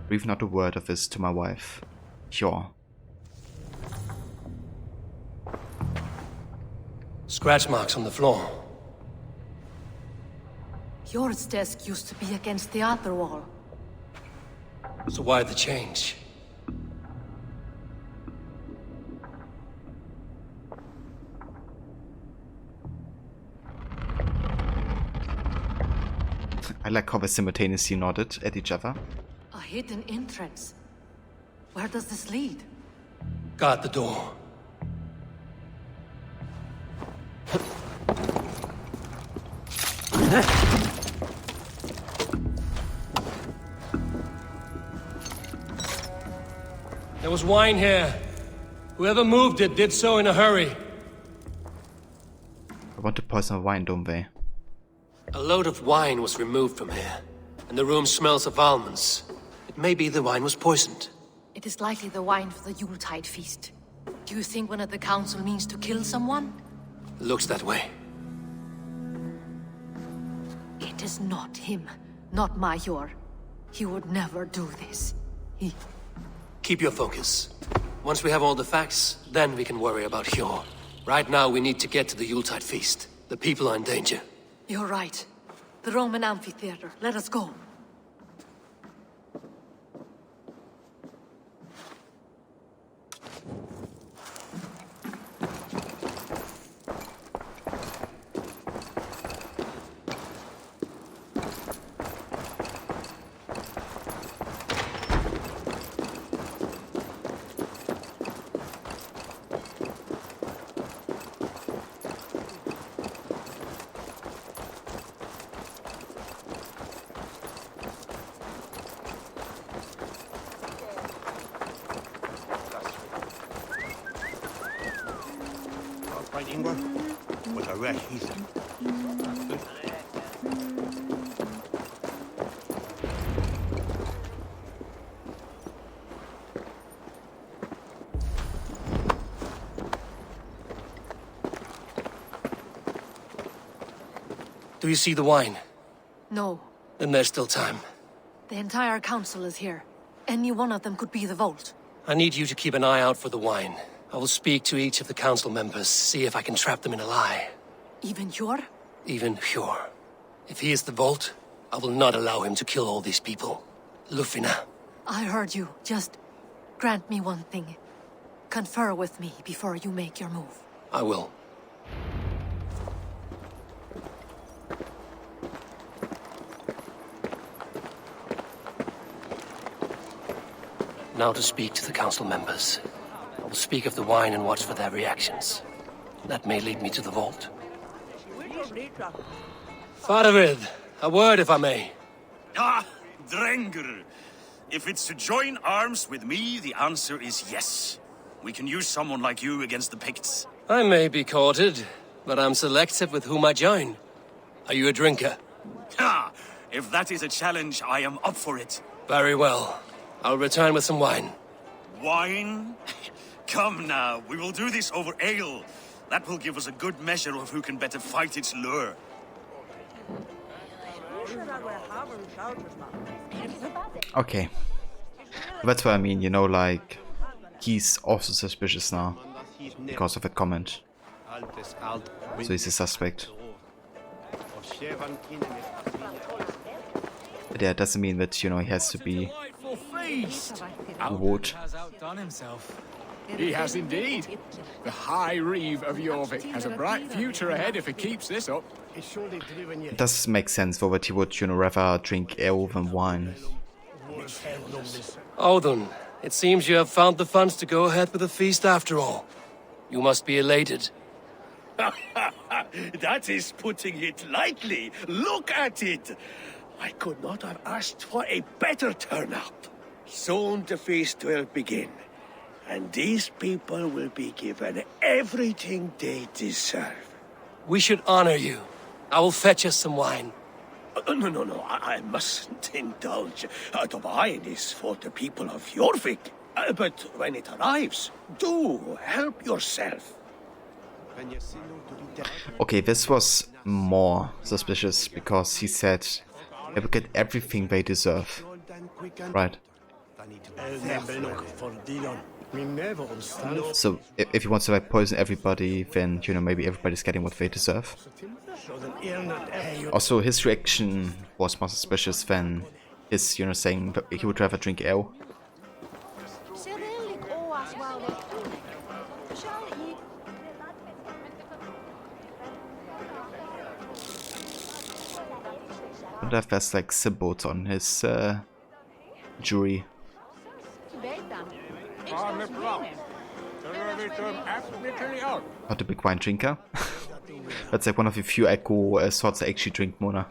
Breathe not a word of this to my wife. Sure. Scratch marks on the floor. Yours desk used to be against the other wall. So why the change? I like how they simultaneously nodded at each other. A hidden entrance. Where does this lead? Guard the door. There was wine here. Whoever moved it did so in a hurry. I want to poison the wine, don't they? A load of wine was removed from here, and the room smells of almonds. It may be the wine was poisoned. It is likely the wine for the Yuletide feast. Do you think one of the council means to kill someone? Looks that way. It is not him, not Major. He would never do this. He... Keep your focus. Once we have all the facts, then we can worry about Hjor. Right now, we need to get to the Yuletide feast. The people are in danger. You're right. The Roman amphitheater. Let us go. fighting work, but the rest isn't. Do you see the wine? No. Then there's still time. The entire council is here. Any one of them could be the Vault. I need you to keep an eye out for the wine. I will speak to each of the council members, see if I can trap them in a lie. Even Hjor? Even Hjor. If he is the Vault, I will not allow him to kill all these people. Lufina. I heard you. Just grant me one thing. Confer with me before you make your move. I will. Now to speak to the council members. I will speak of the wine and watch for their reactions. That may lead me to the Vault. Faravid, a word if I may. Ah, Drengr. If it's to join arms with me, the answer is yes. We can use someone like you against the Picts. I may be courted, but I'm selective with whom I join. Are you a drinker? Ha! If that is a challenge, I am up for it. Very well. I'll return with some wine. Wine? Come now, we will do this over ale. That will give us a good measure of who can better fight its lure. Okay. That's what I mean, you know, like, he's also suspicious now, because of that comment. So he's a suspect. But yeah, it doesn't mean that, you know, he has to be wood. Has outdone himself. He has indeed. The High Reeve of Jorvik has a bright future ahead if he keeps this up. It does make sense for what he would, you know, rather drink ale than wine. Odin, it seems you have found the funds to go ahead with the feast after all. You must be elated. That is putting it lightly. Look at it. I could not have asked for a better turnout. Soon the feast will begin, and these people will be given everything they deserve. We should honor you. I will fetch us some wine. No, I mustn't indulge. The wine is for the people of Jorvik. But when it arrives, do help yourself. Okay, this was more suspicious because he said they will get everything they deserve. Right. So if he wants to like poison everybody, then, you know, maybe everybody's getting what they deserve. Also, his reaction was more suspicious than his, you know, saying that he would rather drink ale. I wonder if there's like symbols on his jewelry. Not a big wine drinker. That's like one of the few echo swords I actually drink, Mona.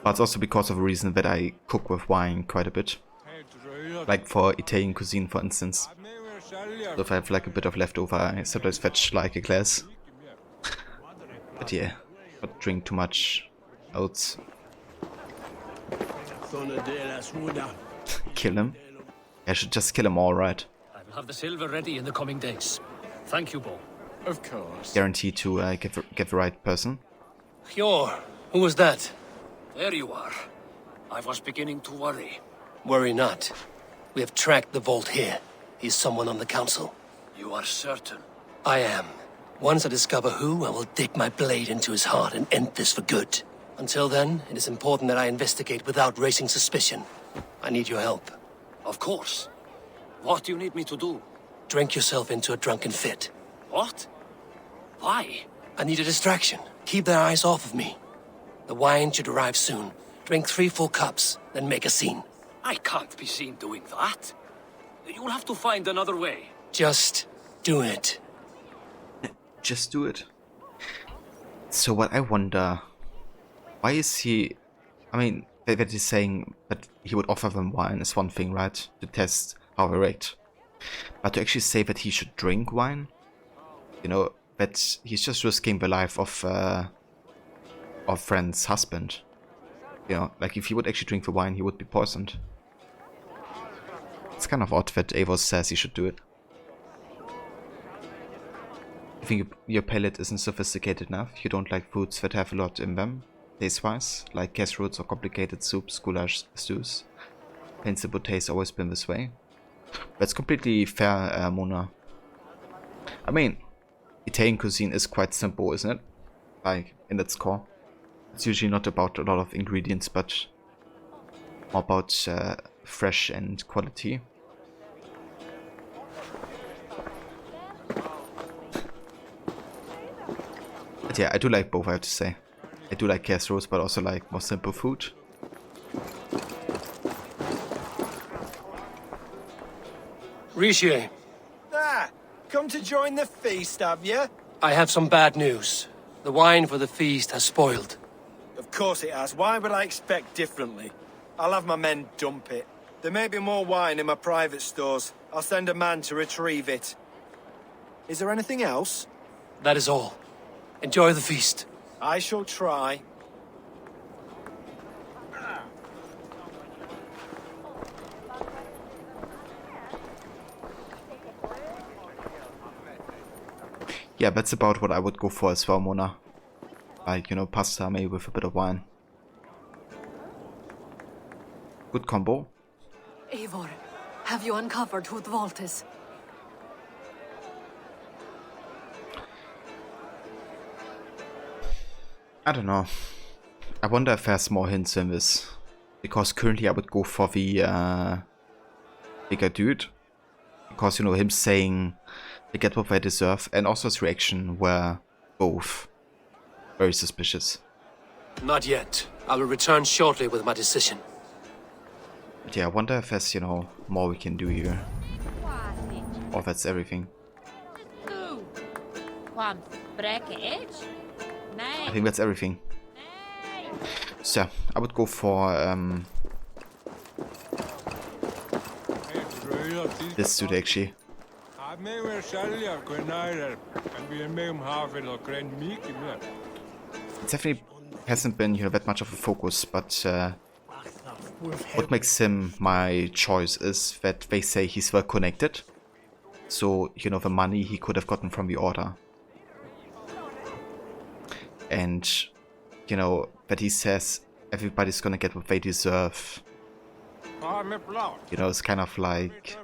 But it's also because of a reason that I cook with wine quite a bit. Like for Italian cuisine, for instance. So if I have like a bit of leftover, I sometimes fetch like a glass. But yeah, not drink too much oats. Kill him? I should just kill him all, right? I will have the silver ready in the coming days. Thank you, Bo. Of course. Guaranteed to get the right person. Hjor, who was that? There you are. I was beginning to worry. Worry not. We have tracked the Vault here. He's someone on the council. You are certain? I am. Once I discover who, I will dig my blade into his heart and end this for good. Until then, it is important that I investigate without raising suspicion. I need your help. Of course. What do you need me to do? Drink yourself into a drunken fit. What? Why? I need a distraction. Keep their eyes off of me. The wine should arrive soon. Drink 3 full cups, then make a scene. I can't be seen doing that. You'll have to find another way. Just do it. Just do it. So what I wonder, why is he, I mean, that he's saying that he would offer them wine is one thing, right? To test how they react. But to actually say that he should drink wine, you know, that he's just risking the life of friend's husband. You know, like if he would actually drink the wine, he would be poisoned. It's kind of odd that Eivor says he should do it. You think your palate isn't sophisticated enough? You don't like foods that have a lot in them, taste-wise, like casseroles or complicated soups, goulash, stews? Plain simple taste always been this way? That's completely fair, Mona. I mean, Italian cuisine is quite simple, isn't it? Like, in its core. It's usually not about a lot of ingredients, but more about fresh and quality. But yeah, I do like both, I have to say. I do like casseroles, but also like more simple food. Riche, Ah, come to join the feast, have you? I have some bad news. The wine for the feast has spoiled. Of course it has. Why would I expect differently? I'll have my men dump it. There may be more wine in my private stores. I'll send a man to retrieve it. Is there anything else? That is all. Enjoy the feast. I shall try. Yeah, that's about what I would go for as well, Mona. Like, you know, pasta maybe with a bit of wine. Good combo. Eivor, have you uncovered who the vault is? I don't know. I wonder if there's more hints in this. Because currently I would go for the bigger dude. Because, you know, him saying they get what they deserve, and also his reaction were both very suspicious. Not yet. I will return shortly with my decision. But yeah, I wonder if there's, you know, more we can do here. Or if that's everything. I think that's everything. So yeah, I would go for this dude actually. It definitely hasn't been, you know, that much of a focus, but what makes him my choice is that they say he's well connected. So, you know, the money he could have gotten from the order. And, you know, that he says everybody's gonna get what they deserve. You know, it's kind of like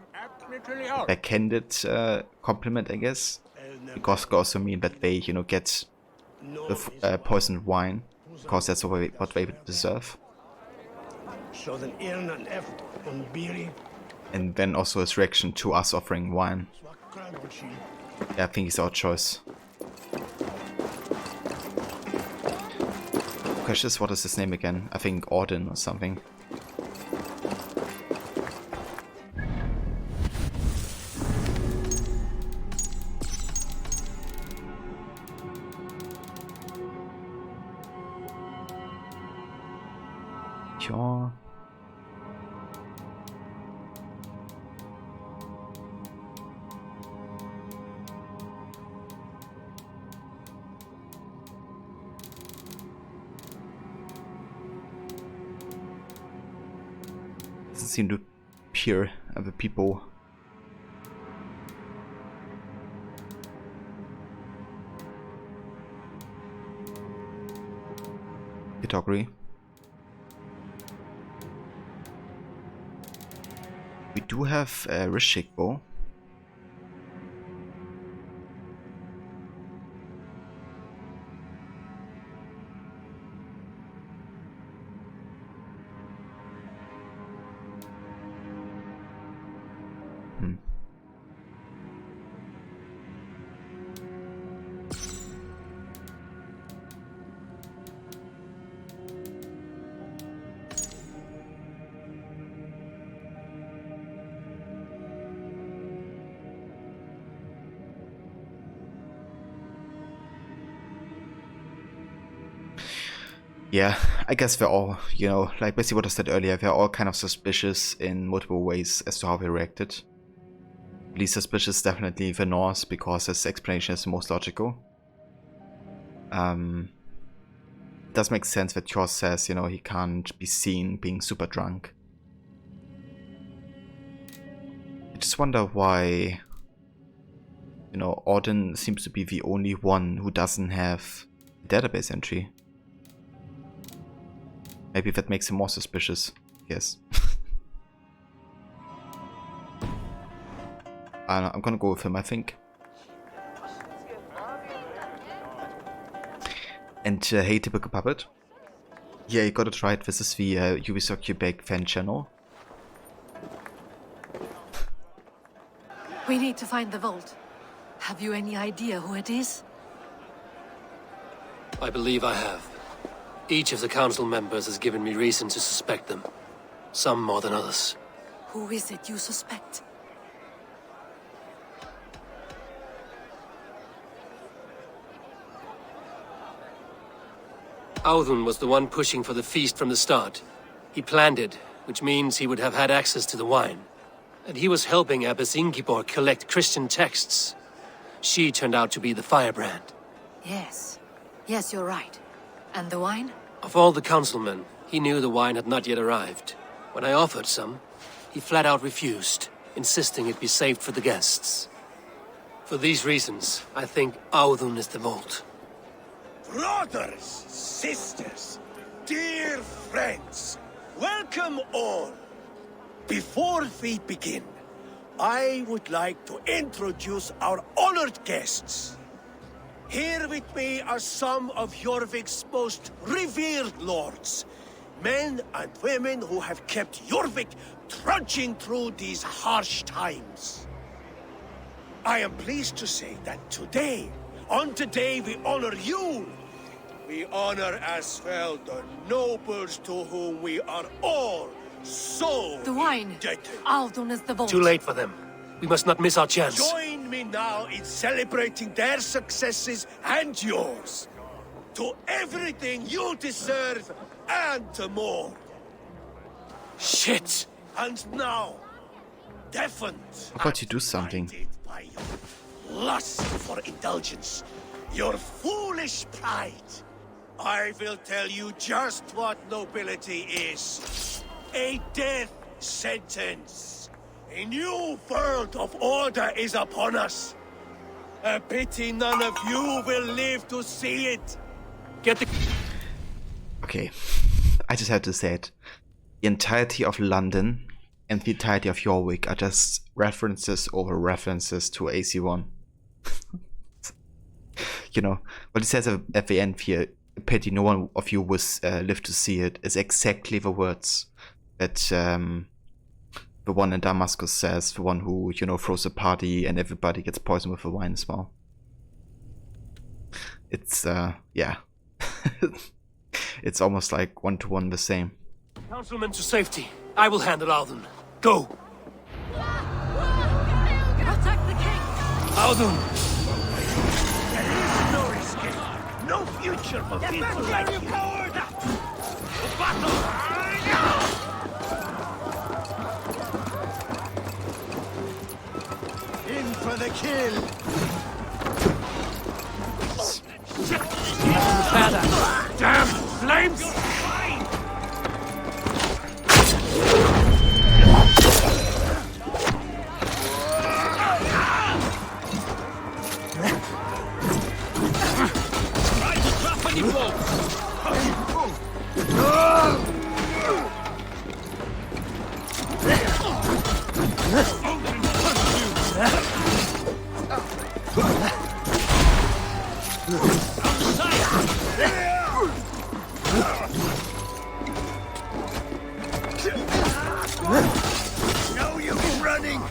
a backhanded compliment, I guess. Because it could also mean that they, you know, get the poisoned wine. Because that's what they deserve. And then also his reaction to us offering wine. Yeah, I think it's our choice. Precious, what is his name again? I think Auden or something. Ja. Doesn't seem to appear other people. Category. We do have a Rishik bow. Yeah, I guess they're all, you know, like basically what I said earlier, they're all kind of suspicious in multiple ways as to how they reacted. At Least suspicious is definitely the Norse, because his explanation is the most logical. It does make sense that Thor says, you know, he can't be seen being super drunk. I just wonder why, you know, Odin seems to be the only one who doesn't have a database entry. Maybe that makes him more suspicious. Yes. I'm gonna go with him, I think. And hey, Typical Puppet. Yeah, you got it right. This is the Ubisoft Quebec fan channel. We need to find the vault. Have you any idea who it is? I believe I have. Each of the council members has given me reason to suspect them. Some more than others. Who is it you suspect? Audun was the one pushing for the feast from the start. He planned it, which means he would have had access to the wine. And he was helping Abbess Ingeborg collect Christian texts. She turned out to be the firebrand. Yes. Yes, you're right. And the wine? Of all the councilmen, he knew the wine had not yet arrived. When I offered some, he flat out refused, insisting it be saved for the guests. For these reasons, I think Audun is the vault. Brothers, sisters, dear friends, welcome all. Before we begin, I would like to introduce our honored guests. Here with me are some of Jorvik's most revered lords, men and women who have kept Jorvik trudging through these harsh times. I am pleased to say that today, on today we honor you. We honor as well the nobles to whom we are all so the wine. indebted. Audun is the vault. Too late for them. We must not miss our chance. Join me now in celebrating their successes and yours. To everything you deserve and more. Shit! And now, deafened How about you do something? by your lust for indulgence, your foolish pride, I will tell you just what nobility is. A death sentence. A new world of order is upon us. A pity none of you will live to see it. Get the... Okay, I just had to say it. The entirety of London and the entirety of Jorvik are just references over references to AC1. You know, what it says at the end here, pity no one of you was live to see it, is exactly the words that the one in Damascus says, the one who, you know, throws a party and everybody gets poisoned with the wine as well. It's, yeah. It's almost like one-to-one the same. Councilmen to safety. I will handle Audun. Go! Protect the king! Audun! There is no escape, no future for people like you. In for the kill! Damn flames! No use running.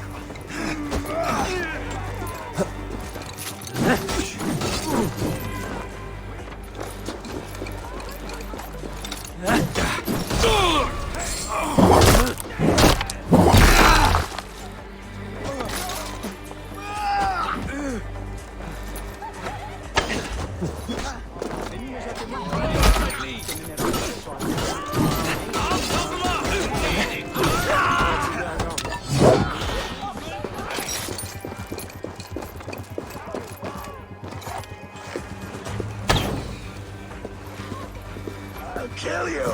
I'll kill you!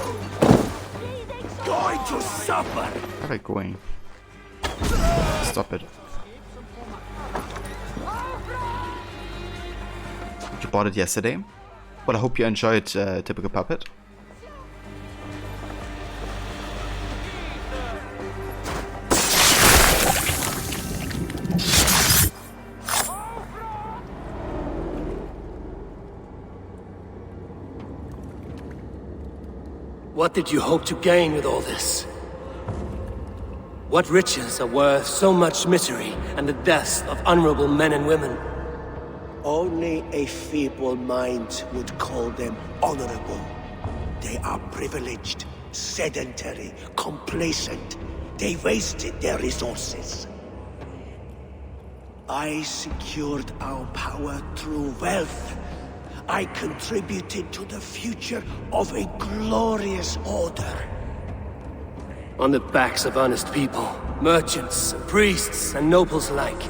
Going to suffer! Where are they going? Stop it. You bought it yesterday? Well, I hope you enjoyed Typical Puppet. What did you hope to gain with all this? What riches are worth so much misery and the deaths of honorable men and women? Only a feeble mind would call them honorable. They are privileged, sedentary, complacent. They wasted their resources. I secured our power through wealth. I contributed to the future of a glorious order. On the backs of honest people, merchants, priests, and nobles alike.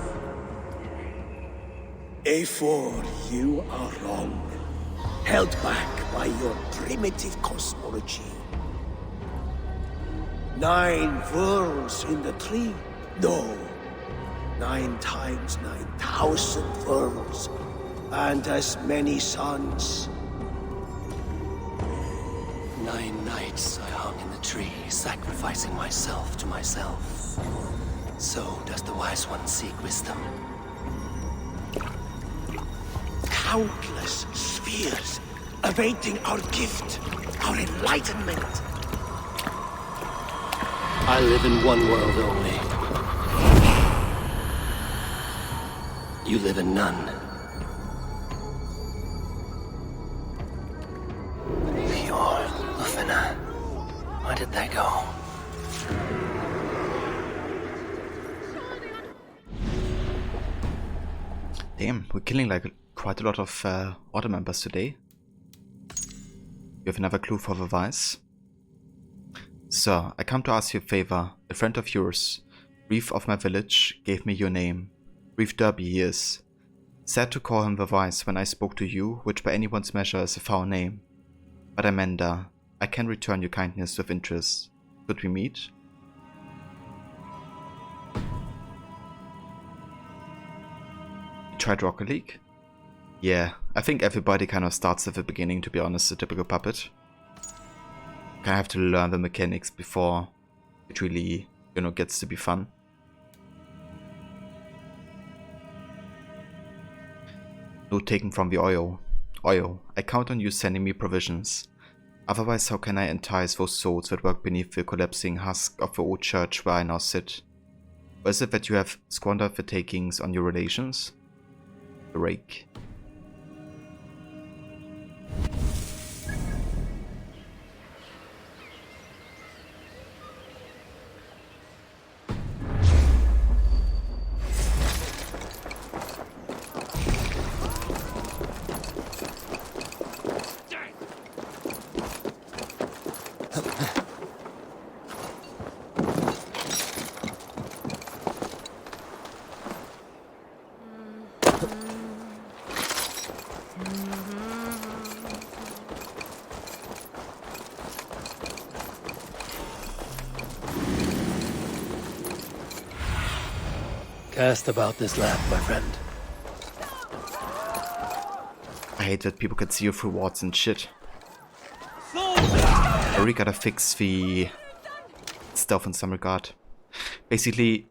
A4, you are wrong. Held back by your primitive cosmology. 9 worlds in the tree? No. 9 times 9,000 worlds. And as many suns. 9 nights I hung in the tree, sacrificing myself to myself. So does the wise one seek wisdom. Countless spheres awaiting our gift, our enlightenment. I live in one world only. You live in none. Where did they go? Damn, we're killing like quite a lot of order members today. You have another clue for the vice? Sir, I come to ask you a favor. A friend of yours, Reef of my village, gave me your name. Reef Derby he is. Sad to call him the vice when I spoke to you, which by anyone's measure is a foul name. But Amanda, I can return your kindness with interest. Could we meet? You tried Rocket League? Yeah, I think everybody kind of starts at the beginning, to be honest, a typical puppet. Kind of have to learn the mechanics before it really, you know, gets to be fun. No taken from the oil. Oil, I count on you sending me provisions. Otherwise, how can I entice those souls that work beneath the collapsing husk of the old church where I now sit? Or is it that you have squandered the takings on your relations? The rake. Cast about this land, my friend. I hate that people can see you through wards and shit. I really gotta fix the stealth in some regard. Basically,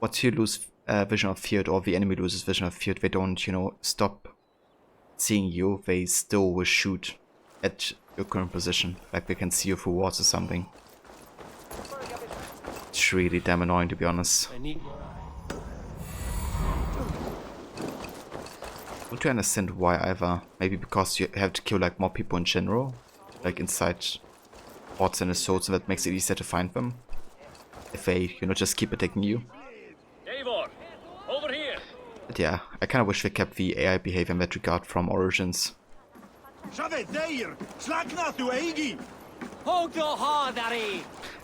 once you lose vision of field, or the enemy loses vision of field, they don't, you know, stop seeing you. They still will shoot at your current position, like they can see you through wards or something. It's really damn annoying, to be honest. I don't understand why either. Maybe because you have to kill like more people in general, like inside wards and assaults, and that makes it easier to find them. If they, you know, just keep attacking you. Eivor, over here. But yeah, I kind of wish they kept the AI behavior in that regard from Origins. It's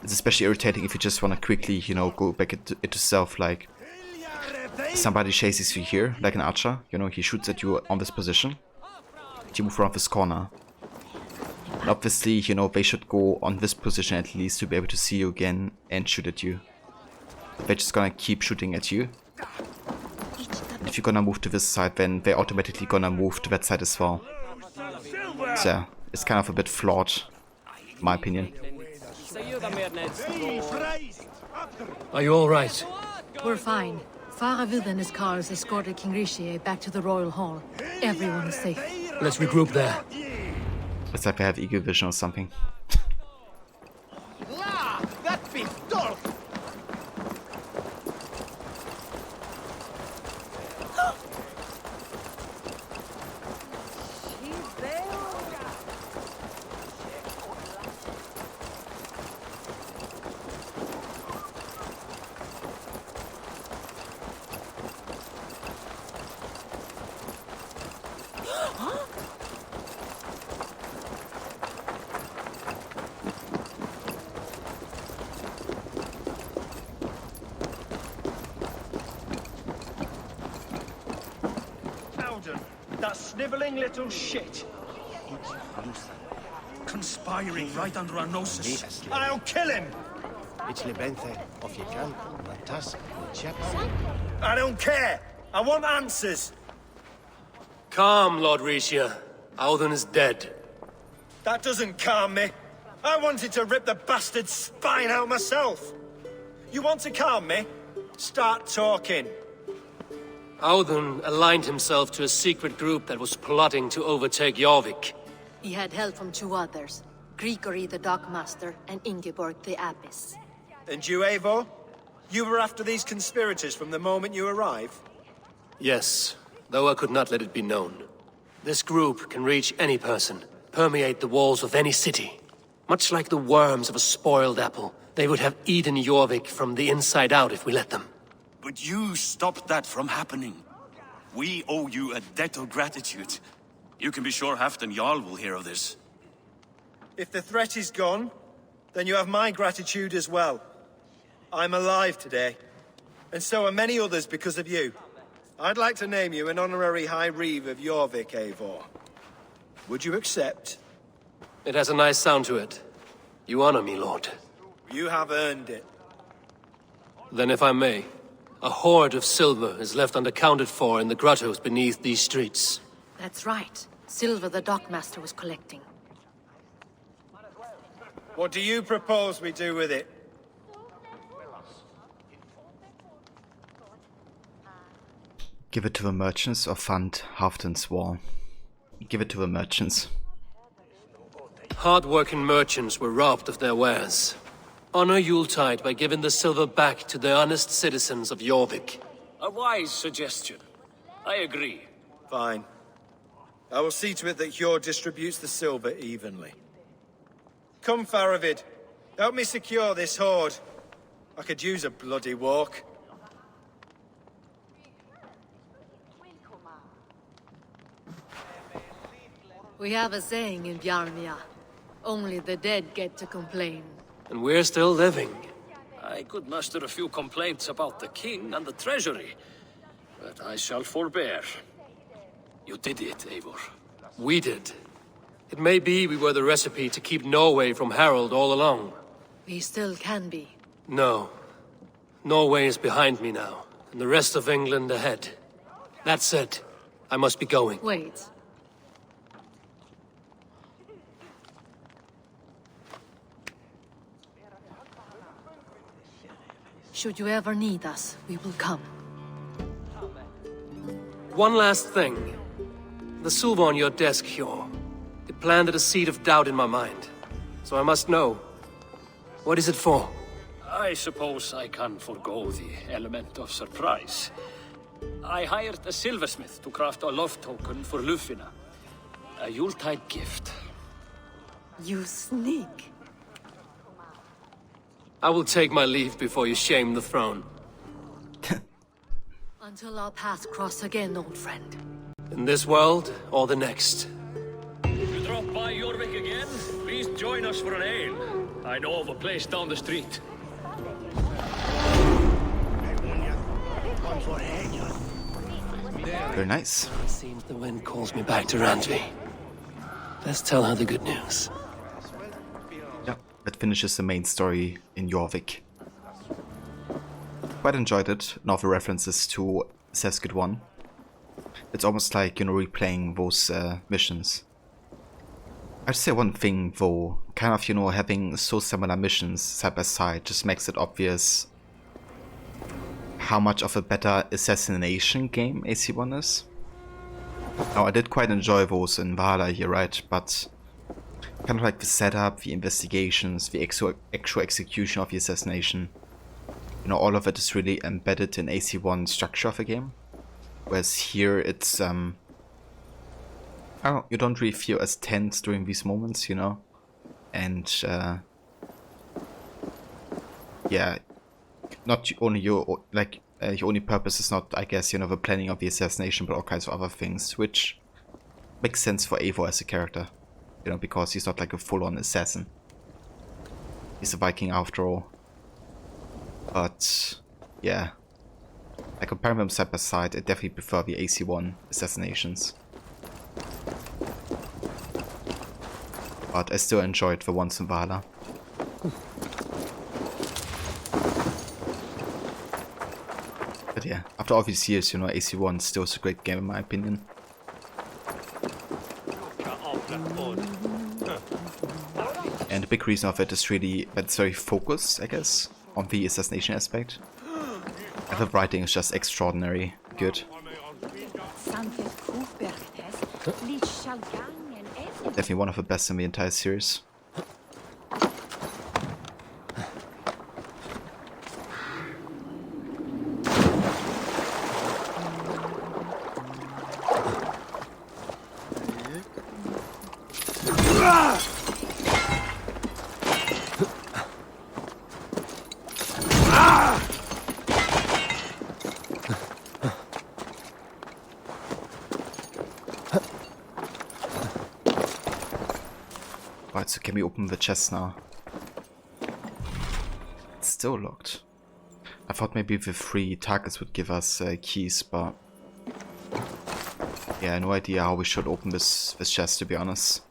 especially irritating if you just want to quickly, you know, go back into stealth, like somebody chases you here, like an archer, you know, he shoots at you on this position. You move around this corner. And obviously, you know, they should go on this position at least to be able to see you again and shoot at you. They're just gonna keep shooting at you. And if you're gonna move to this side, then they're automatically gonna move to that side as well. So yeah, it's kind of a bit flawed, in my opinion. Are you all right? We're fine. Faravid and his cars escorted King Rishi back to the Royal Hall. Everyone is safe. Let's regroup there. Looks like they have eagle vision or something. That sniveling little shit. Conspiring right under our noses. I'll kill him! I don't care! I want answers! Calm, Lord Rishia. Audun is dead. That doesn't calm me. I wanted to rip the bastard's spine out myself. You want to calm me? Start talking. Audun aligned himself to a secret group that was plotting to overtake Jorvik. He had help from two others. Grigory the Dockmaster and Ingeborg the Abbess. And you, Eivor? You were after these conspirators from the moment you arrived? Yes, though I could not let it be known. This group can reach any person, permeate the walls of any city. Much like the worms of a spoiled apple, they would have eaten Jorvik from the inside out if we let them. But you stopped that from happening. We owe you a debt of gratitude. You can be sure Halfdan Jarl will hear of this. If the threat is gone, then you have my gratitude as well. I'm alive today, and so are many others because of you. I'd like to name you an honorary High Reeve of Jorvik, Eivor. Would you accept? It has a nice sound to it. You honor me, Lord. You have earned it. Then if I may, a hoard of silver is left unaccounted for in the grottos beneath these streets. That's right. Silver the Dockmaster was collecting. What do you propose we do with it? Give it to the merchants or fund Halfdan's war. Give it to the merchants. Hard-working merchants were robbed of their wares. Honor Yuletide by giving the silver back to the honest citizens of Jorvik. A wise suggestion. I agree. Fine. I will see to it that Hjord distributes the silver evenly. Come, Faravid. Help me secure this hoard. I could use a bloody walk. We have a saying in Bjarmia. Only the dead get to complain. And we're still living. I could muster a few complaints about the king and the treasury, but I shall forbear. You did it, Eivor. We did. It may be we were the recipe to keep Norway from Harald all along. We still can be. No. Norway is behind me now, and the rest of England ahead. That said, I must be going. Wait. Should you ever need us, we will come. One last thing. The silver on your desk, Hjor. It planted a seed of doubt in my mind. So I must know. What is it for? I suppose I can forgo the element of surprise. I hired a silversmith to craft a love token for Lufina. A Yuletide gift. You sneak. I will take my leave before you shame the throne. Until our paths cross again, old friend. In this world, or the next. You drop by Jorvik again? Please join us for an ale. I know of a place down the street. Very nice. It seems the wind calls me back to Randvi. Let's tell her the good news. that finishes the main story in Jorvik. Quite enjoyed it, and all the references to Seskid 1. It's almost like, you know, replaying those missions. I'd say one thing though, kind of, you know, having so similar missions side by side just makes it obvious how much of a better assassination game AC1 is. Now, I did quite enjoy those in Valhalla here, right? But kind of like the setup, the investigations, the actual execution of the assassination, you know, all of it is really embedded in AC1 structure of the game. Whereas here it's I don't know, you don't really feel as tense during these moments, you know, and yeah, not only your only purpose is not, I guess, you know, the planning of the assassination, but all kinds of other things, which makes sense for Eivor as a character, you know, because he's not like a full-on assassin. He's a Viking after all. But yeah, like comparing them side by side, I definitely prefer the AC1 assassinations. But I still enjoyed the ones in Valhalla. But yeah, after all these years, you know, AC1 still is a great game in my opinion. And the big reason of it is really that it's very focused, I guess, on the assassination aspect. And the writing is just extraordinary good. Definitely one of the best in the entire series. Right, so can we open the chest now? It's still locked. I thought maybe the 3 targets would give us keys, but yeah, no idea how we should open this chest, to be honest.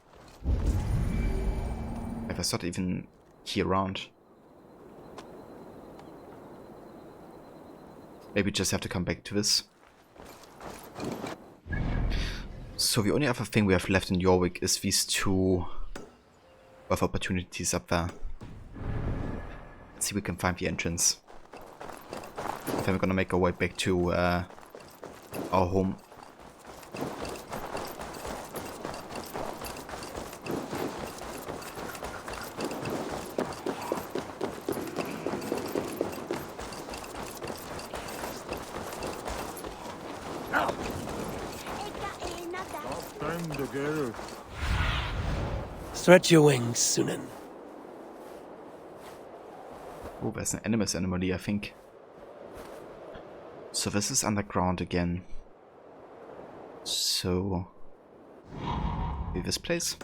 If it's not even key around. Maybe just have to come back to this. So the only other thing we have left in Jorvik is these 2 of opportunities up there. Let's see if we can find the entrance. Then we're gonna make our way back to our home. Stretch your wings, Sunan. Oh, there's an animus anomaly, I think. So this is underground again. So maybe this place?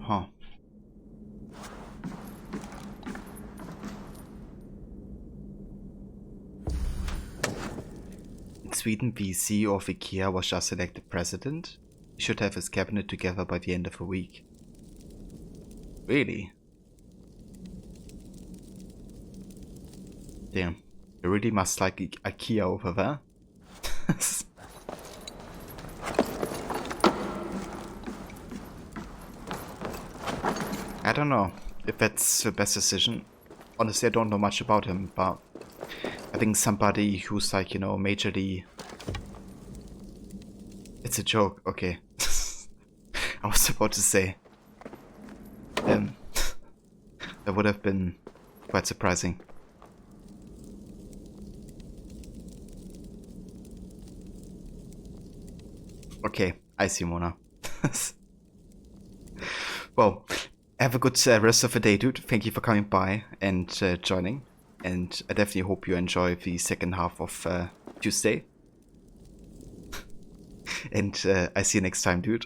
Huh. In Sweden, the CEO of IKEA was just elected president. He should have his cabinet together by the end of a week. Really? Damn. You really must like IKEA over there. I don't know if that's the best decision. Honestly, I don't know much about him, but having somebody who's like, you know, majorly... It's a joke, okay. I was about to say. That would have been quite surprising. Okay, I see, Mona. Well, have a good rest of the day, dude. Thank you for coming by and joining. And I definitely hope you enjoy the second half of Tuesday. And I see you next time, dude.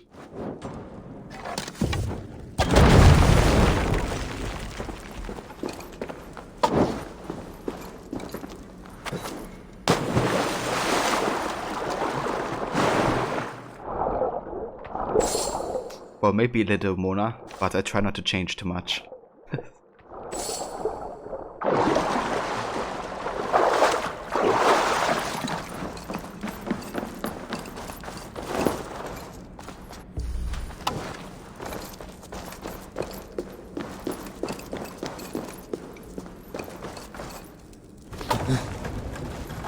Well, maybe a little, Mona, but I try not to change too much.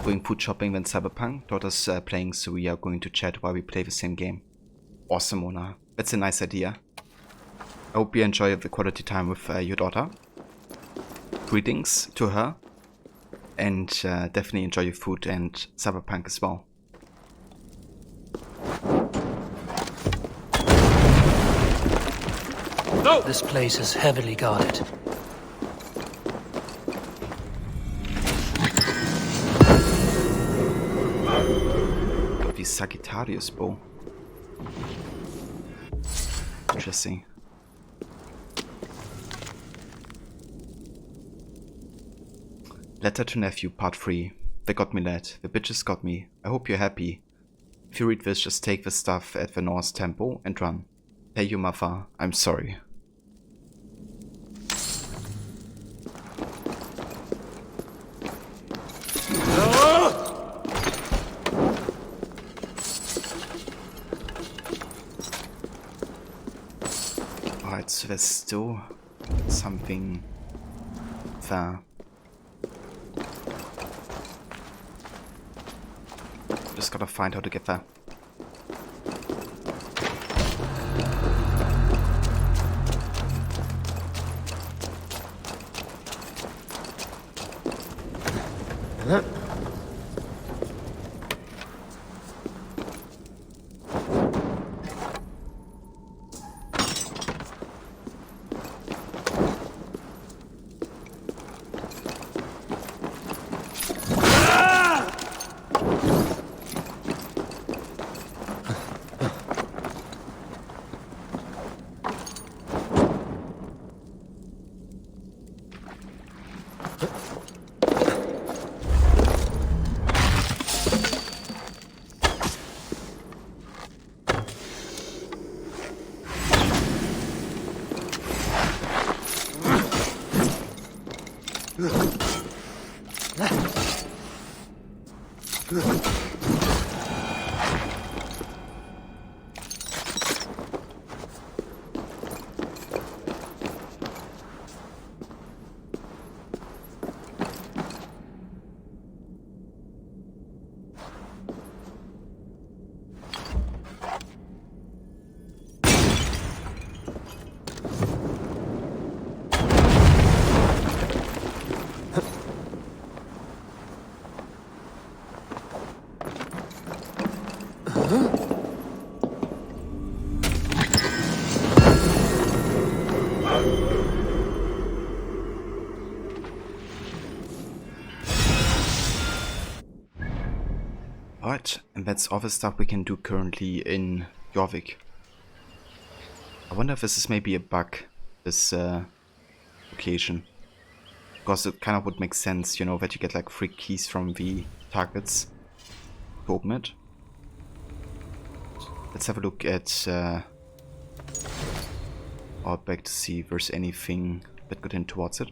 Going food shopping when Cyberpunk. Daughter's playing, so we are going to chat while we play the same game. Awesome, Mona. That's a nice idea. I hope you enjoy the quality time with your daughter. Greetings to her. And definitely enjoy your food and Cyberpunk as well. No! This place is heavily guarded. The Sagittarius bow. Interesting. Letter to Nephew, Part 3. They got me, lad. The bitches got me. I hope you're happy. If you read this, just take the stuff at the Norse temple and run. Hey, you mother. I'm sorry. Alright, so there's still something there. Just gotta find how to get there. Alright, and that's all the stuff we can do currently in Jorvik. I wonder if this is maybe a bug, this location. Because it kind of would make sense, you know, that you get like 3 keys from the targets to open it. Let's have a look at our back to see if there's anything that could hint towards it.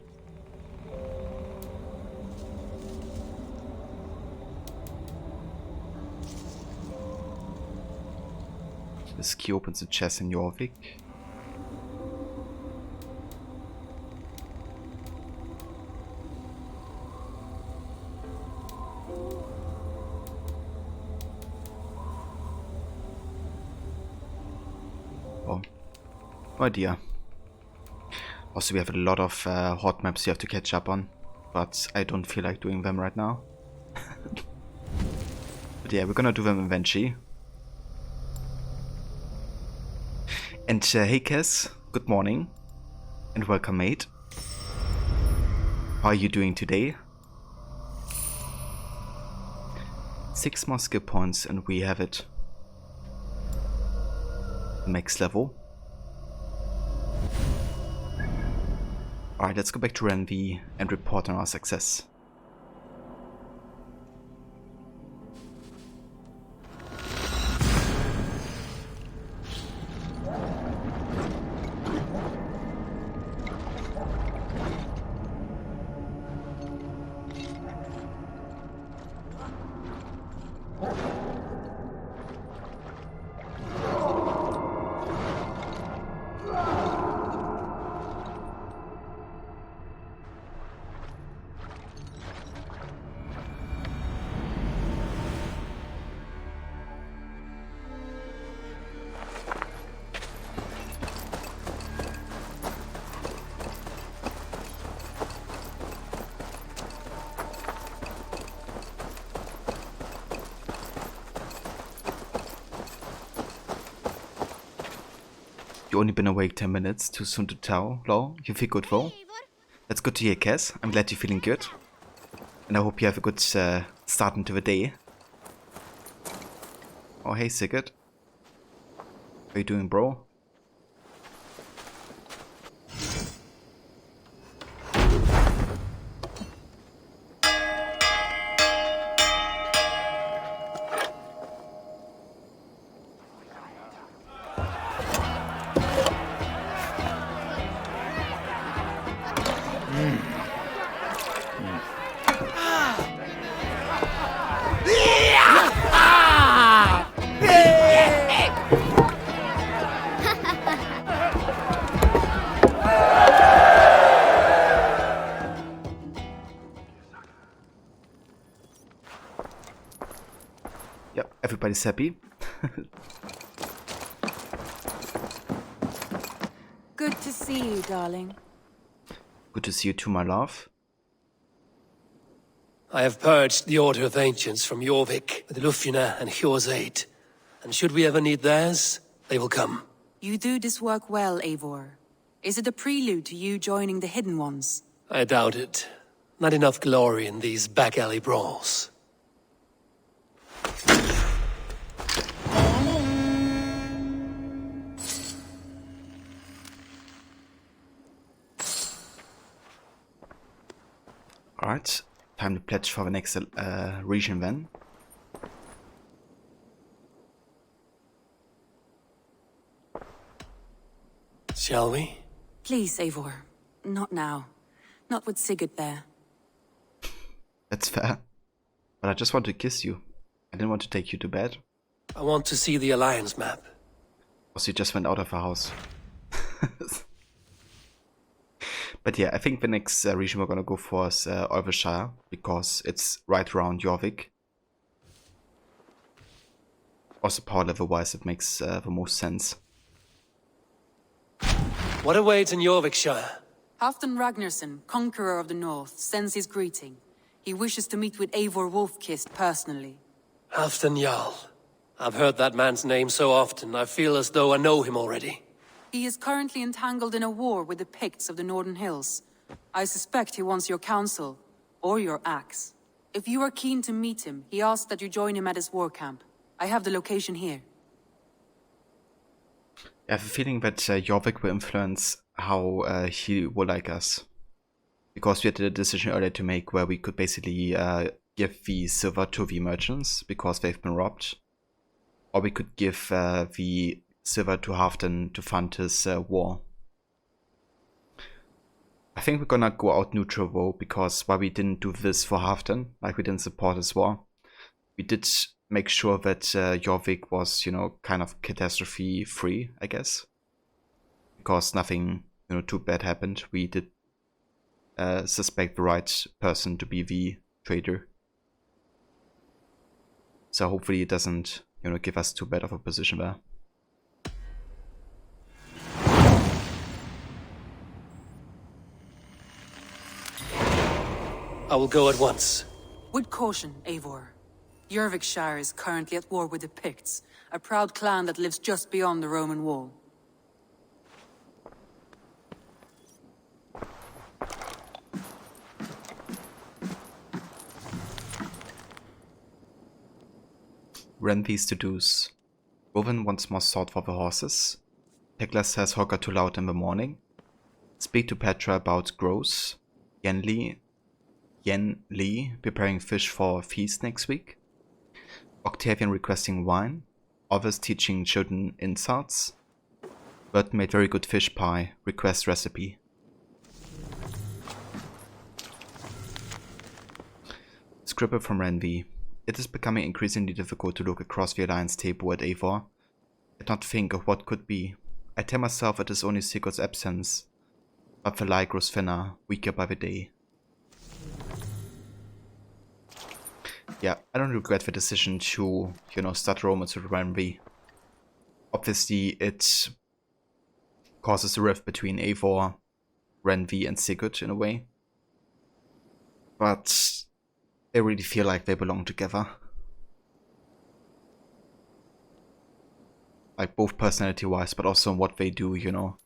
This key opens the chest in Jorvik. Oh, no idea. Also, we have a lot of hot maps you have to catch up on, but I don't feel like doing them right now. But yeah, we're gonna do them eventually. And hey Kes, good morning and welcome mate. How are you doing today? 6 more skill points and we have it. Max level. Alright, let's go back to Renvi and report on our success. You only been awake 10 minutes, too soon to tell. Lol, you feel good though? That's good to hear, Kes. I'm glad you're feeling good. And I hope you have a good start into the day. Oh hey Sigurd. How you doing, bro? Yep, everybody's happy. Good to see you, darling. Good to see you too, my love. I have purged the Order of Ancients from Jorvik with Lufina and Hjor's aid. And should we ever need theirs, they will come. You do this work well, Eivor. Is it a prelude to you joining the Hidden Ones? I doubt it. Not enough glory in these back-alley brawls. Alright, time to pledge for the next region then. Shall we? Please, Eivor. Not now. Not with Sigurd there. That's fair. But I just want to kiss you. I didn't want to take you to bed. I want to see the Alliance map. Also, you just went out of the house. But yeah, I think the next region we're gonna go for is Ulvershire, because it's right around Jorvik. Also, power level wise, it makes the most sense. What awaits in Jorvikshire? Halfdan Ragnarsson, Conqueror of the North, sends his greeting. He wishes to meet with Eivor Wolfkist personally. Halfdan Jarl. I've heard that man's name so often, I feel as though I know him already. He is currently entangled in a war with the Picts of the Northern Hills. I suspect he wants your counsel, or your axe. If you are keen to meet him, he asks that you join him at his war camp. I have the location here. I have a feeling that Jorvik will influence how he will like us. Because we had a decision earlier to make where we could basically give the silver to the merchants because they've been robbed. Or we could give the silver to Halfdan to fund his war. I think we're gonna go out neutral though, because while we didn't do this for Halfdan, like we didn't support his war, we did make sure that Jorvik was, you know, kind of catastrophe free, I guess. Because nothing, you know, too bad happened. We did suspect the right person to be the traitor. So hopefully it doesn't, you know, give us too bad of a position there. I will go at once. With caution, Eivor. Jorvikshire is currently at war with the Picts, a proud clan that lives just beyond the Roman wall. Renvi's to-dos. Rowan wants more salt for the horses. Tekla says Hog are too loud in the morning. Speak to Petra about grows. Yen Li preparing fish for a feast next week. Octavian requesting wine. Others teaching children insults. Bert made very good fish pie. Request recipe. Scribble from Renvi. It is becoming increasingly difficult to look across the alliance table at Eivor and not think of what could be. I tell myself it is only Sigurd's absence, but the lie grows thinner, weaker by the day. Yeah, I don't regret the decision to, you know, start romance with Renvi. Obviously, it causes a rift between Eivor, Renvi, and Sigurd in a way. But I really feel like they belong together. Like both personality wise, but also in what they do, you know.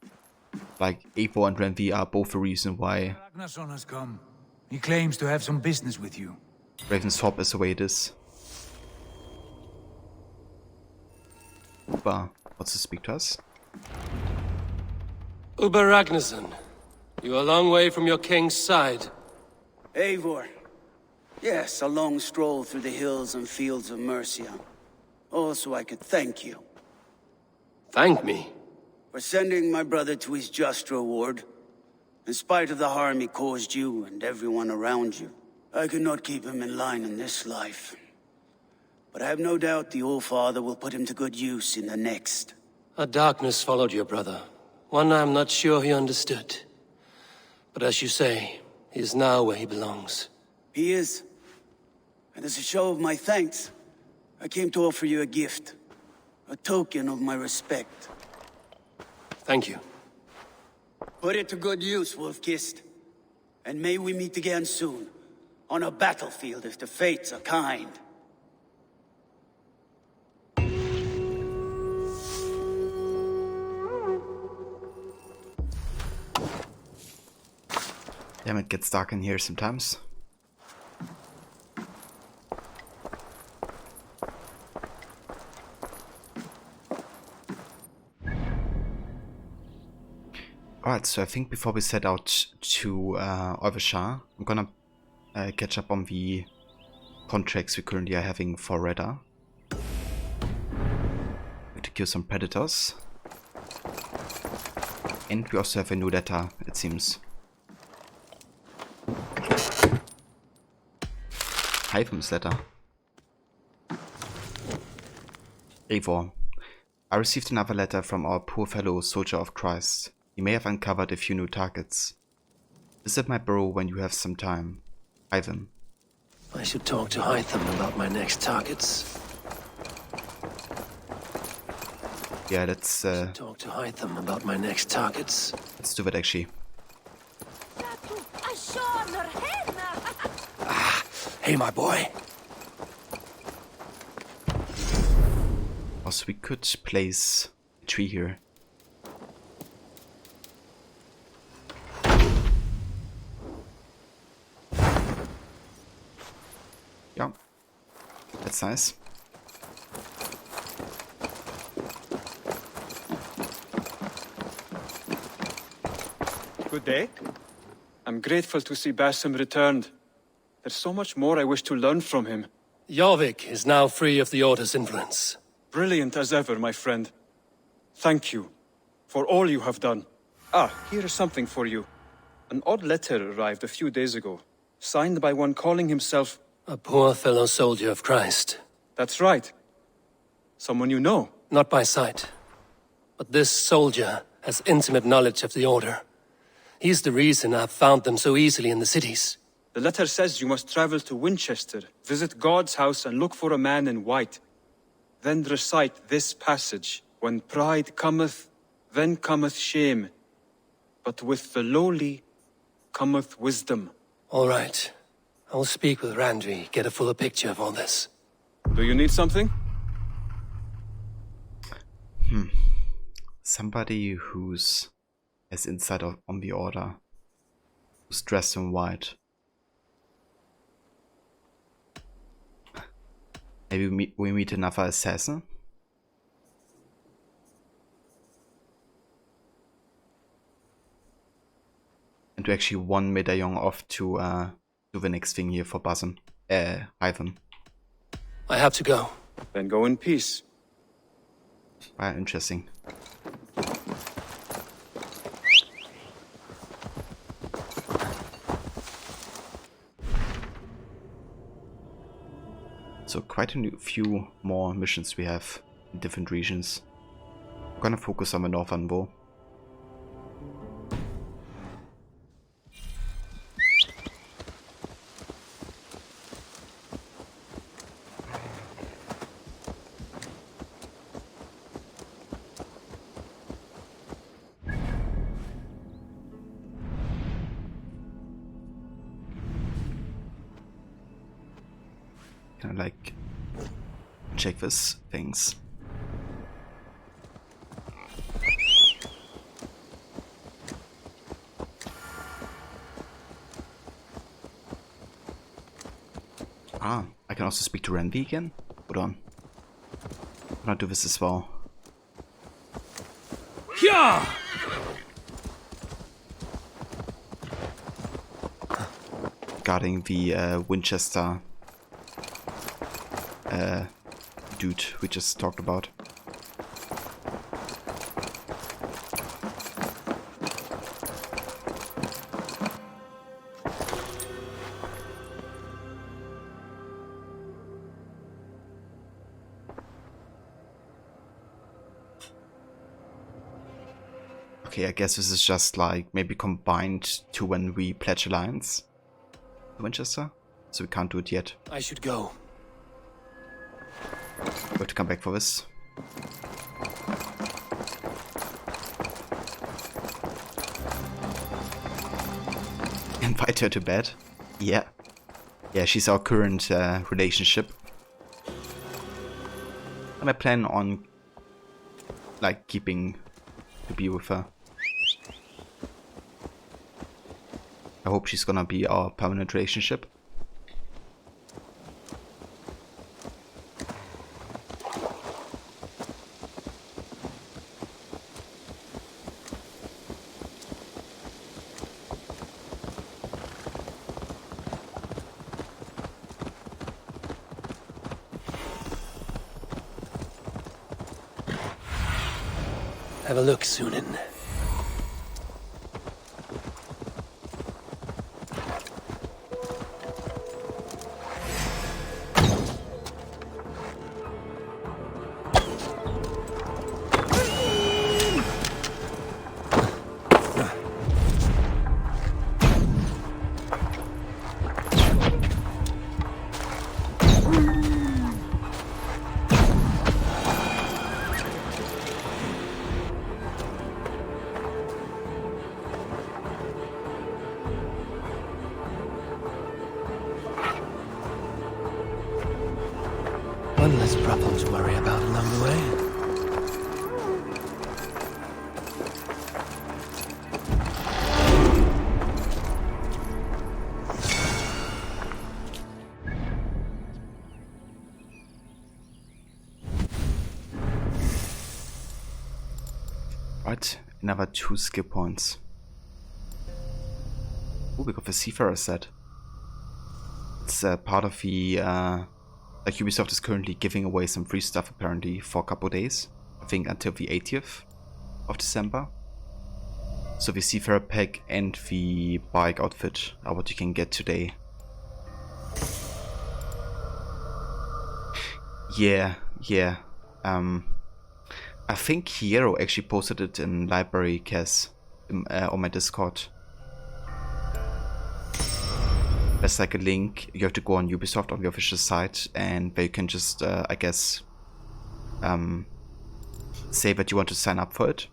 Like Eivor and Renvi are both the reason why Ragnarsson has come. He claims to have some business with you. Ravensthorpe is the way it is. Uber wants to speak to us. Uber Ragnarsson, you are a long way from your king's side. Eivor. Yes, a long stroll through the hills and fields of Mercia. Also, I could thank you. Thank me? For sending my brother to his just reward. In spite of the harm he caused you and everyone around you. I could not keep him in line in this life. But I have no doubt the Old Father will put him to good use in the next. A darkness followed your brother. One I'm not sure he understood. But as you say, he is now where he belongs. He is. And as a show of my thanks, I came to offer you a gift. A token of my respect. Thank you. Put it to good use, Wolf-Kissed. And may we meet again soon. On a battlefield if the fates are kind. Damn, it gets dark in here sometimes. Alright, so I think before we set out to Overshire, I'm gonna catch up on the contracts we currently are having for Redda. We have to kill some predators. And we also have a new letter, it seems. Hytham's letter. Eivor. I received another letter from our poor fellow soldier of Christ. He may have uncovered a few new targets. Visit my burrow when you have some time. Hytham. I should talk to Hytham about my next targets. Yeah, let's talk to Hytham about my next targets. Let's do that actually. Hey, my boy. Also, we could place a tree here. Yeah, that's nice. Good day. I'm grateful to see Basim returned. There's so much more I wish to learn from him. Jorvik is now free of the Order's influence. Brilliant as ever, my friend. Thank you for all you have done. Ah, here is something for you. An odd letter arrived a few days ago, signed by one calling himself... A poor fellow soldier of Christ. That's right. Someone you know? Not by sight. But this soldier has intimate knowledge of the Order. He's the reason I've found them so easily in the cities. The letter says you must travel to Winchester, visit God's house and look for a man in white. Then recite this passage. When pride cometh, then cometh shame. But with the lowly cometh wisdom. All right. I will speak with Randvi, get a fuller picture of all this. Do you need something? Somebody who's as insight on the Order, who's dressed in white. Maybe we meet another assassin? And we actually one medallion off to do the next thing here for Basim. Ivan. I have to go. Then go in peace. Interesting. So quite a few more missions we have in different regions. I'm gonna focus on the northern bow. Can I like check this things? Ah, I can also speak to Randvi again? Hold on. I'm gonna do this as well. Yeah! Regarding the Winchester dude we just talked about. Okay, I guess this is just like maybe combined to when we pledge alliance to Winchester, so we can't do it yet. I should go. We have to come back for this. Invite her to bed? Yeah. Yeah, she's our current relationship. And I plan on like keeping to be with her. I hope she's gonna be our permanent relationship. Have a look, Sunan. One less problem to worry about along the way. Right, another 2 skill points. Oh, we got the Seafarer set. It's part of the... like Ubisoft is currently giving away some free stuff apparently for a couple days. I think until the 80th of December. So the Seafarer pack and the bike outfit are what you can get today. Yeah. I think Hero actually posted it in Library Cas on my Discord. There's like a link, you have to go on Ubisoft on the official site, and where you can just, I guess, say that you want to sign up for it.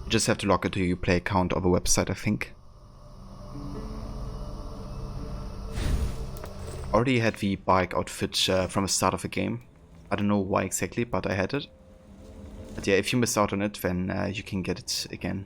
You just have to log into your Uplay account on the website, I think. Already had the bike outfit from the start of the game. I don't know why exactly, but I had it. But yeah, if you missed out on it, then you can get it again.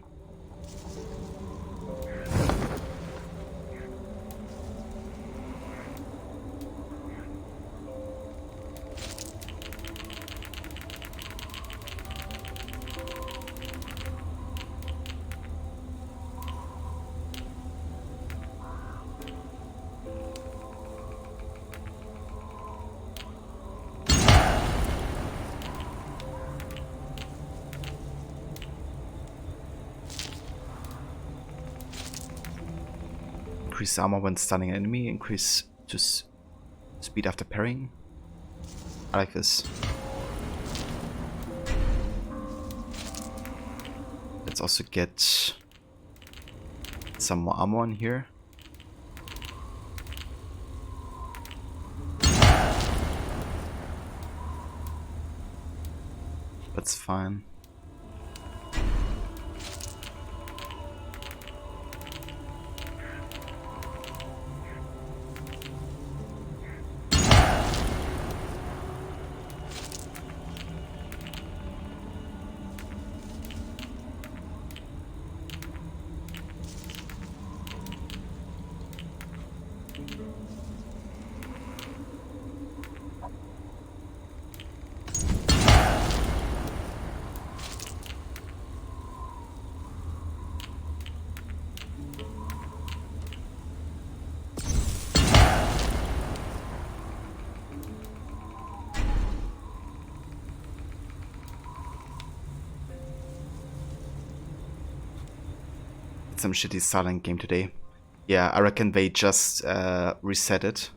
Increase armor when stunning an enemy, increase to speed after parrying. I like this. Let's also get some more armor in here. That's fine. Some shitty Starlink game today. Yeah, I reckon they just reset it.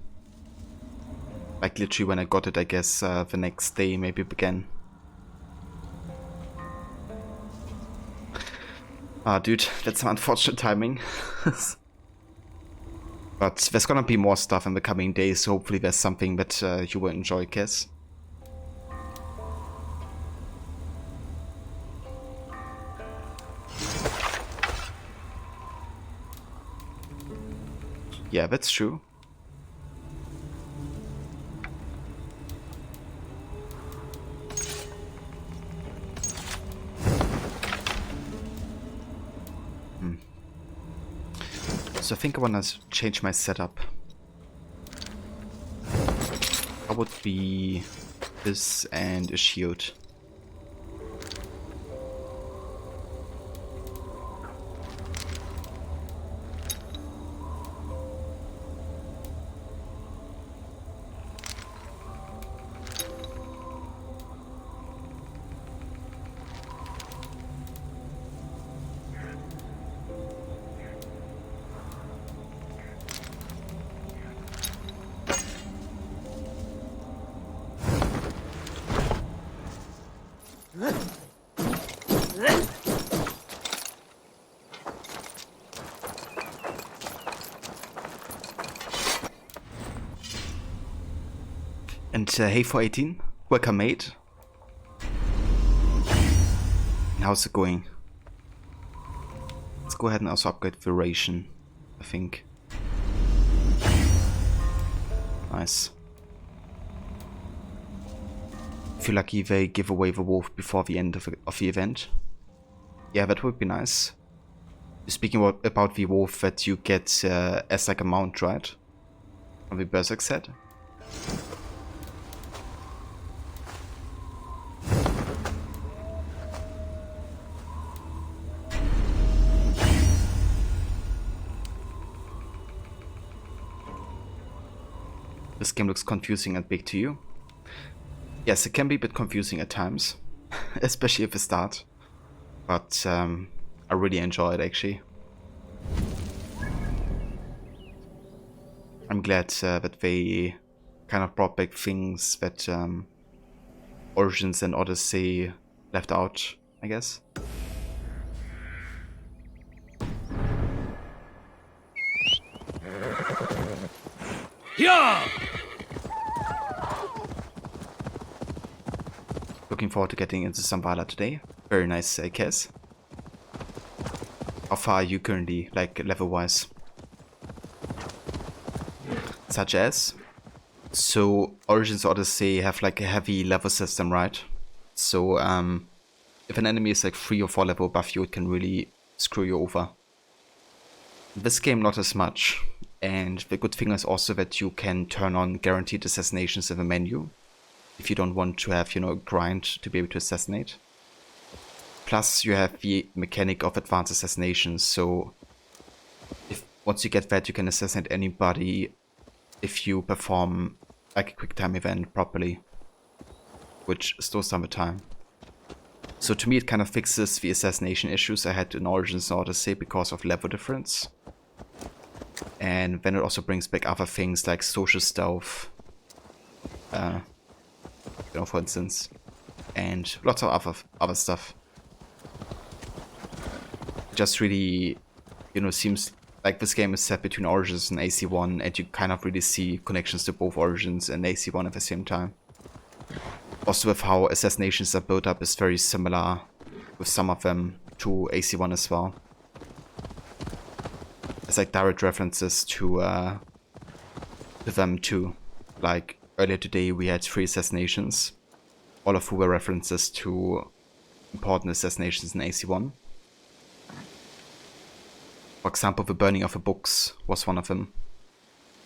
Like literally when I got it, I guess the next day maybe began. Ah, dude, that's some unfortunate timing. But there's gonna be more stuff in the coming days, so hopefully there's something that you will enjoy, Cass. Yeah, that's true. So I think I want to change my setup. I would be this and a shield. And hey 418, welcome mate. How's it going? Let's go ahead and also upgrade the ration, I think. Nice. Feel lucky they give away the wolf before the end of the event. Yeah, that would be nice. Speaking about the wolf that you get as like a mount, right? On the Berserk set. this game looks confusing and big to you. Yes, it can be a bit confusing at times, especially at the start, but I really enjoy it actually. I'm glad that they kind of brought back things that Origins and Odyssey left out, I guess. Yeah! Looking forward to getting into some Valhalla today. Very nice case. How far are you currently, like level-wise? Such as? So Origins Odyssey have like a heavy level system, right? So if an enemy is like 3 or 4 level above you, it can really screw you over. This game not as much, and the good thing is also that you can turn on guaranteed assassinations in the menu if you don't want to have, you know, a grind to be able to assassinate. Plus you have the mechanic of advanced assassinations, so if once you get that you can assassinate anybody if you perform like a quick time event properly, which slows down the time. So to me it kind of fixes the assassination issues I had in Origins and Odyssey because of level difference. And then it also brings back other things like social stealth, you know, for instance, and lots of other stuff. It just really, you know, seems like this game is set between Origins and AC1, and you kind of really see connections to both Origins and AC1 at the same time. Also with how assassinations are built up is very similar with some of them to AC1 as well. There's like direct references to them too. Like earlier today we had 3 assassinations, all of who were references to important assassinations in AC1. For example, the burning of the books was one of them.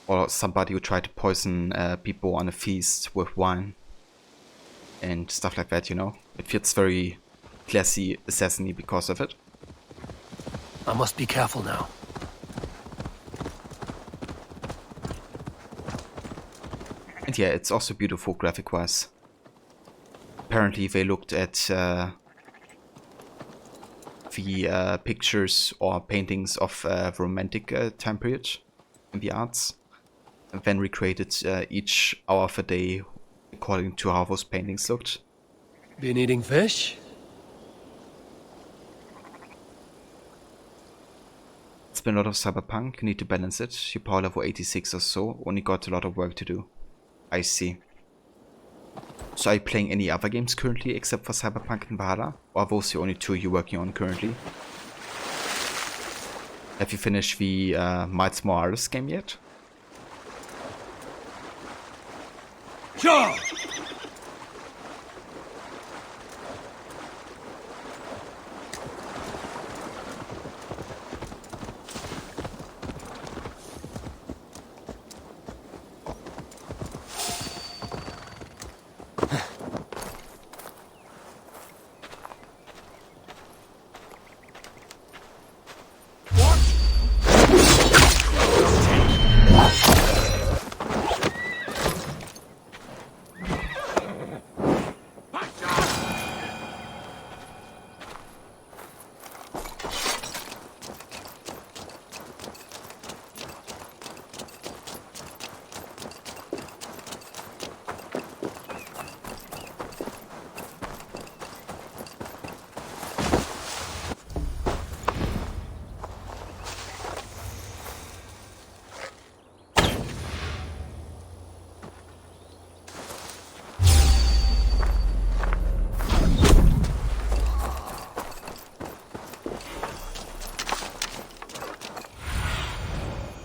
Or somebody who tried to poison people on a feast with wine. And stuff like that, you know. It feels very classy assassin-y because of it. I must be careful now. And yeah, it's also beautiful graphic-wise. Apparently they looked at the pictures or paintings of the romantic time period in the arts, and then recreated each hour of the day according to how those paintings looked. Been eating fish? It's been a lot of Cyberpunk, you need to balance it. You're power level 86 or so, only got a lot of work to do. I see. So are you playing any other games currently except for Cyberpunk and Valhalla? Or are those the only 2 you're working on currently? Have you finished the Miles Morales game yet? Sure!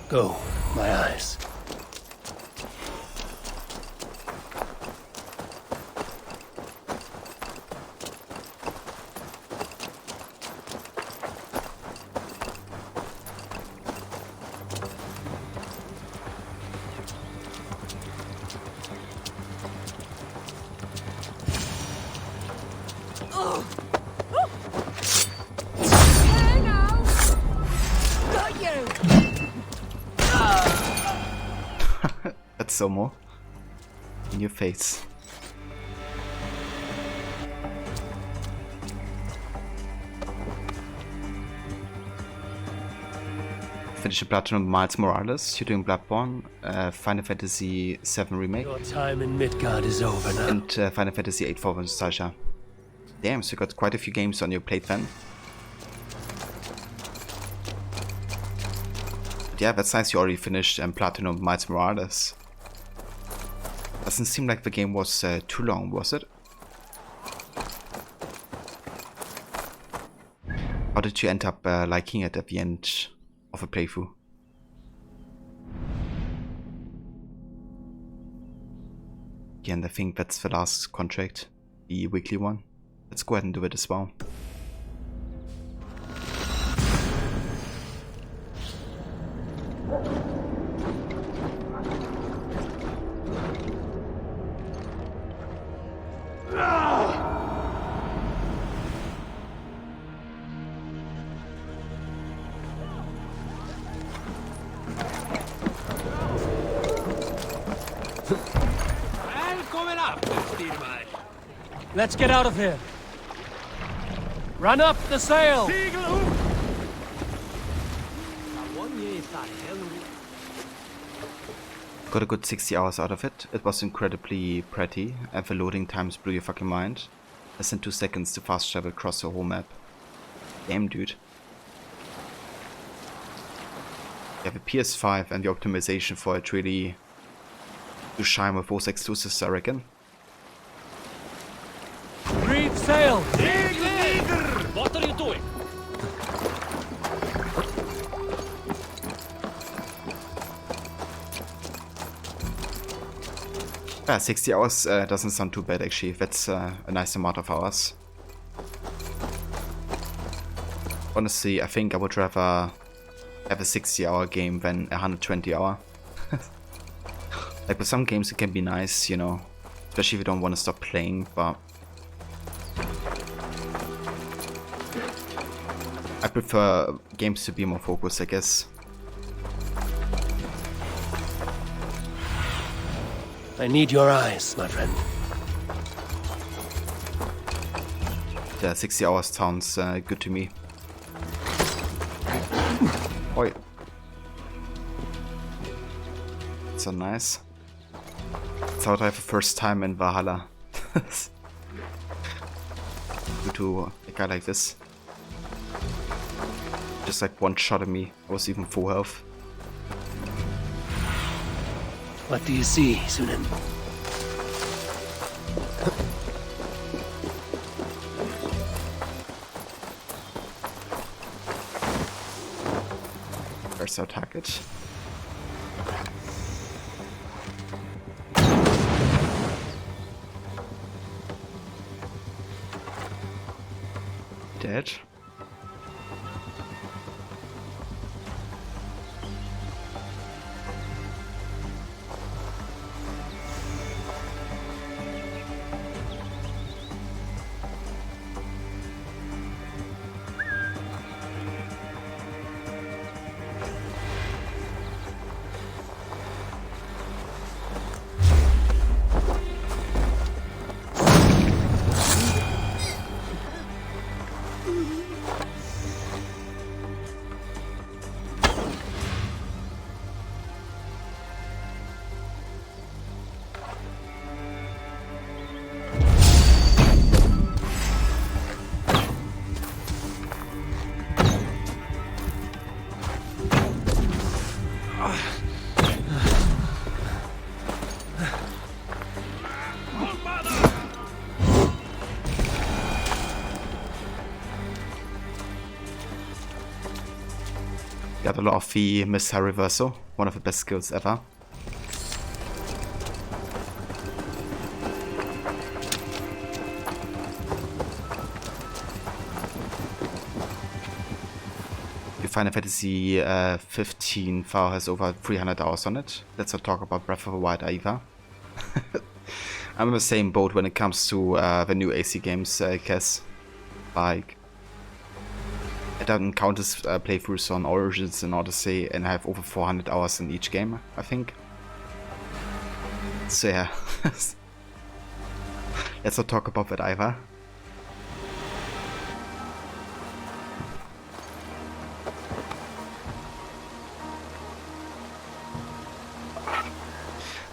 Go, my eyes. That's so more. your face. Finish the Platinum Miles Morales. You're doing Bloodborne, Final Fantasy VII Remake. Your time in Midgard is over now. And Final Fantasy VIII for Nostalgia. Damn, so you got quite a few games on your plate then. But yeah, that's nice you already finished Platinum Miles Morales. Doesn't seem like the game was too long, was it? How did you end up liking it at the end of a playthrough? Yeah, and I think that's the last contract, the weekly one. Let's go ahead and do it as well. Let's get out of here. Run up the sail! Got a good 60 hours out of it. It was incredibly pretty, and the loading times blew your fucking mind. Less than 2 seconds to fast travel across the whole map. Damn, dude. Yeah, the PS5 and the optimization for it really do shine with those exclusives, I reckon. Reef sail! What are you doing? 60 hours doesn't sound too bad actually. That's a nice amount of hours. Honestly, I think I would rather have a 60-hour game than a 120-hour. Like with some games it can be nice, you know, especially if you don't want to stop playing, but I prefer games to be more focused, I guess. I need your eyes, my friend. Yeah, 60 hours sounds good to me. Oi. So nice. It's how I have a first time in Valhalla. Due to a guy like this. Just like one shot at me. I was even full health. What do you see, Sunan? Where's our target? Dead. Got a lot of the missile reversal, one of the best skills ever. Your Final Fantasy 15 file has over 300 hours on it. Let's not talk about Breath of the Wild either. I'm in the same boat when it comes to the new AC games, I guess. Like, I don't count as playthroughs on Origins and Odyssey, and I have over 400 hours in each game, I think. So yeah, let's not talk about that either.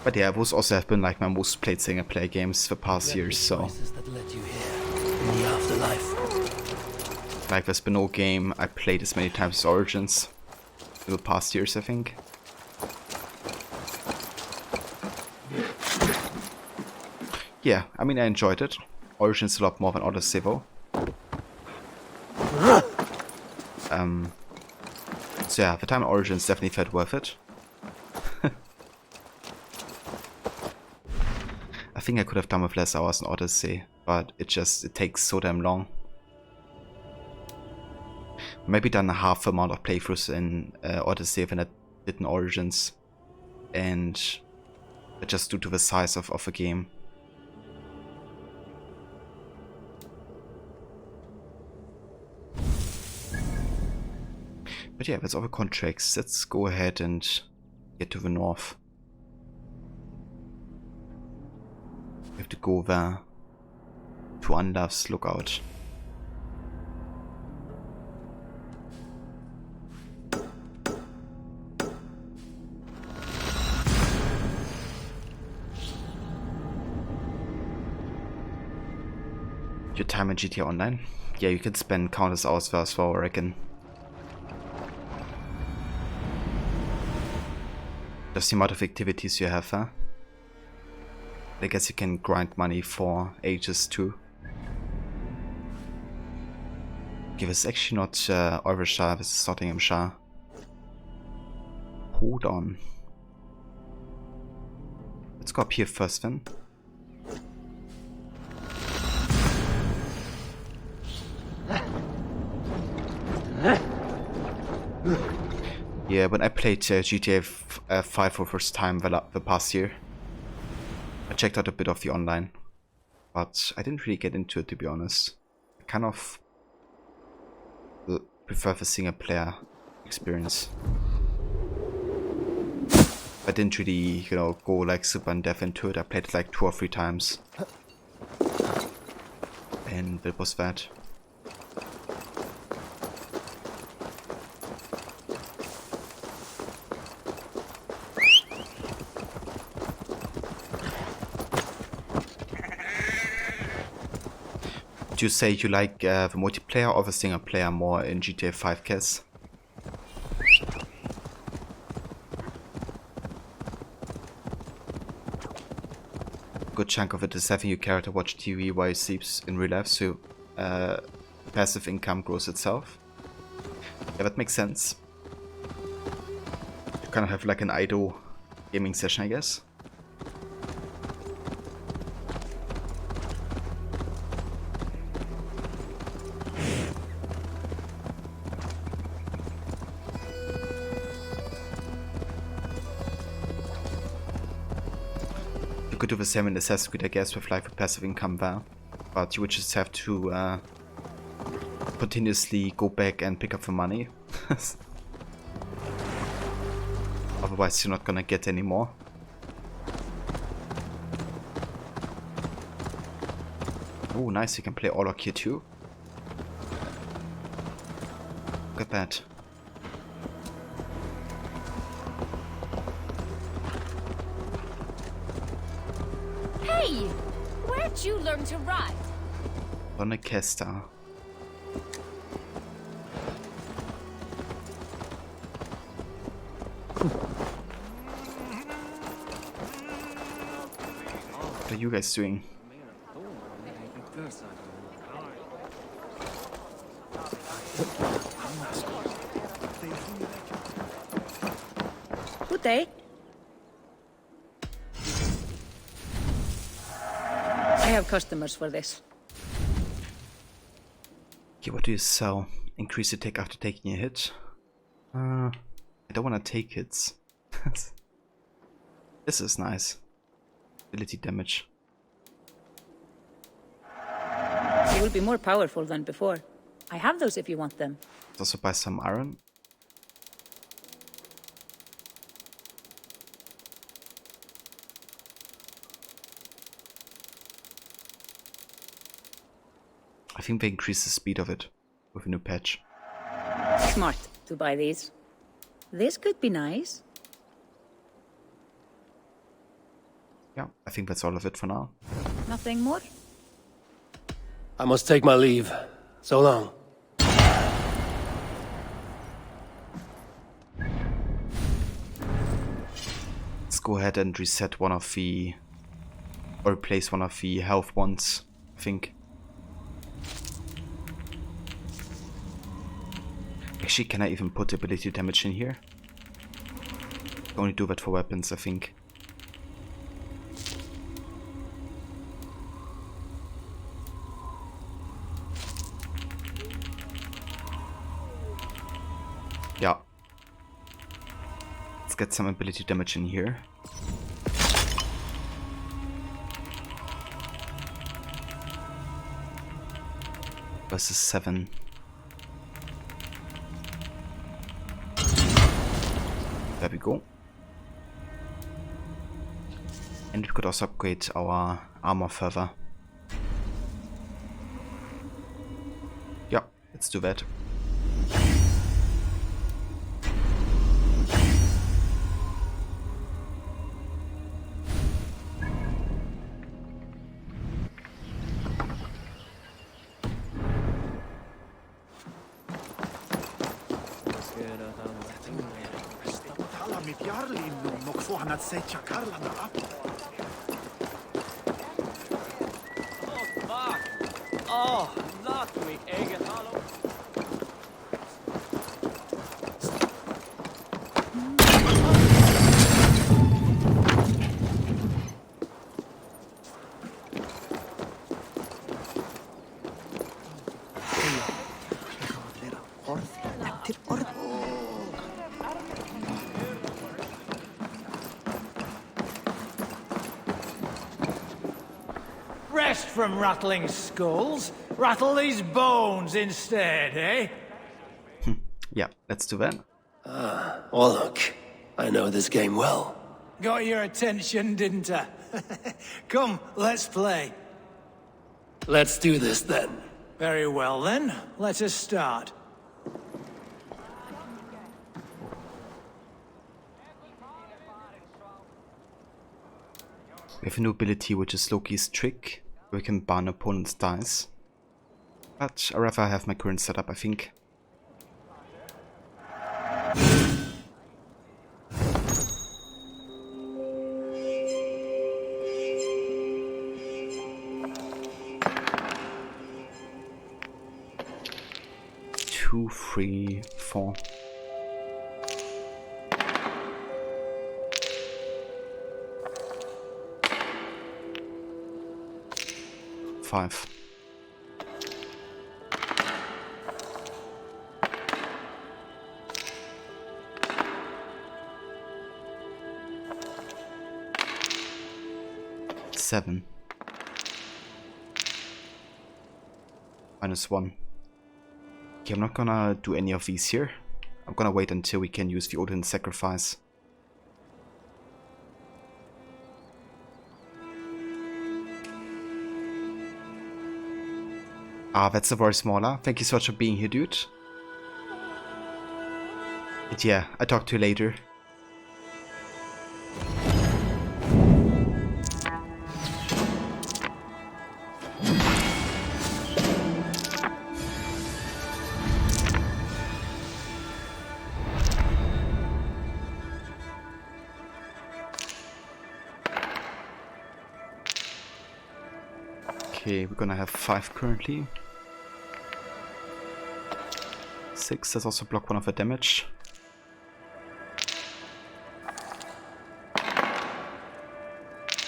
But yeah, those also have been like my most played single player games the past years, so like there's been no game I played as many times as Origins in the past years, I think. Yeah, I mean I enjoyed it. Origins a lot more than Odyssey though. So yeah, the time in Origins definitely felt worth it. I think I could have done with less hours in Odyssey, but it takes so damn long. Maybe done half the amount of playthroughs in Odyssey than I did in Origins, and just due to the size of the game. But yeah, that's all the contracts. Let's go ahead and get to the north. We have to go there to Unlove's Lookout. Your time in GTA Online? Yeah, you can spend countless hours there as well, I reckon. Just the amount of activities you have there. I guess you can grind money for ages too. Okay, this is actually not Overshire, this is Nottinghamshire. Hold on. Let's go up here first then. Yeah, when I played GTA 5 for the first time the past year, I checked out a bit of the online, but I didn't really get into it, to be honest. I kind of prefer the single player experience. I didn't really, you know, go like super in depth into it. I played it like 2 or 3 times. And that was that. Would you say you like the multiplayer or the single player more in GTA 5, Cass? A good chunk of it is having your character watch TV while he sleeps in real life, so passive income grows itself. Yeah, that makes sense. You kind of have like an idle gaming session, I guess. You could do the same in Assassin's Creed, I guess, with like the passive income there, but you would just have to continuously go back and pick up the money. Otherwise you're not gonna get any more. Oh nice, you can play Orlok here too. Look at that. Hey! Where'd you learn to ride? On a Kester. What are you guys doing? Good day. I have customers for this. Okay, what do you sell? Increase your tech after taking a hit? I don't want to take hits. This is nice. Ability damage. You will be more powerful than before. I have those if you want them. Let's also buy some iron. I think they increased the speed of it with a new patch. Smart to buy these. This could be nice. Yeah, I think that's all of it for now. Nothing more? I must take my leave. So long. Let's go ahead and reset one of the... or replace one of the health ones, I think. Actually, can I even put ability damage in here? I only do that for weapons, I think. Yeah. Let's get some ability damage in here. Versus 7. There we go. And we could also upgrade our armor further. Yeah, let's do that. Oh, not me, Egan Hollow. Rest from rattling skulls. Rattle these bones instead, eh? Yeah, let's do that. Well, look, I know this game well. Got your attention, didn't I? Come, let's play. Let's do this then. Very well then, let us start. We have a new ability which is Loki's Trick. We can ban opponent's dice. But I'd rather have my current setup, I think. Two, 3, 4. Five. Seven. -1. Okay, I'm not gonna do any of these here. I'm gonna wait until we can use the Odin sacrifice. Ah, that's a very smaller. Thank you so much for being here, dude. But yeah, I'll talk to you later. Okay, we're gonna have 5 currently. 6, that's also block 1 of the damage.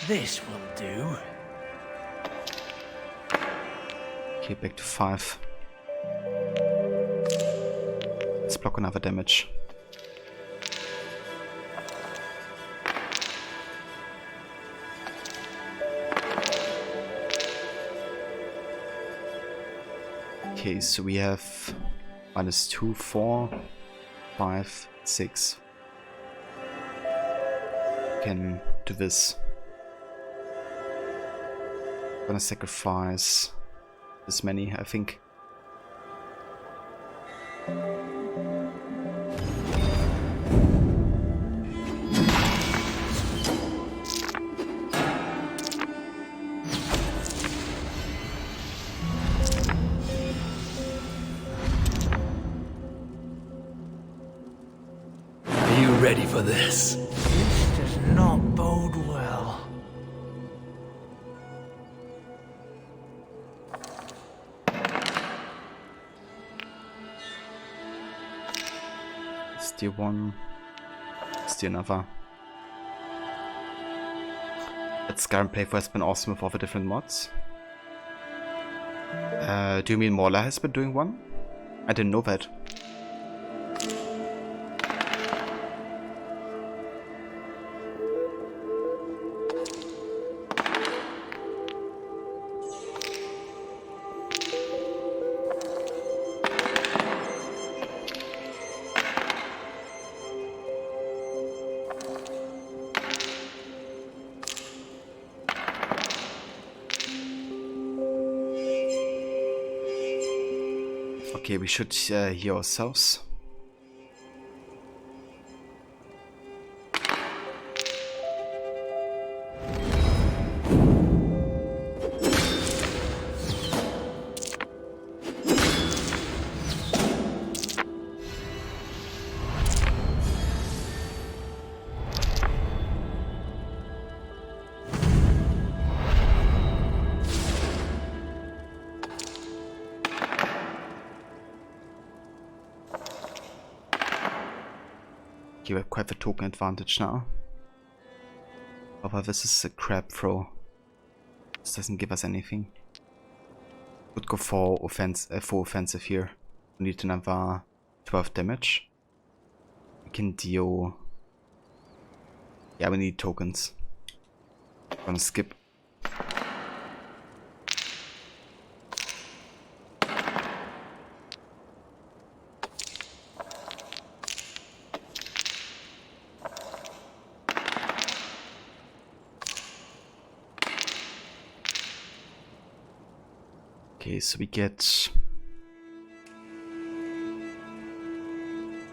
This will do. Okay, back to 5. Let's block another damage. Okay, so we have -2, 4, 5, 6. Can do this. Gonna sacrifice this many, I think. Are you ready for this? This does not bode well. Still one. Still another. That Skyrim playthrough has been awesome with all the different mods. Do you mean Morla has been doing one? I didn't know that. Okay, we should heal ourselves. You have quite the token advantage now. However, this is a crab throw. This doesn't give us anything. Would go for full offensive here. We need another 12 damage. We can deal. Yeah, we need tokens. Gonna skip. Okay, so we get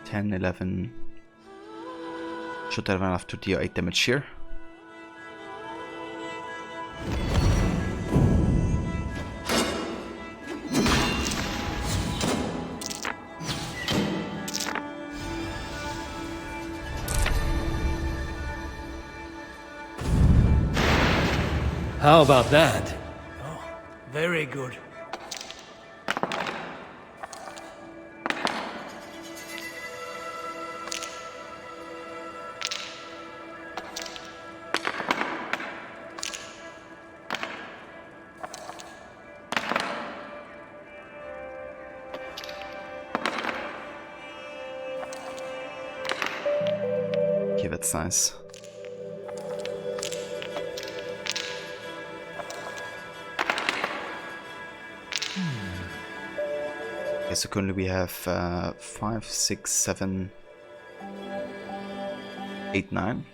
10, 11. Should have enough to deal 8 damage here. How about that? Very good. Okay, that's nice. Okay, so currently we have 5, 6, 7, 8, 9.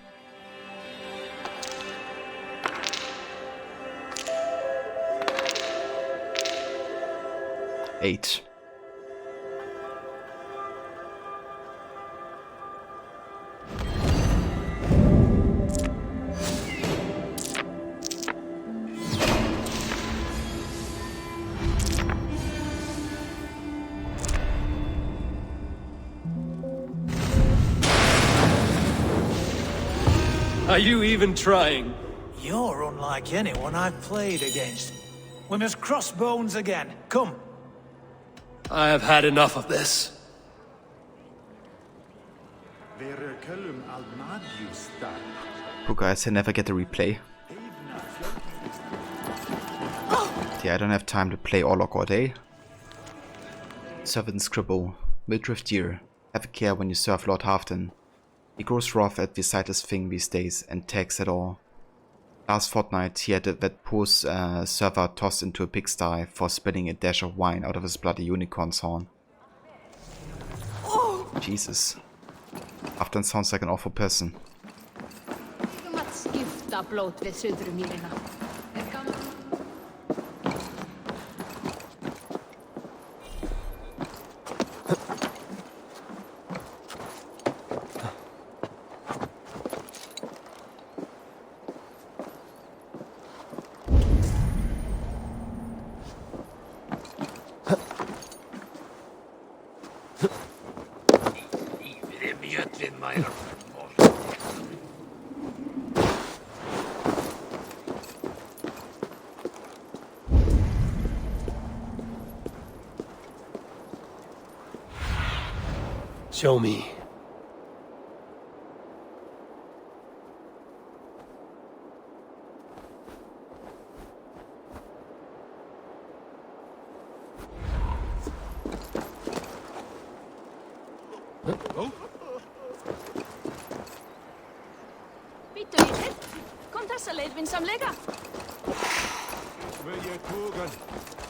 Eight. Are you even trying? You're unlike anyone I've played against. We must cross bones again. Come. I have had enough of this. Poor guys, I never get a replay. Yeah, I don't have time to play Orlok all day. Servant Scribble. Mildriff Deer. Have a care when you serve Lord Halfdan. He grows rough at the sightless thing these days and tags at all. Last fortnight he had that poor server tossed into a pigsty for spilling a dash of wine out of his bloody unicorn's horn. Oh. Jesus. Halfdan sounds like an awful person. Show me. Vittu itse. Kom tässä leidvin samlega. Vil tugan,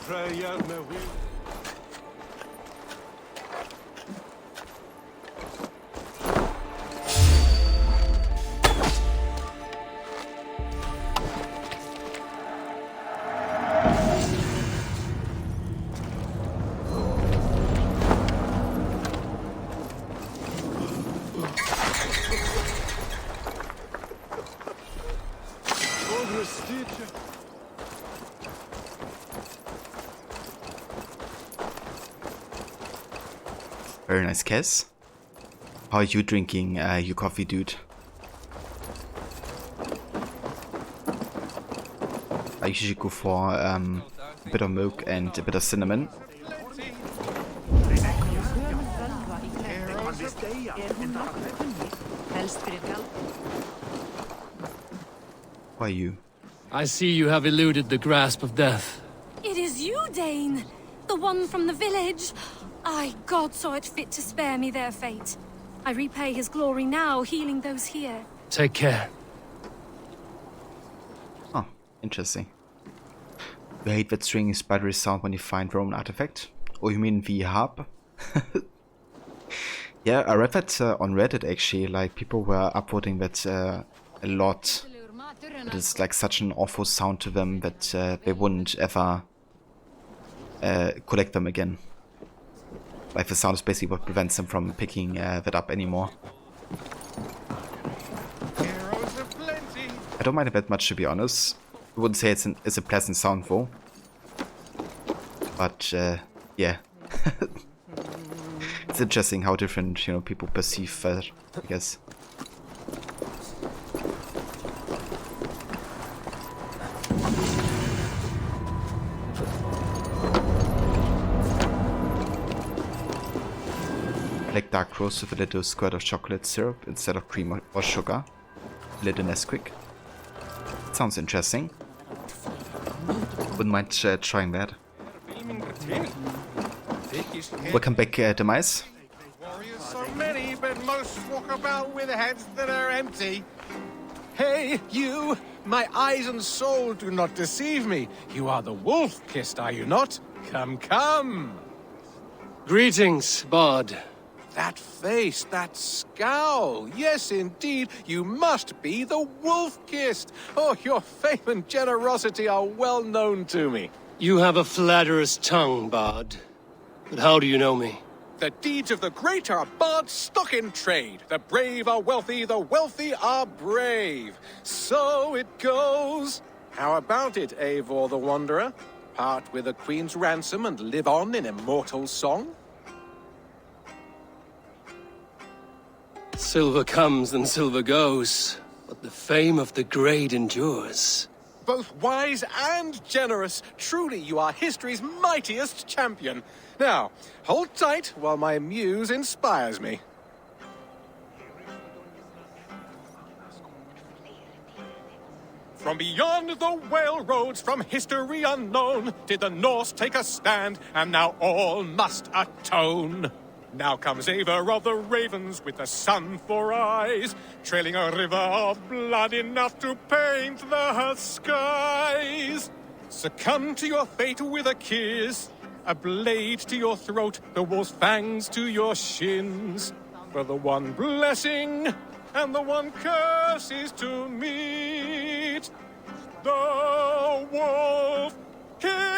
prøyer med vil. Very nice, Kes. How are you drinking your coffee, dude? I usually go for a bit of milk and a bit of cinnamon. Who are you? I see you have eluded the grasp of death. It is you, Dane! The one from the village! Aye, God saw it fit to spare me their fate. I repay his glory now, healing those here. Take care. Oh, interesting. You hate that stringy spidery sound when you find Roman artifact? Oh, you mean the harp? Yeah, I read that on Reddit actually, like people were upvoting that a lot. It is like such an awful sound to them that they wouldn't ever collect them again. Like the sound is basically what prevents them from picking that up anymore. I don't mind it that much, to be honest. I wouldn't say it's a pleasant sound though. But yeah. It's interesting how different, people perceive that, I guess. I like dark roast with a little squirt of chocolate syrup instead of cream or sugar. A little Nesquik. Sounds interesting. Wouldn't mind trying that. Welcome back, Demise. Warriors so many, but most walk about with heads that are empty. Hey, you! My eyes and soul do not deceive me. You are the wolf-kissed, are you not? Come, come! Greetings, Bard. That face, that scowl. Yes, indeed, you must be the wolf-kissed. Oh, your fame and generosity are well known to me. You have a flatterer's tongue, Bard. But how do you know me? The deeds of the great are bards stock in trade. The brave are wealthy, the wealthy are brave. So it goes. How about it, Eivor the Wanderer? Part with a queen's ransom and live on in immortal song? Silver comes and silver goes, but the fame of the great endures. Both wise and generous. Truly, you are history's mightiest champion. Now, hold tight while my muse inspires me. From beyond the whale roads, from history unknown, did the Norse take a stand, and now all must atone. Now comes Eivor of the Ravens with the sun for eyes, trailing a river of blood enough to paint the skies. Succumb to your fate with a kiss, a blade to your throat, the wolf's fangs to your shins. For the one blessing and the one curse is to meet the wolf kissed.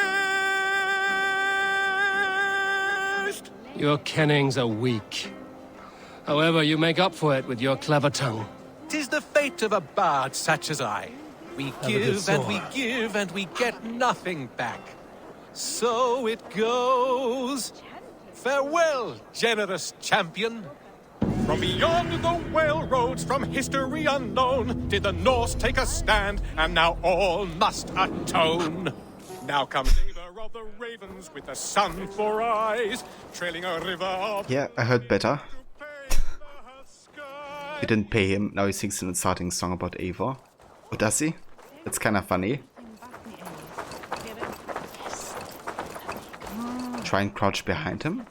Your kennings are weak. However, you make up for it with your clever tongue. 'Tis the fate of a bard such as I. We give and we give and we get nothing back. So it goes. Farewell, generous champion. From beyond the whale roads, from history unknown, did the Norse take a stand, and now all must atone. Now comes Saber of the Ravens with the sun for eyes, trailing a river of... Yeah, I heard better. You didn't pay him, now he sings an insulting song about Eivor. Oh, does he? It's kinda funny. Try and crouch behind him.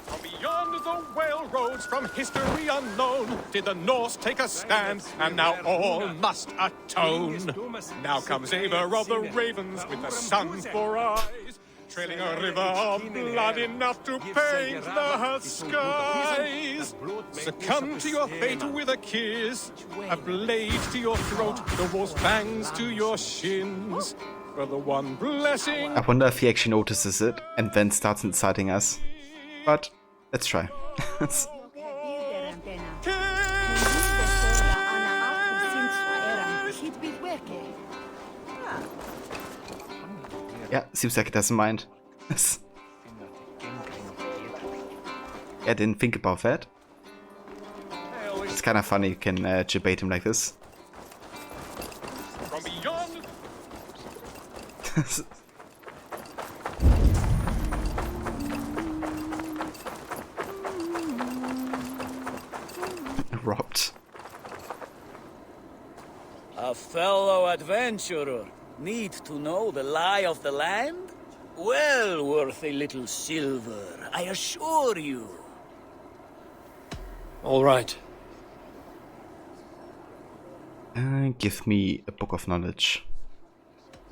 From beyond the whale roads, from history unknown, did the Norse take a stand, and now all must atone. Now comes Eivor of the Ravens with the sun for eyes, trailing a river of blood enough to paint the skies. Succumb to your fate with a kiss, a blade to your throat, the wolf's fangs to your shins. For the one blessing. I wonder if he actually notices it and then starts inciting us. But let's try. Yeah, seems like he doesn't mind. I didn't think about that. It's kind of funny you can debate him like this. From beyond. Robbed. A fellow adventurer. Need to know the lie of the land? Well worth a little silver, I assure you. All right. Give me a book of knowledge.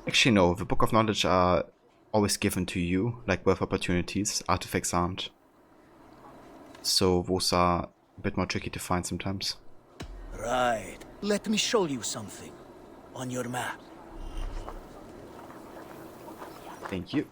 Actually, no. The book of knowledge are always given to you, like worth opportunities. Artifacts aren't. So those are a bit more tricky to find sometimes. Right. Let me show you something. On your map. Thank you.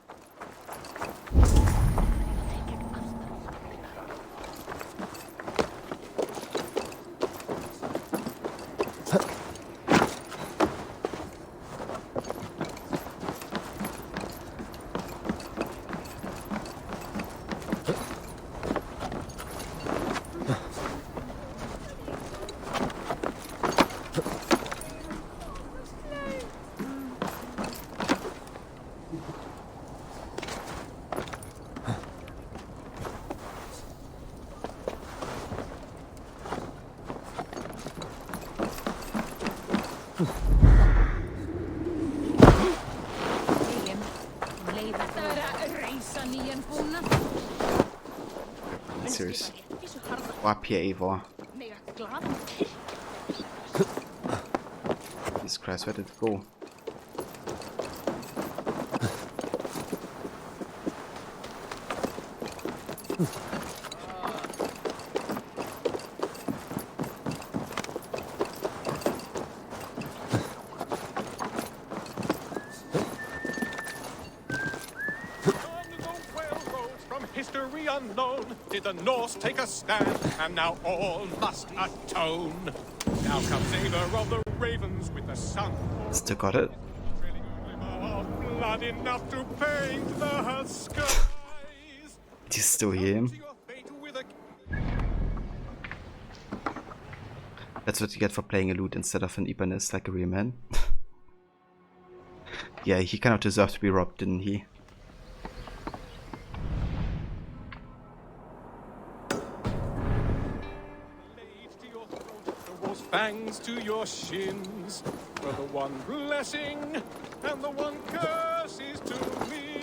Serious. Wipe here, Eivor. Jesus Christ, where did it go? Unknown, did the Norse take a stand, and now all must atone. Now comes Eivor of the Ravens with the sun. Still got it. Blood enough to paint the skies. Do you still hear him? That's what you get for playing a lute instead of an Ibanez like a real man. Yeah, he kind of deserved to be robbed, didn't he? Fangs to your shins, for the one blessing and the one curse is to meet.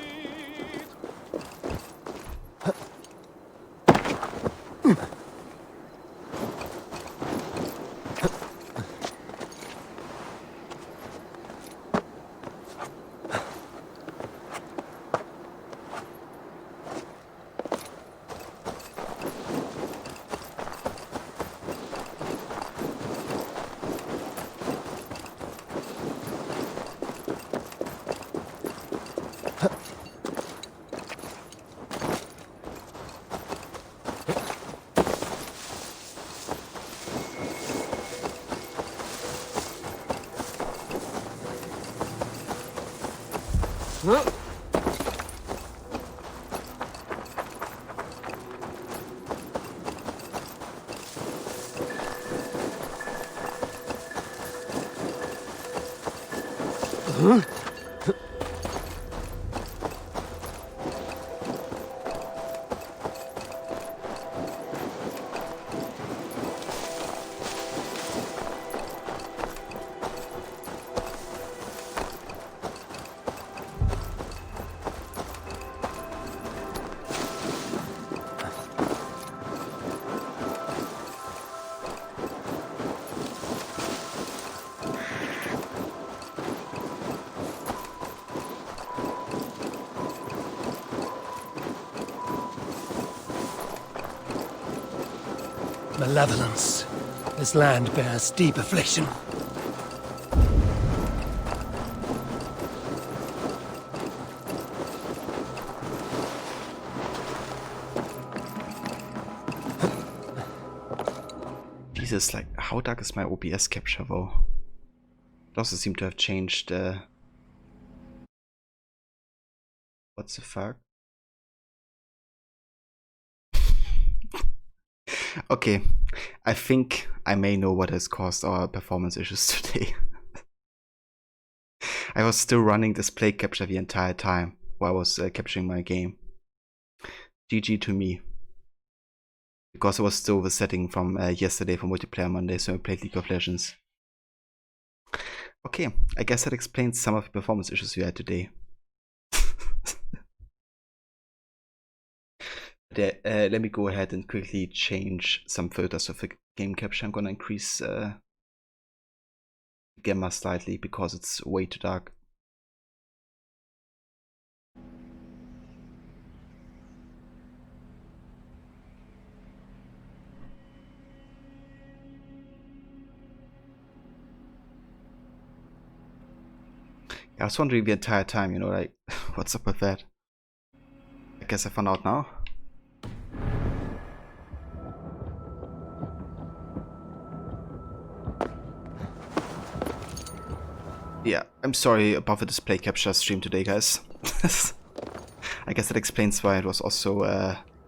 Malevolence. This land bears deep affliction. Jesus, like, how dark is my OBS capture though? It also seem to have changed. What the fuck? Okay, I think I may know what has caused our performance issues today. I was still running display capture the entire time while I was capturing my game. GG to me. Because I was still the setting from yesterday for Multiplayer Monday, so I played League of Legends. Okay, I guess that explains some of the performance issues we had today. Let me go ahead and quickly change some filters of the game capture. I'm gonna increase gamma slightly because it's way too dark. I was wondering the entire time, you know, like, what's up with that? I guess I found out now. Yeah, I'm sorry about the display capture stream today, guys. I guess that explains why it was also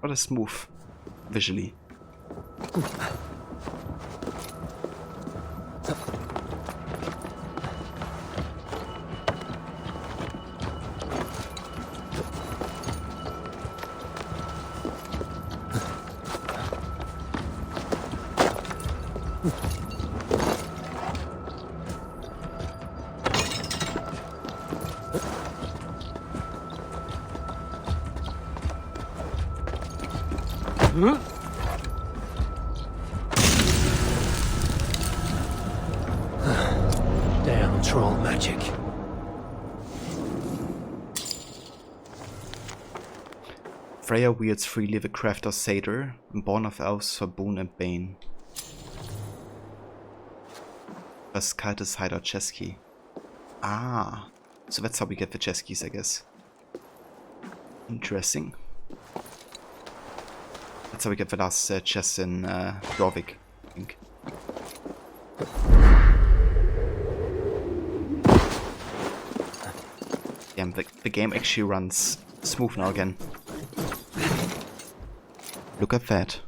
rather smooth visually. Damn troll magic. Freya wields freely the craft of Satyr, born of elves for boon and bane. First cultists hide our chest key. Ah, so that's how we get the chest keys, I guess. Interesting. That's how we get the last chest in Jorvik, I think. Damn, the game actually runs smooth now again. Look at that.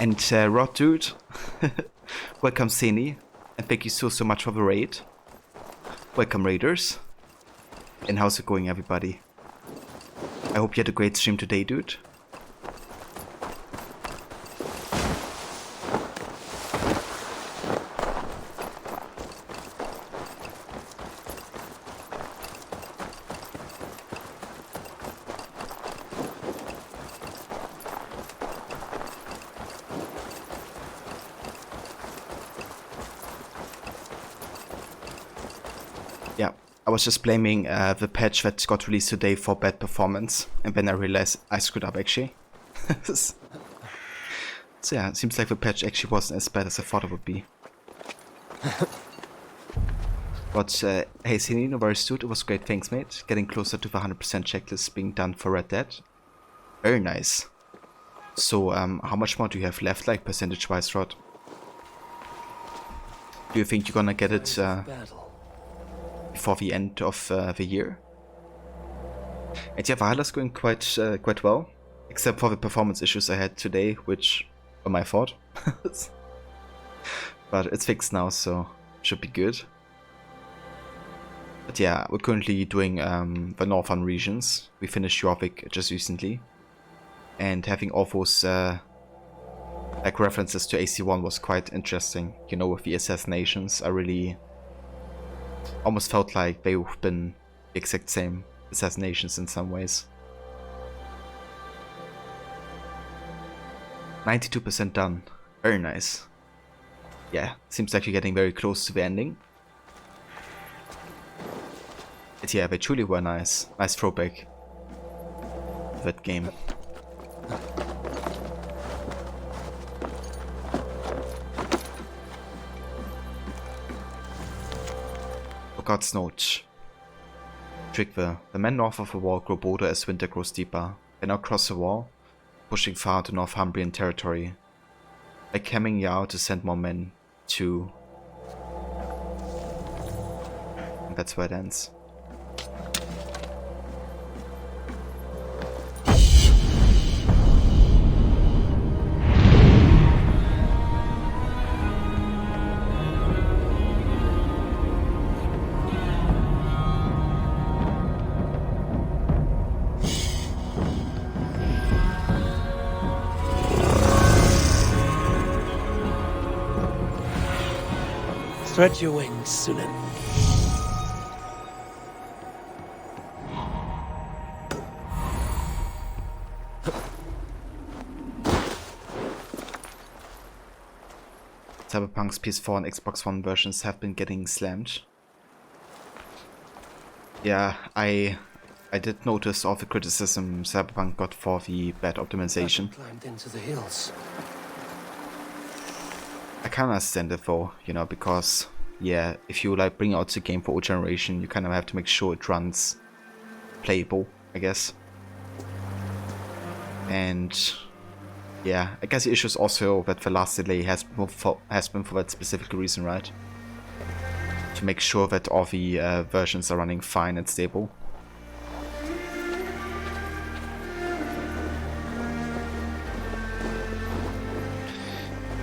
And Rod Dude, welcome Seni, and thank you so much for the raid. Welcome Raiders, and how's it going everybody? I hope you had a great stream today, dude. I was just blaming the patch that got released today for bad performance, and then I realized I screwed up actually. So yeah, it seems like the patch actually wasn't as bad as I thought it would be. But hey, Selene, very astute. It was great. Thanks, mate. Getting closer to the 100% checklist being done for Red Dead. Very nice. So, how much more do you have left, like, percentage-wise, Rod? Do you think you're gonna get it before the end of the year? And yeah, Valhalla's going quite well. Except for the performance issues I had today, which were my fault. But it's fixed now, so should be good. But yeah, we're currently doing the northern regions. We finished Jorvik just recently. And having all those like references to AC1 was quite interesting. You know, with the assassinations, I really almost felt like they've been the exact same assassinations in some ways. 92% done. Very nice. Yeah, seems like you're getting very close to the ending. But yeah, they truly were nice. Nice throwback to that game. For God's note. Trigver. The men north of the wall grow bolder as winter grows deeper. They now cross the wall, pushing far to Northumbrian territory. Like Hemming Yao to send more men to... And that's where it ends. Stretch your wings, Sunan. Cyberpunk's PS4 and Xbox One versions have been getting slammed. Yeah, I did notice all the criticism Cyberpunk got for the bad optimization. Climbed into the hills. I kind of understand it though, you know, because yeah, if you like bring out the game for old generation, you kind of have to make sure it runs playable, I guess. And yeah, I guess the issue is also that the last delay has been for that specific reason, right? To make sure that all the versions are running fine and stable.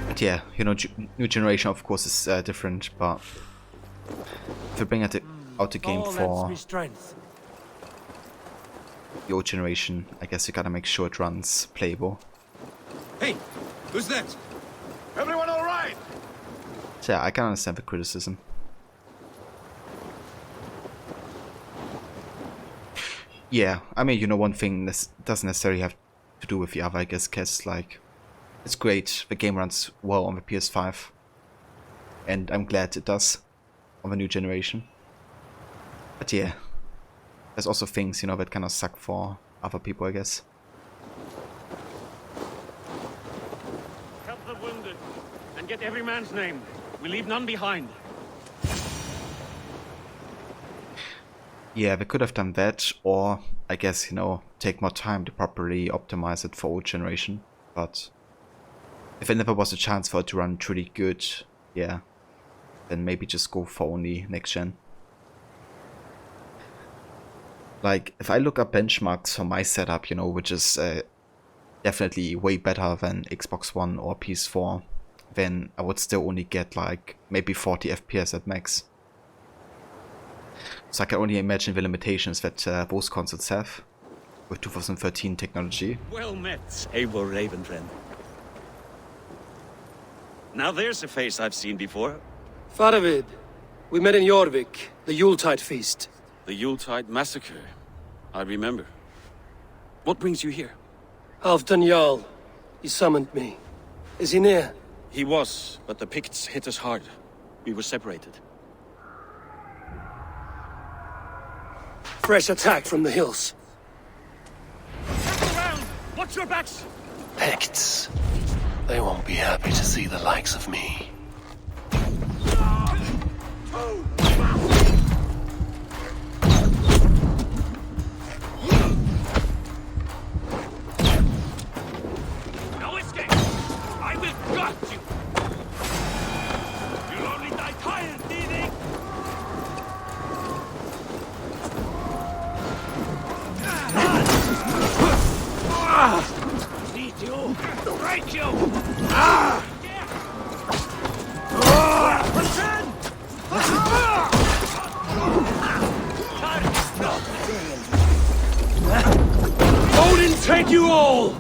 But yeah, you know, new generation of course is different, but if you bring out the game for the old generation, I guess you gotta make sure it runs playable. Hey, who's that? Everyone all right? So yeah, I can understand the criticism. Yeah, I mean, you know, one thing this doesn't necessarily have to do with the other, I guess, because, like, it's great, the game runs well on the PS5, and I'm glad it does on the new generation. But yeah, there's also things, you know, that kind of suck for other people, I guess. Help the wounded, and get every man's name. We leave none behind. Yeah, they could have done that, or, I guess, you know, take more time to properly optimize it for old generation, but if there never was a chance for it to run truly good, yeah, then maybe just go for only next gen. Like, if I look up benchmarks for my setup, you know, which is definitely way better than Xbox One or PS4, then I would still only get like maybe 40 FPS at max. So I can only imagine the limitations that both consoles have with 2013 technology. Well met, able Raven friend. Now there's a face I've seen before. Faravid, we met in Jorvik, the Yuletide feast. The Yuletide massacre. I remember. What brings you here? Halfdan Jarl. He summoned me. Is he near? He was, but the Picts hit us hard. We were separated. Fresh attack from the hills. Back around! Watch your backs! Picts. They won't be happy to see the likes of me. break you! Ah! Odin take you all!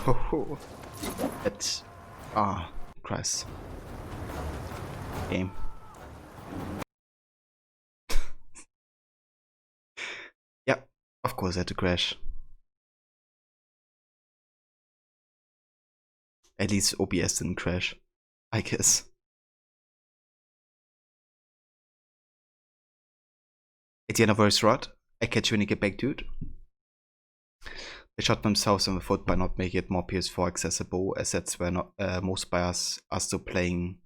Oh, it's Christ. Game. Yeah, of course I had to crash. At least OBS didn't crash, I guess. At the end of Voice Rod, I catch you when you get back, dude. They shot themselves in the foot by not making it more PS4 accessible, as that's where not, most buyers are still playing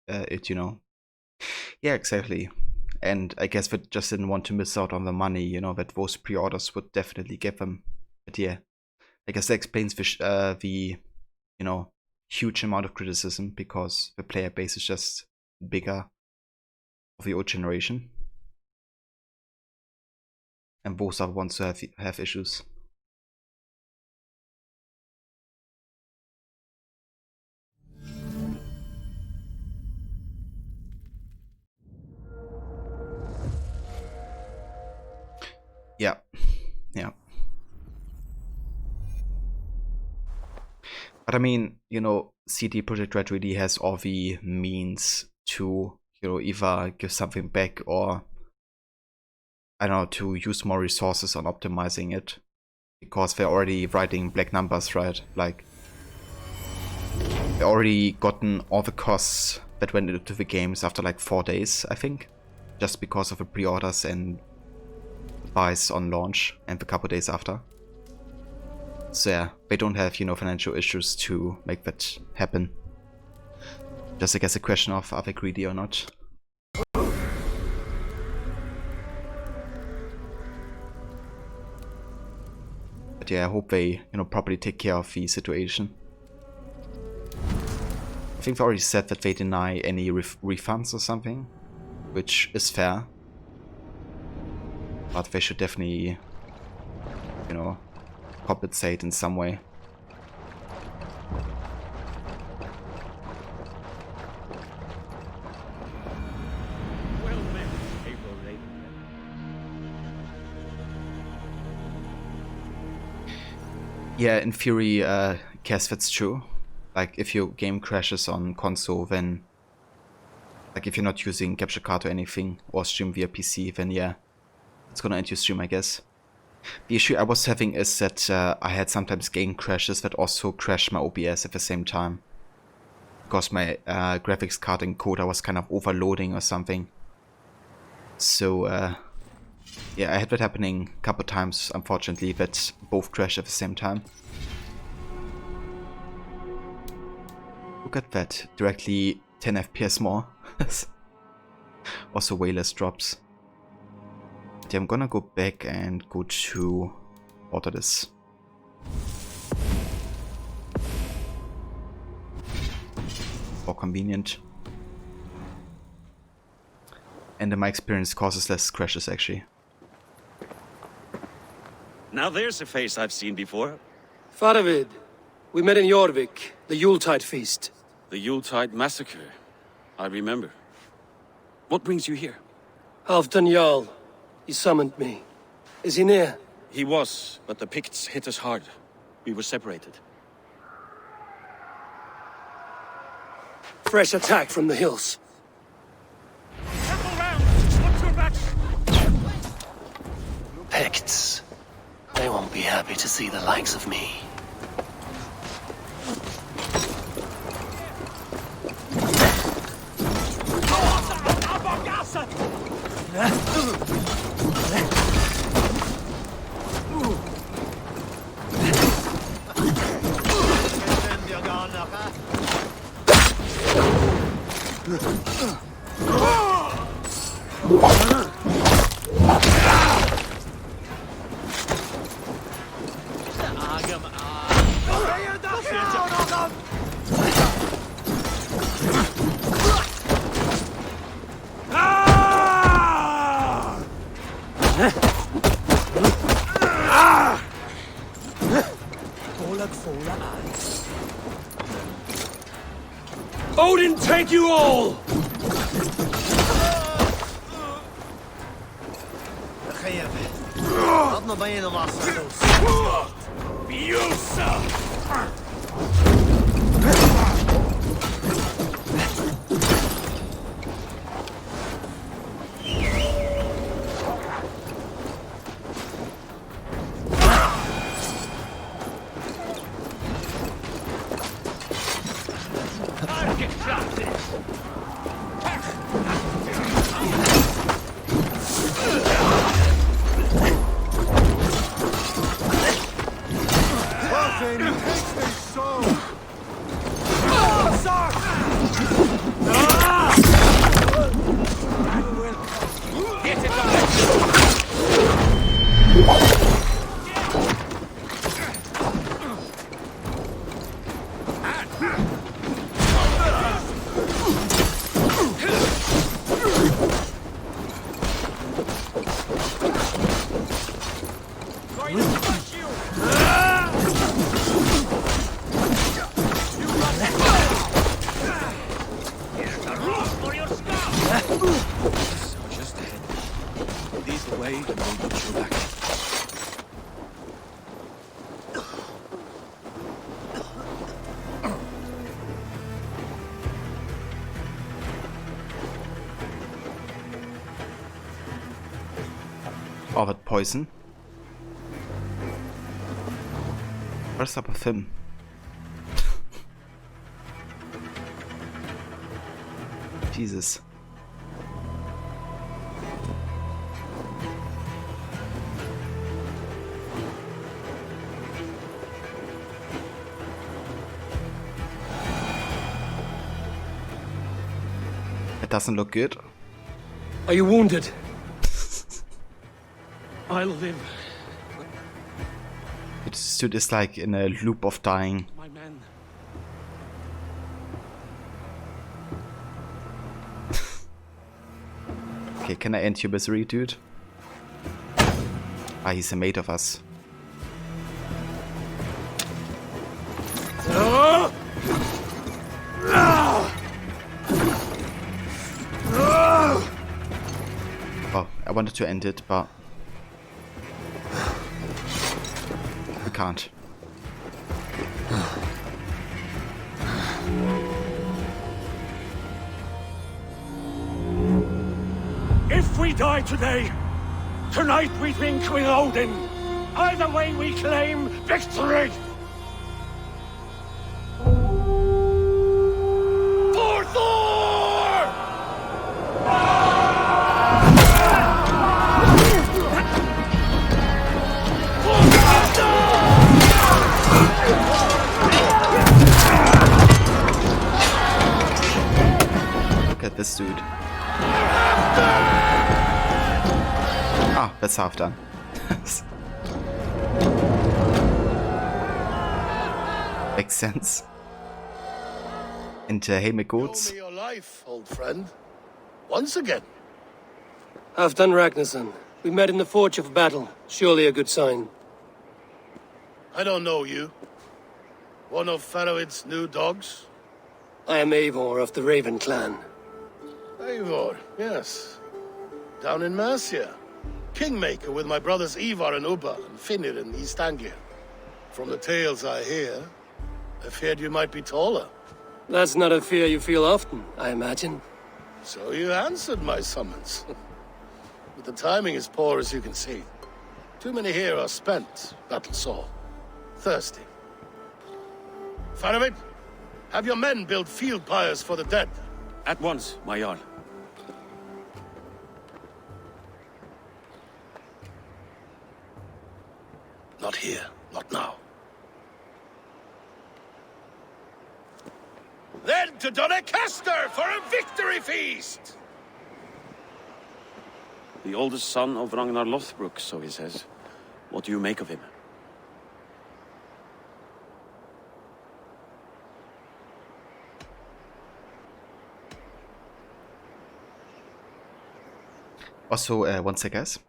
it, you know. Yeah, exactly. And I guess they just didn't want to miss out on the money, you know, that those pre-orders would definitely give them. But yeah, I guess that explains the you know, huge amount of criticism, because the player base is just bigger of the old generation. And both are the ones who have issues. Yeah, yeah. But I mean, you know, CD Projekt Red really has all the means to, you know, either give something back or, I don't know, to use more resources on optimizing it. Because they're already writing black numbers, right? Like, they already gotten all the costs that went into the games after like 4 days, I think. Just because of the pre-orders and buys on launch and the couple days after. So yeah, they don't have, you know, financial issues to make that happen. Just I guess a question of are they greedy or not. But yeah, I hope they, you know, properly take care of the situation. I think they already said that they deny any refunds or something, which is fair. But they should definitely, you know, compensate in some way. Yeah, in theory, guess that's true. Like, if your game crashes on console, then, like, if you're not using capture card or anything, or stream via PC, then yeah, it's gonna end your stream, I guess. The issue I was having is that I had sometimes game crashes that also crashed my OBS at the same time. Because my graphics card encoder was kind of overloading or something. So, yeah, I had that happening a couple times, unfortunately, that both crashed at the same time. Look at that, directly 10 FPS more. Also way less drops. Yeah, I'm gonna go back and go to order this. More convenient. And in my experience causes less crashes actually. Now there's a face I've seen before. Faravid, we met in Jorvik, the Yuletide feast. The Yuletide massacre. I remember. What brings you here? Halfdan Jarl. He summoned me. Is he near? He was, but the Picts hit us hard. We were separated. Fresh attack from the hills. Picts. They won't be happy to see the likes of me. take you all! Oh, that poison. What's up with him? Jesus. It doesn't look good. Are you wounded? I'll live. This dude is like in a loop of dying. My men. Okay, can I end your misery, dude? Ah, he's a mate of us. Oh, I wanted to end it, but we can't. If we die today, tonight we drink with Odin. Either way we claim victory! For Thor! Look at this dude. Ah, that's half done. Makes sense. And hey, my goats. Show me your life, old friend. Once again. Halfdan Ragnarsson. We met in the Forge of Battle. Surely a good sign. I don't know you. One of Faroid's new dogs? I am Eivor of the Raven clan. Eivor, yes. Down in Mercia. Kingmaker with my brothers Ivar and Ubba and Finnr in East Anglia. From the tales I hear, I feared you might be taller. That's not a fear you feel often, I imagine. So you answered my summons. But the timing is poor, as you can see. Too many here are spent, battle sore. Thirsty. Faramir, have your men build field pyres for the dead. At once, my Jarl. Not here, not now. Then to Doncaster for a victory feast! The oldest son of Ragnar Lothbrok, so he says. What do you make of him? Also, one sec, guys.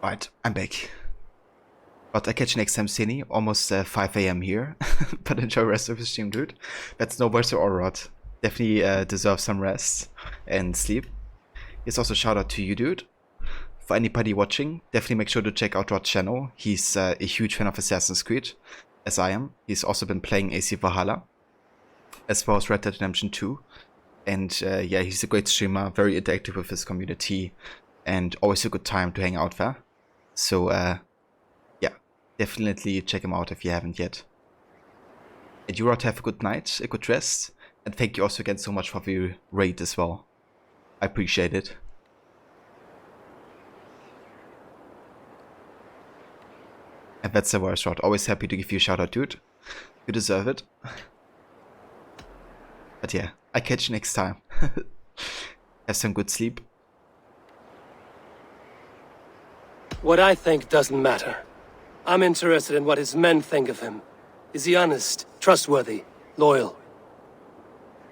Right, I'm back. But I catch you next time, Sini. Almost 5 AM here. But enjoy the rest of the stream, dude. That's no worse or rot. Definitely deserve some rest and sleep. Here's also a shout out to you, dude. For anybody watching, definitely make sure to check out Rod's channel. He's a huge fan of Assassin's Creed, as I am. He's also been playing AC Valhalla, as well as Red Dead Redemption 2. And yeah, he's a great streamer, very interactive with his community, and always a good time to hang out there. So yeah, definitely check him out if you haven't yet. And you, Rod, have a good night, a good rest, and thank you also again so much for the raid as well. I appreciate it. And that's the worst, Rod. Always happy to give you a shout out, dude. You deserve it. But yeah, I catch you next time. Have some good sleep. What I think doesn't matter. I'm interested in what his men think of him. Is he honest, trustworthy, loyal?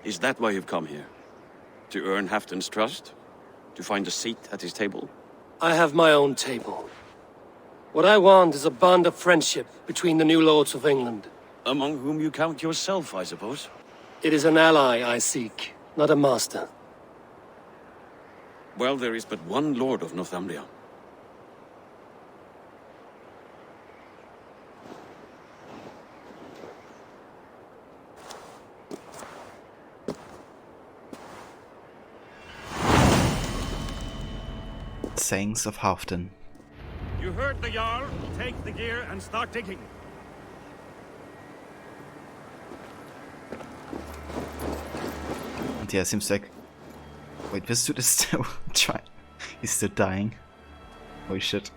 Is that why you've come here? To earn Halfton's trust? To find a seat at his table? I have my own table. What I want is a bond of friendship between the new lords of England. Among whom you count yourself, I suppose? It is an ally I seek, not a master. Well, there is but one lord of Northumbria. Sayings of Halfton. You heard the Jarl. Take the gear and start digging. And yeah, seems like... Wait, this dude is still trying. He's still dying. Holy shit.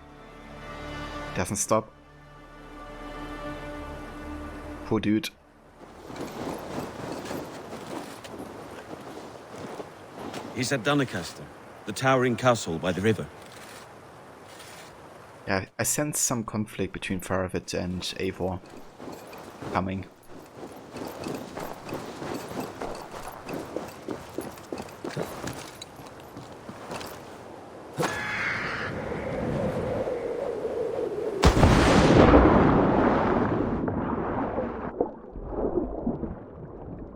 Doesn't stop. Poor dude. He's at Doncaster, the towering castle by the river. Yeah, I sense some conflict between Faravit and Eivor coming.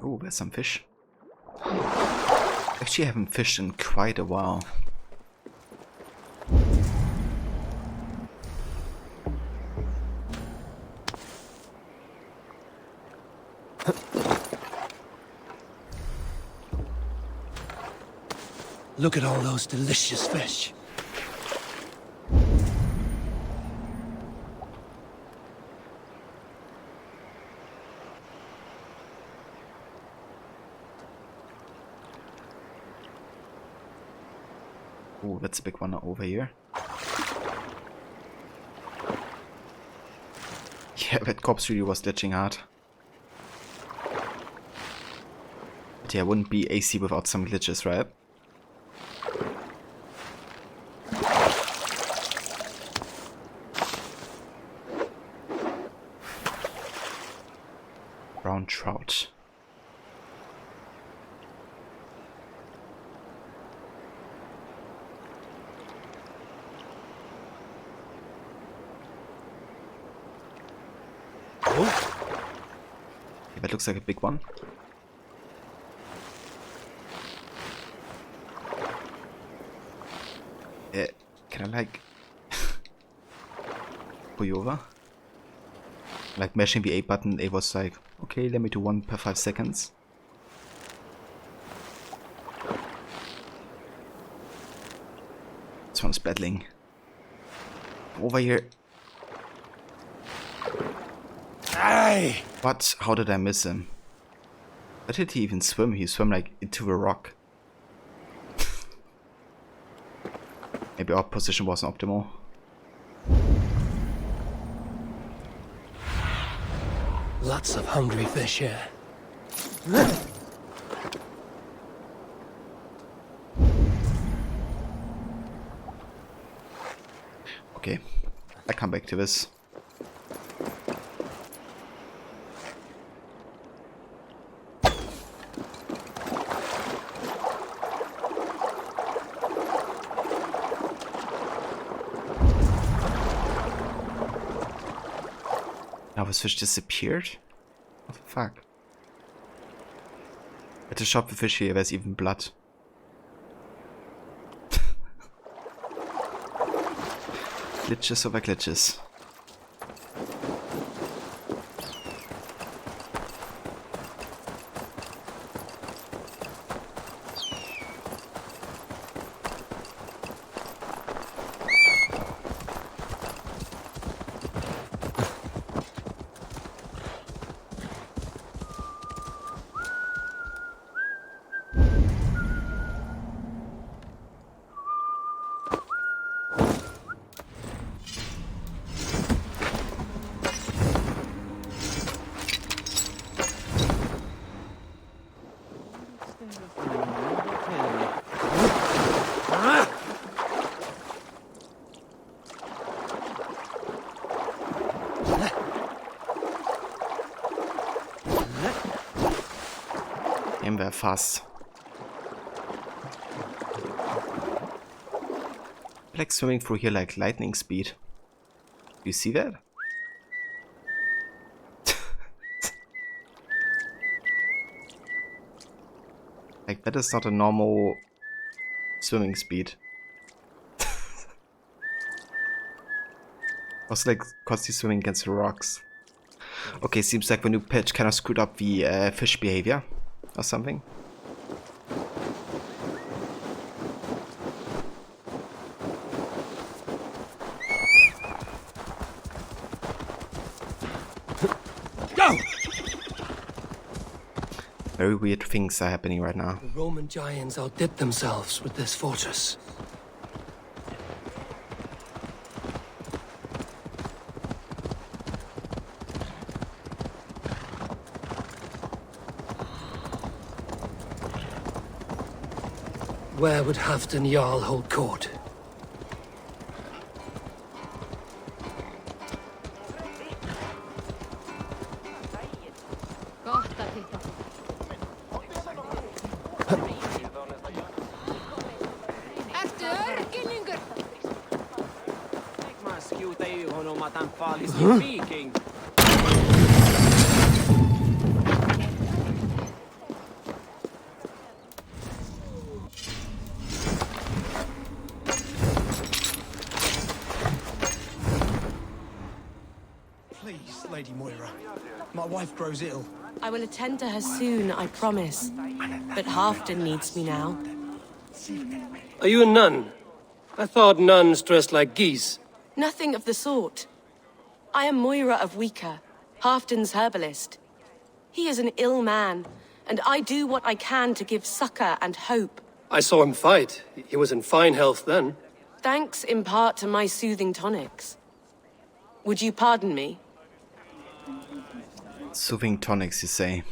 Oh, there's some fish. Actually, I haven't fished in quite a while. Look at all those delicious fish. Oh, that's a big one over here. Yeah, that corpse really was glitching hard. But yeah, it wouldn't be AC without some glitches, right? Brown trout. Yeah, that looks like a big one. Can I like pull you over? Like mashing the A button, it was like, okay, let me do one per 5 seconds. This one's battling. Over here. Aye! What? How did I miss him? Where did he even swim? He swam like into a rock. Maybe our position wasn't optimal. Lots of hungry fish here. Okay, I come back to this. Our fish disappeared? What the fuck? At the shop for fish here, there's even blood. Glitches over glitches. Nehmen wir fast. Like swimming through here like lightning speed. You see that? Like that is not a normal swimming speed. Also like constantly swimming against the rocks. Okay, seems like the new patch kind of screwed up the fish behavior or something. Go! Very weird things are happening right now. The Roman giants outdid themselves with this fortress. Where would Halfdan Jarl hold court? Please, Lady Moira. My wife grows ill. I will attend to her soon, I promise. But Halfdan needs me now. Are you a nun? I thought nuns dressed like geese. Nothing of the sort. I am Moira of Wika, Halfdan's herbalist. He is an ill man, and I do what I can to give succor and hope. I saw him fight. He was in fine health then. Thanks in part to my soothing tonics. Would you pardon me? Soothing tonics, you say?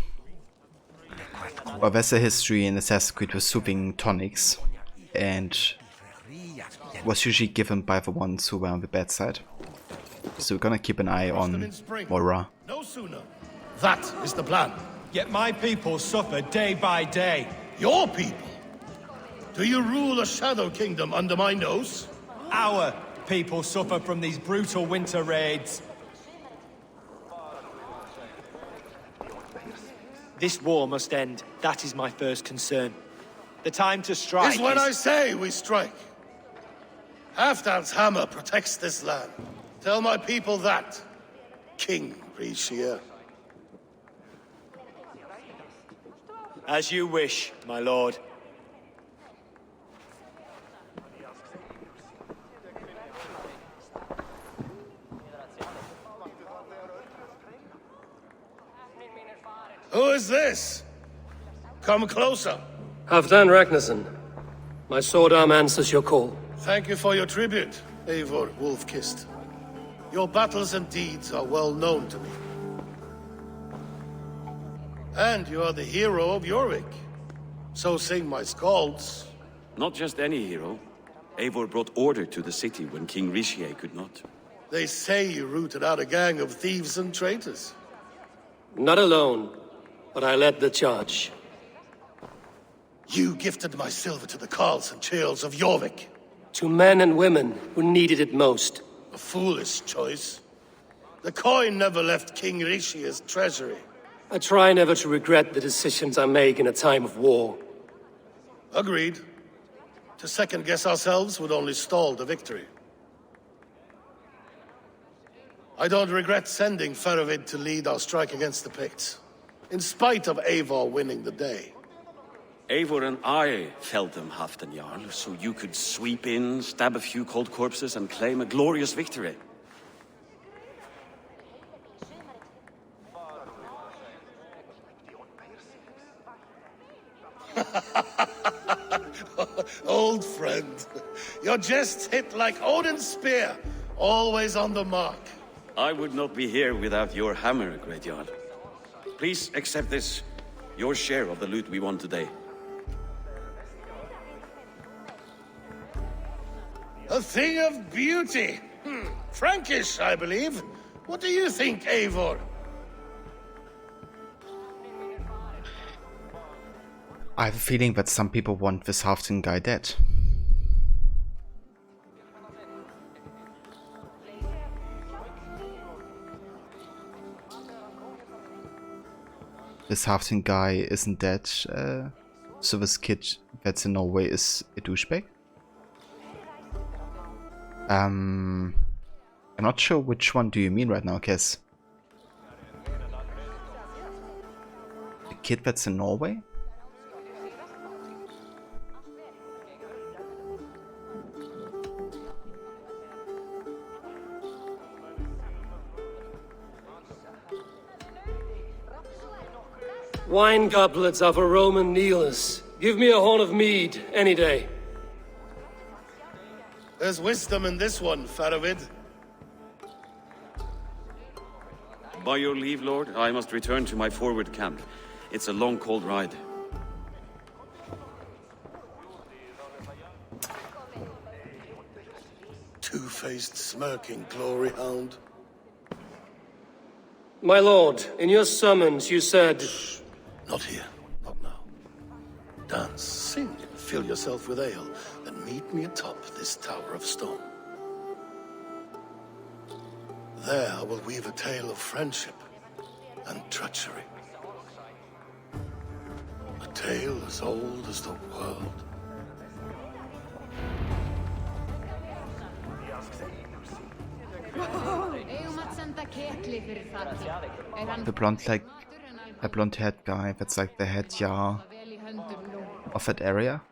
Well, there's a history in Assassin's Creed with soothing tonics, and was usually given by the ones who were on the bad side. So we're gonna keep an eye on Moira. No sooner. That is the plan. Yet my people suffer day by day. Your people? Do you rule a shadow kingdom under my nose? Our people suffer from these brutal winter raids. This war must end. That is my first concern. The time to strike is when I say we strike. Halfdan's hammer protects this land. Tell my people that, King Rishia. As you wish, my lord. Who is this? Come closer. Halfdan Ragnarsson. My sword arm answers your call. Thank you for your tribute, Eivor Wolf-Kissed. Your battles and deeds are well known to me. And you are the hero of Jorvik. So sing my skalds. Not just any hero. Eivor brought order to the city when King Rishie could not. They say you rooted out a gang of thieves and traitors. Not alone, but I led the charge. You gifted my silver to the carls and churls of Jorvik. To men and women who needed it most. A foolish choice. The coin never left King Rishia's treasury. I try never to regret the decisions I make in a time of war. Agreed. To second-guess ourselves would only stall the victory. I don't regret sending Faravid to lead our strike against the Picts, in spite of Eivor winning the day. Eivor and I felled them, Halfdan Jarl, so you could sweep in, stab a few cold corpses, and claim a glorious victory. Old friend, your jests hit like Odin's spear, always on the mark. I would not be here without your hammer, Great Jarl. Please accept this, your share of the loot we won today. A thing of beauty. Frankish, I believe. What do you think, Eivor? I have a feeling that some people want this Halfdan guy dead. This Halfdan guy isn't dead, so this kid that's in Norway is a douchebag. I'm not sure which one do you mean right now, Kes. The kid that's in Norway? Wine goblets are for Roman kneelers. Give me a horn of mead, any day. There's wisdom in this one, Faravid. By your leave, Lord, I must return to my forward camp. It's a long, cold ride. Two-faced, smirking glory hound. My lord, in your summons you said... Not here, not now. Dance, sing, and fill yourself with ale, and meet me atop this tower of stone. There I will weave a tale of friendship and treachery. A tale as old as the world. The blonde-haired guy that's like the head Jarl of that area.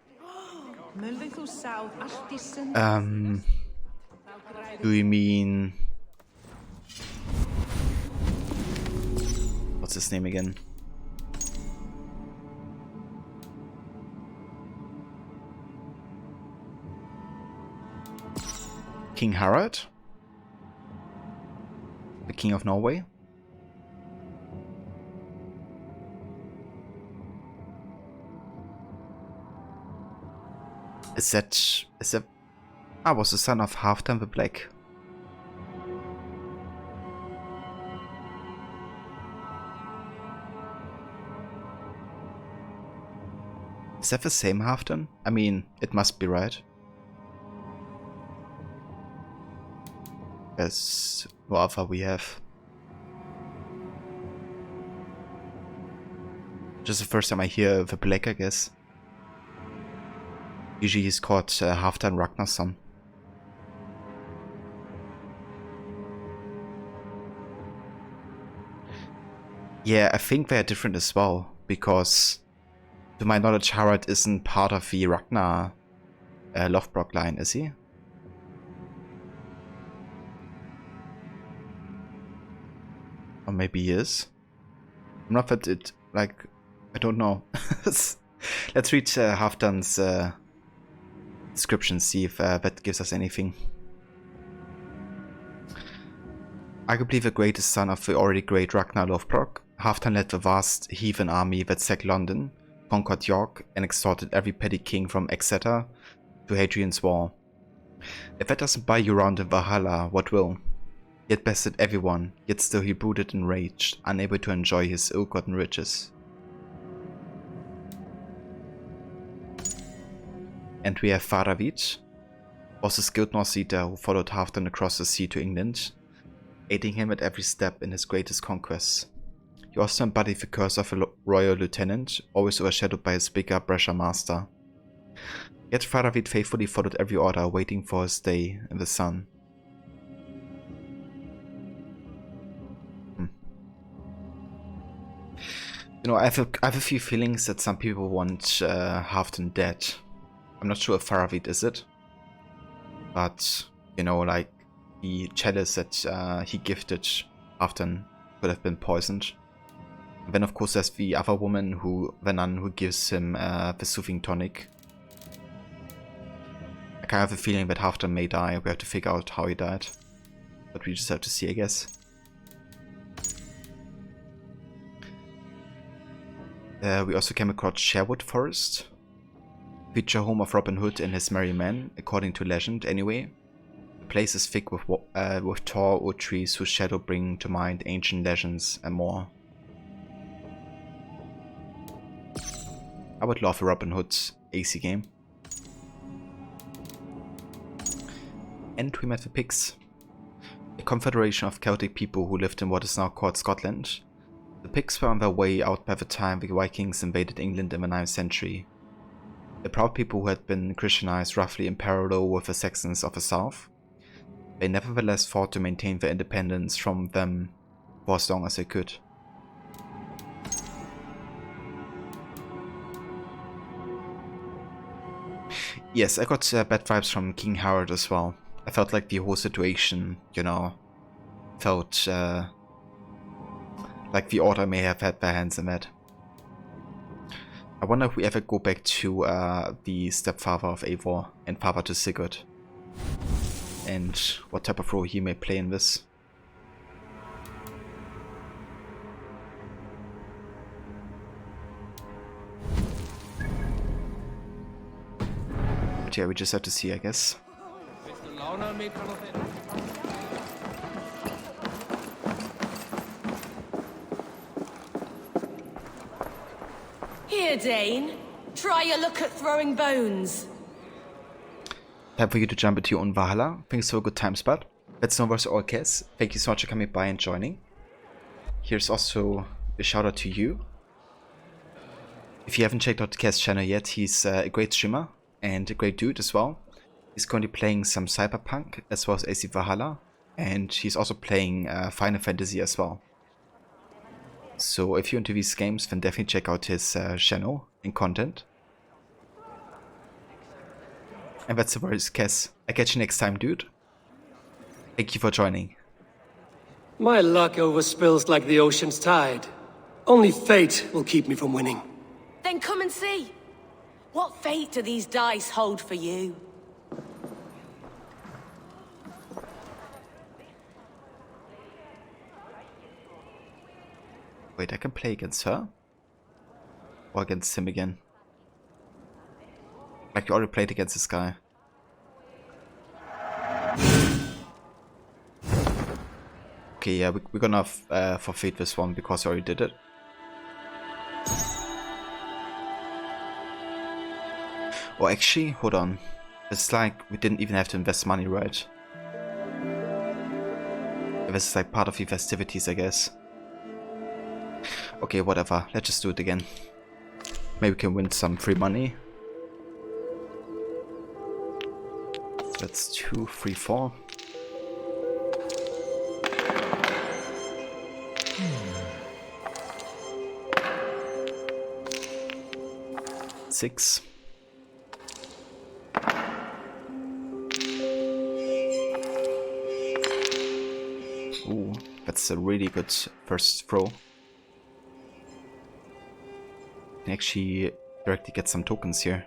Do you mean... What's his name again? King Harald? The King of Norway? Is that... I was the son of Halfdan the Black. Is that the same Halfdan? I mean, it must be, right? As what other we have. Just the first time I hear the Black, I guess. Usually he's called Halfdan Ragnarsson. Yeah, I think they're different as well, because to my knowledge Harald isn't part of the Ragnar Lothbrok line, is he? Or maybe he is? I'm not that it, like, I don't know. Let's read Halfdan's description, see if that gives us anything. Arguably the greatest son of the already great Ragnar Lothbrok, Halfdan led the vast heathen army that sacked London, conquered York, and extorted every petty king from Exeter to Hadrian's Wall. If that doesn't buy you round in Valhalla, what will? He had bested everyone, yet still he brooded and raged, unable to enjoy his ill-gotten riches. And we have Faravid, was a skilled Norse eater who followed Halfdan across the sea to England. aiding him at every step in his greatest conquests. He also embodied the curse of a royal lieutenant, always overshadowed by his bigger, brasher master. Yet Faravid faithfully followed every order, waiting for his day in the sun. You know, I have a few feelings that some people want Halfdan dead. I'm not sure if Faravid is it. But, you know, like, the chalice that he gifted Halfdan could have been poisoned. And then of course there's the other woman, the nun, who gives him the soothing tonic. I kind of have a feeling that Halfdan may die. We have to figure out how he died. But we just have to see, I guess. We also came across Sherwood Forest, future home of Robin Hood and his merry men, according to legend anyway. The place is thick with tall oak trees whose shadow bring to mind ancient legends and more. I would love a Robin Hood AC game. And we met the Picts, a confederation of Celtic people who lived in what is now called Scotland. The Picts were on their way out by the time the Vikings invaded England in the 9th century. A proud people who had been Christianized roughly in parallel with the Saxons of the south. They nevertheless fought to maintain their independence from them for as long as they could. Yes, I got bad vibes from King Harold as well. I felt like the whole situation, you know, felt like the Order may have had their hands in that. I wonder if we ever go back to the stepfather of Eivor and father to Sigurd, and what type of role he may play in this. But yeah, we just have to see, I guess. Here, Dane. Try your luck at throwing bones. Time for you to jump into your own Valhalla. Thanks for a good time spot. That's no verse all Kes. Thank you so much for coming by and joining. Here's also a shout out to you. If you haven't checked out Kes' channel yet, he's a great streamer and a great dude as well. He's currently playing some Cyberpunk as well as AC Valhalla, and he's also playing Final Fantasy as well. So if you're into these games, then definitely check out his channel and content. And that's the words, Kes. I catch you next time, dude. Thank you for joining. My luck overspills like the ocean's tide. Only fate will keep me from winning. Then come and see. What fate do these dice hold for you? Wait, I can play against her? Or against him again? Like you already played against this guy. Okay, yeah, we're gonna forfeit this one because I already did it. Oh, actually, hold on. It's like we didn't even have to invest money, right? This is like part of the festivities, I guess. Okay, whatever. Let's just do it again. Maybe we can win some free money. That's 2, 3, 4. Six. Ooh, that's a really good first throw. Can actually directly get some tokens here.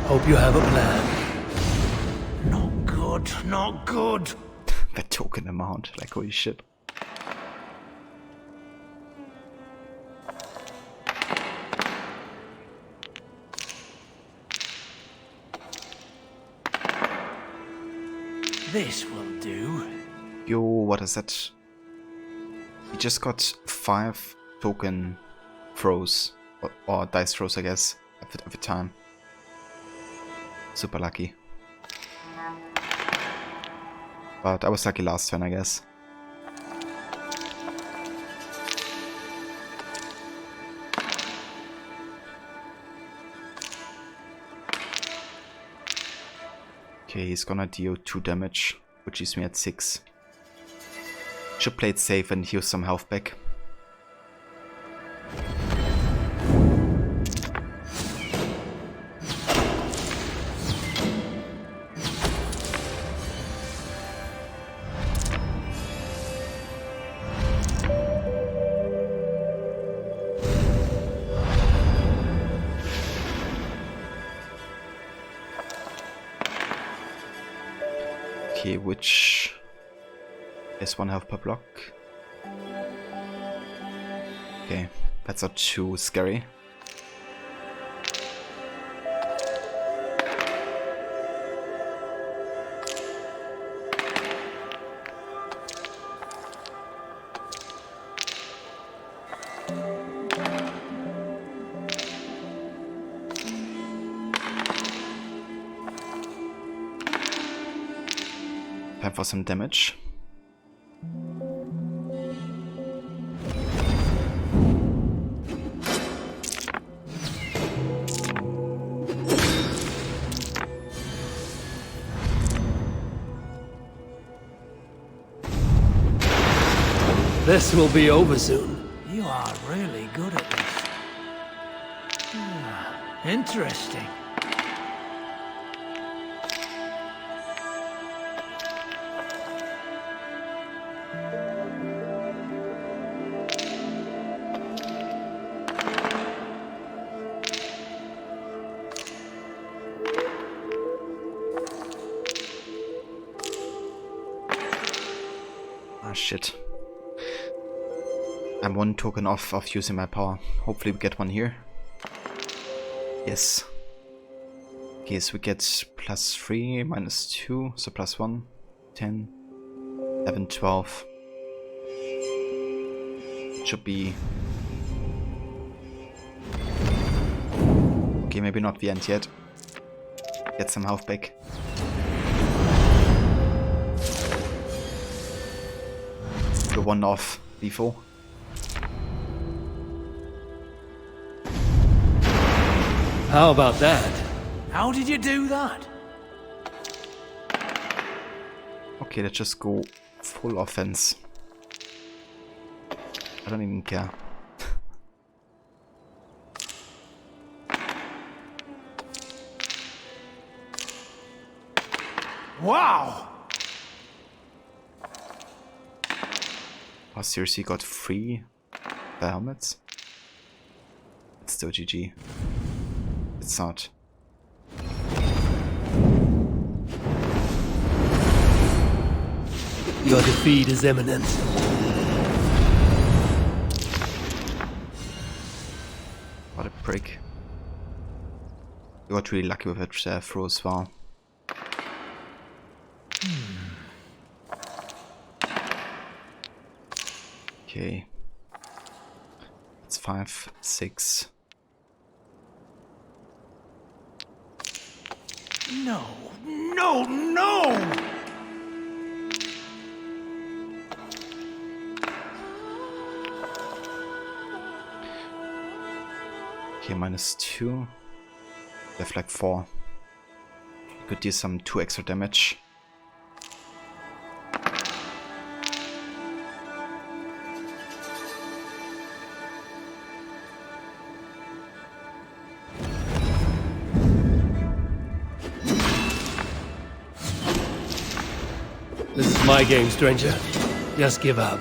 Hope you have a plan. Not good, not good. The token amount, like holy shit. This will Yo, what is that? He just got 5 token throws, or dice throws, I guess, every time. Super lucky. But I was lucky last turn, I guess. Okay, he's gonna deal 2 damage, which leaves me at 6. Should play it safe and heal some health back. Okay, which is 1 health per block. Okay, that's not too scary. Time for some damage. This will be over soon. You are really good at this. Interesting. Ah, shit. I'm 1 token off of using my power. Hopefully we get one here. Yes. Okay, so we get +3, -2, so +1, 10, 11, 12. It should be... Okay, maybe not the end yet. Get some health back. The 1 off D4. How about that? How did you do that? Okay, let's just go full offense. I don't even care. Wow! Oh, seriously, got 3 helmets? It's still GG. It's not. Your defeat is imminent. What a prick. You got really lucky with that throw as well. Okay. It's 5, 6. No, no, no! Okay, -2. Left like 4. Could do some 2 extra damage. This is my game, stranger. Just give up.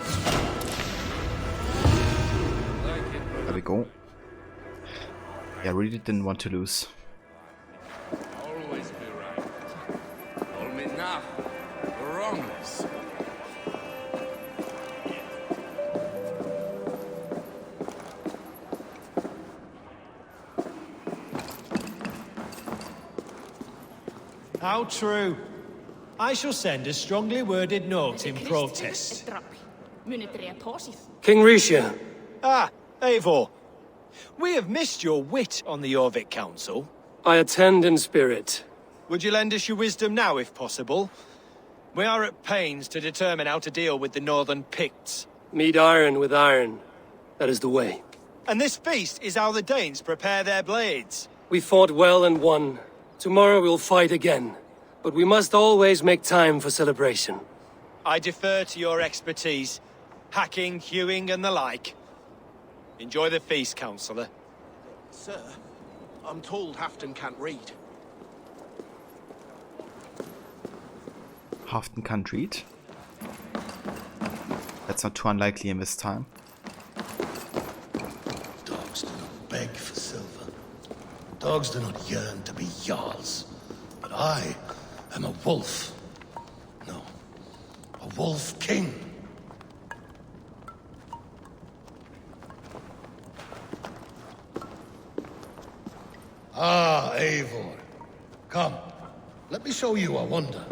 There we go. Yeah, I really didn't want to lose. Always be right. Call me now. Wrongness. How true. I shall send a strongly worded note in protest. King Risha. Ah, Eivor. We have missed your wit on the Jorvik Council. I attend in spirit. Would you lend us your wisdom now, if possible? We are at pains to determine how to deal with the Northern Picts. Meet iron with iron. That is the way. And this feast is how the Danes prepare their blades. We fought well and won. Tomorrow we'll fight again. But we must always make time for celebration. I defer to your expertise. Hacking, hewing, and the like. Enjoy the feast, Councillor. Sir, I'm told Halfdan can't read. Halfdan can't read? That's not too unlikely in this time. Dogs do not beg for silver. Dogs do not yearn to be jarls. But I am a wolf. No, a wolf king. Ah, Eivor. Come, let me show you a wonder.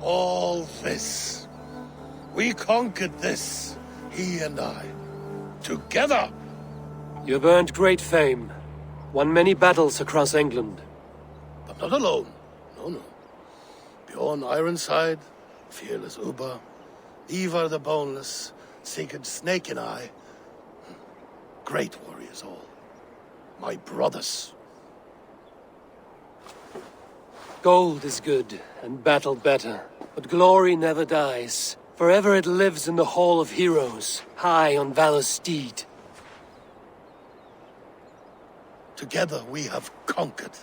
All this. We conquered this, he and I. Together! You have earned great fame. Won many battles across England. But not alone. No, no. Bjorn Ironside, fearless Uber, Ivar the Boneless, Sigurd Snake and I. Great warriors all. My brothers. Gold is good, and battle better. But glory never dies. Forever it lives in the Hall of Heroes, high on Valor's steed. Together we have conquered.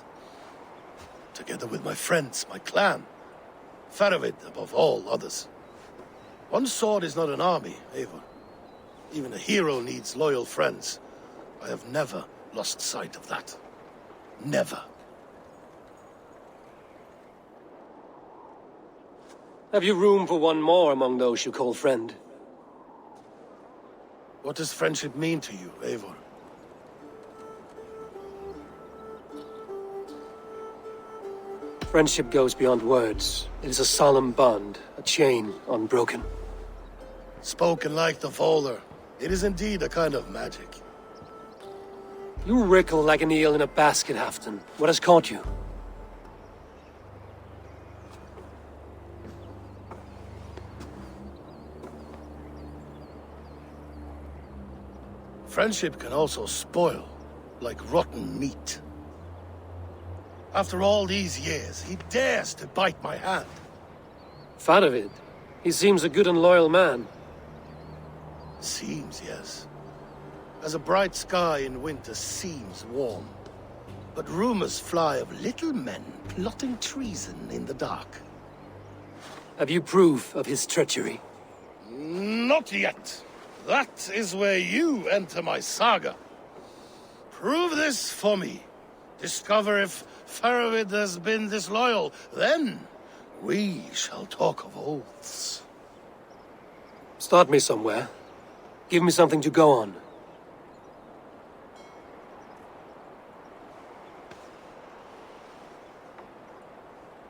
Together with my friends, my clan. Faravid above all others. One sword is not an army, Eivor. Even a hero needs loyal friends. I have never lost sight of that. Never. Have you room for one more among those you call friend? What does friendship mean to you, Eivor? Friendship goes beyond words. It is a solemn bond, a chain unbroken. Spoken like the Volar, it is indeed a kind of magic. You wrinkle like an eel in a basket, Halfdan. What has caught you? Friendship can also spoil, like rotten meat. After all these years, he dares to bite my hand. Faravid. He seems a good and loyal man. Seems, yes. As a bright sky in winter seems warm. But rumors fly of little men plotting treason in the dark. Have you proof of his treachery? Not yet. That is where you enter my saga. Prove this for me. Discover if Faravid has been disloyal. Then we shall talk of oaths. Start me somewhere. Give me something to go on.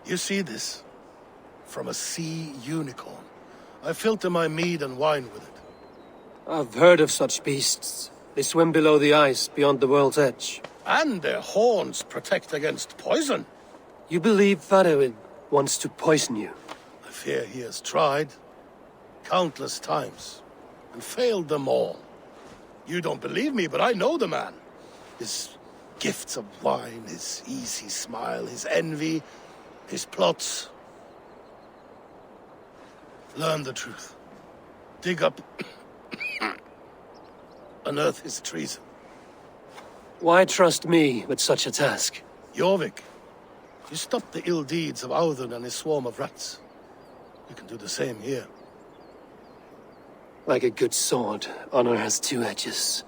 You see this? From a sea unicorn. I filter my mead and wine with it. I've heard of such beasts. They swim below the ice, beyond the world's edge. And their horns protect against poison. You believe Faravid wants to poison you? I fear he has tried. Countless times. And failed them all. You don't believe me, but I know the man. His gifts of wine, his easy smile, his envy, his plots. Learn the truth. Dig up... unearth his treason. Why trust me with such a task? Jorvik, you stopped the ill deeds of Audun and his swarm of rats. You can do the same here. Like a good sword, honor has two edges.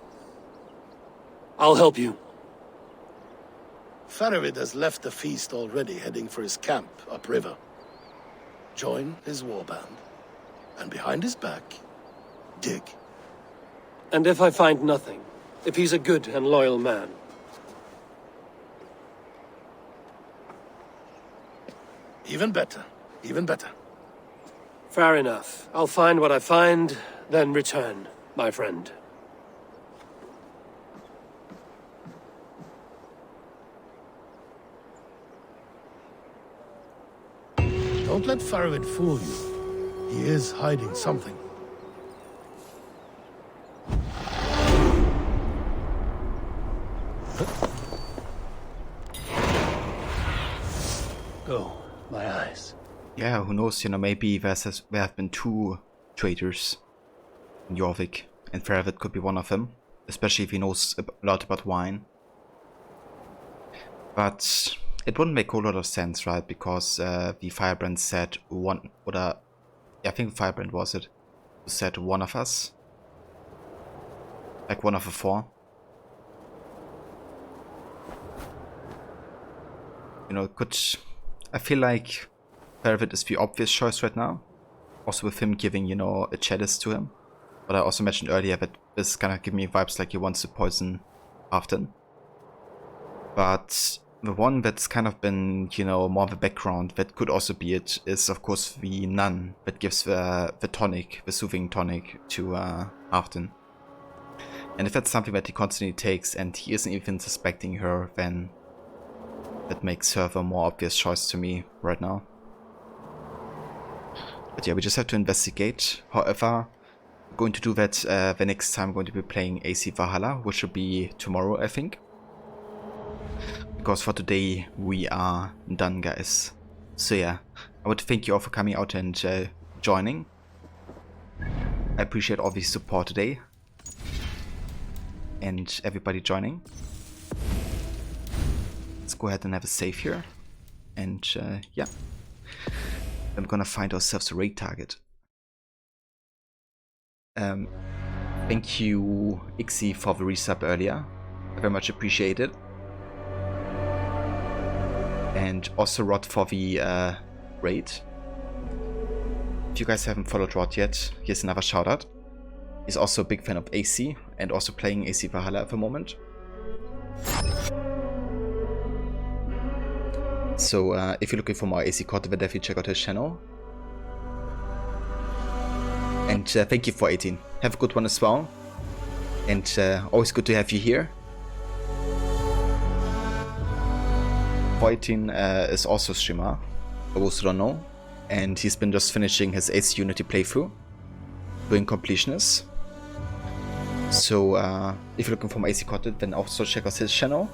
I'll help you. Faravid has left the feast already, heading for his camp upriver. Join his warband, and behind his back, dig. And if I find nothing? If he's a good and loyal man? Even better. Even better. Fair enough. I'll find what I find, then return, my friend. Don't let Faravid fool you. He is hiding something. Go, my eyes. Yeah, who knows, you know, maybe there have been 2 traitors in Jorvik, and Faravid could be one of them, especially if he knows a lot about wine. But it wouldn't make a whole lot of sense, right? Because the Firebrand said one, yeah, I think Firebrand was it, who said one of us. Like one of the 4. You know, I feel like Faravid is the obvious choice right now. Also with him giving, you know, a chalice to him. But I also mentioned earlier that this kind of give me vibes like he wants to poison Halfdan. But the one that's kind of been, you know, more of a background that could also be it is of course the nun that gives the tonic, the soothing tonic to Halfdan. And if that's something that he constantly takes and he isn't even suspecting her, then that makes her the more obvious choice to me right now. But yeah, we just have to investigate. However, we're going to do that the next time. I'm going to be playing AC Valhalla, which will be tomorrow, I think. Because for today, we are done, guys. So yeah, I would thank you all for coming out and joining. I appreciate all the support today. And everybody joining. Let's go ahead and have a save here. And yeah. I'm gonna find ourselves a raid target. Thank you, Ixie, for the resub earlier. I very much appreciate it. And also Rod for the raid. If you guys haven't followed Rod yet, here's another shout out. He's also a big fan of AC and also playing AC Valhalla at the moment. So if you're looking for more AC content, then definitely check out his channel. And thank you for 18. Have a good one as well. And always good to have you here. 18 is also a streamer, for those who don't know. And he's been just finishing his AC Unity playthrough, doing Completionist. So if you're looking for more AC content, then also check out his channel.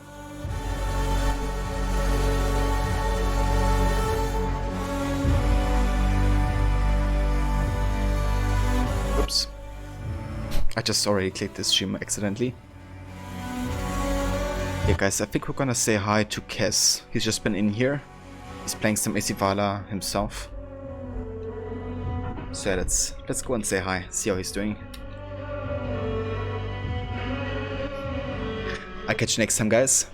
Oops. I just already clicked this stream accidentally. Yeah guys, I think we're gonna say hi to Kes. He's just been in here. He's playing some AC Valhalla himself. So yeah, let's go and say hi, see how he's doing. I'll catch you next time, guys.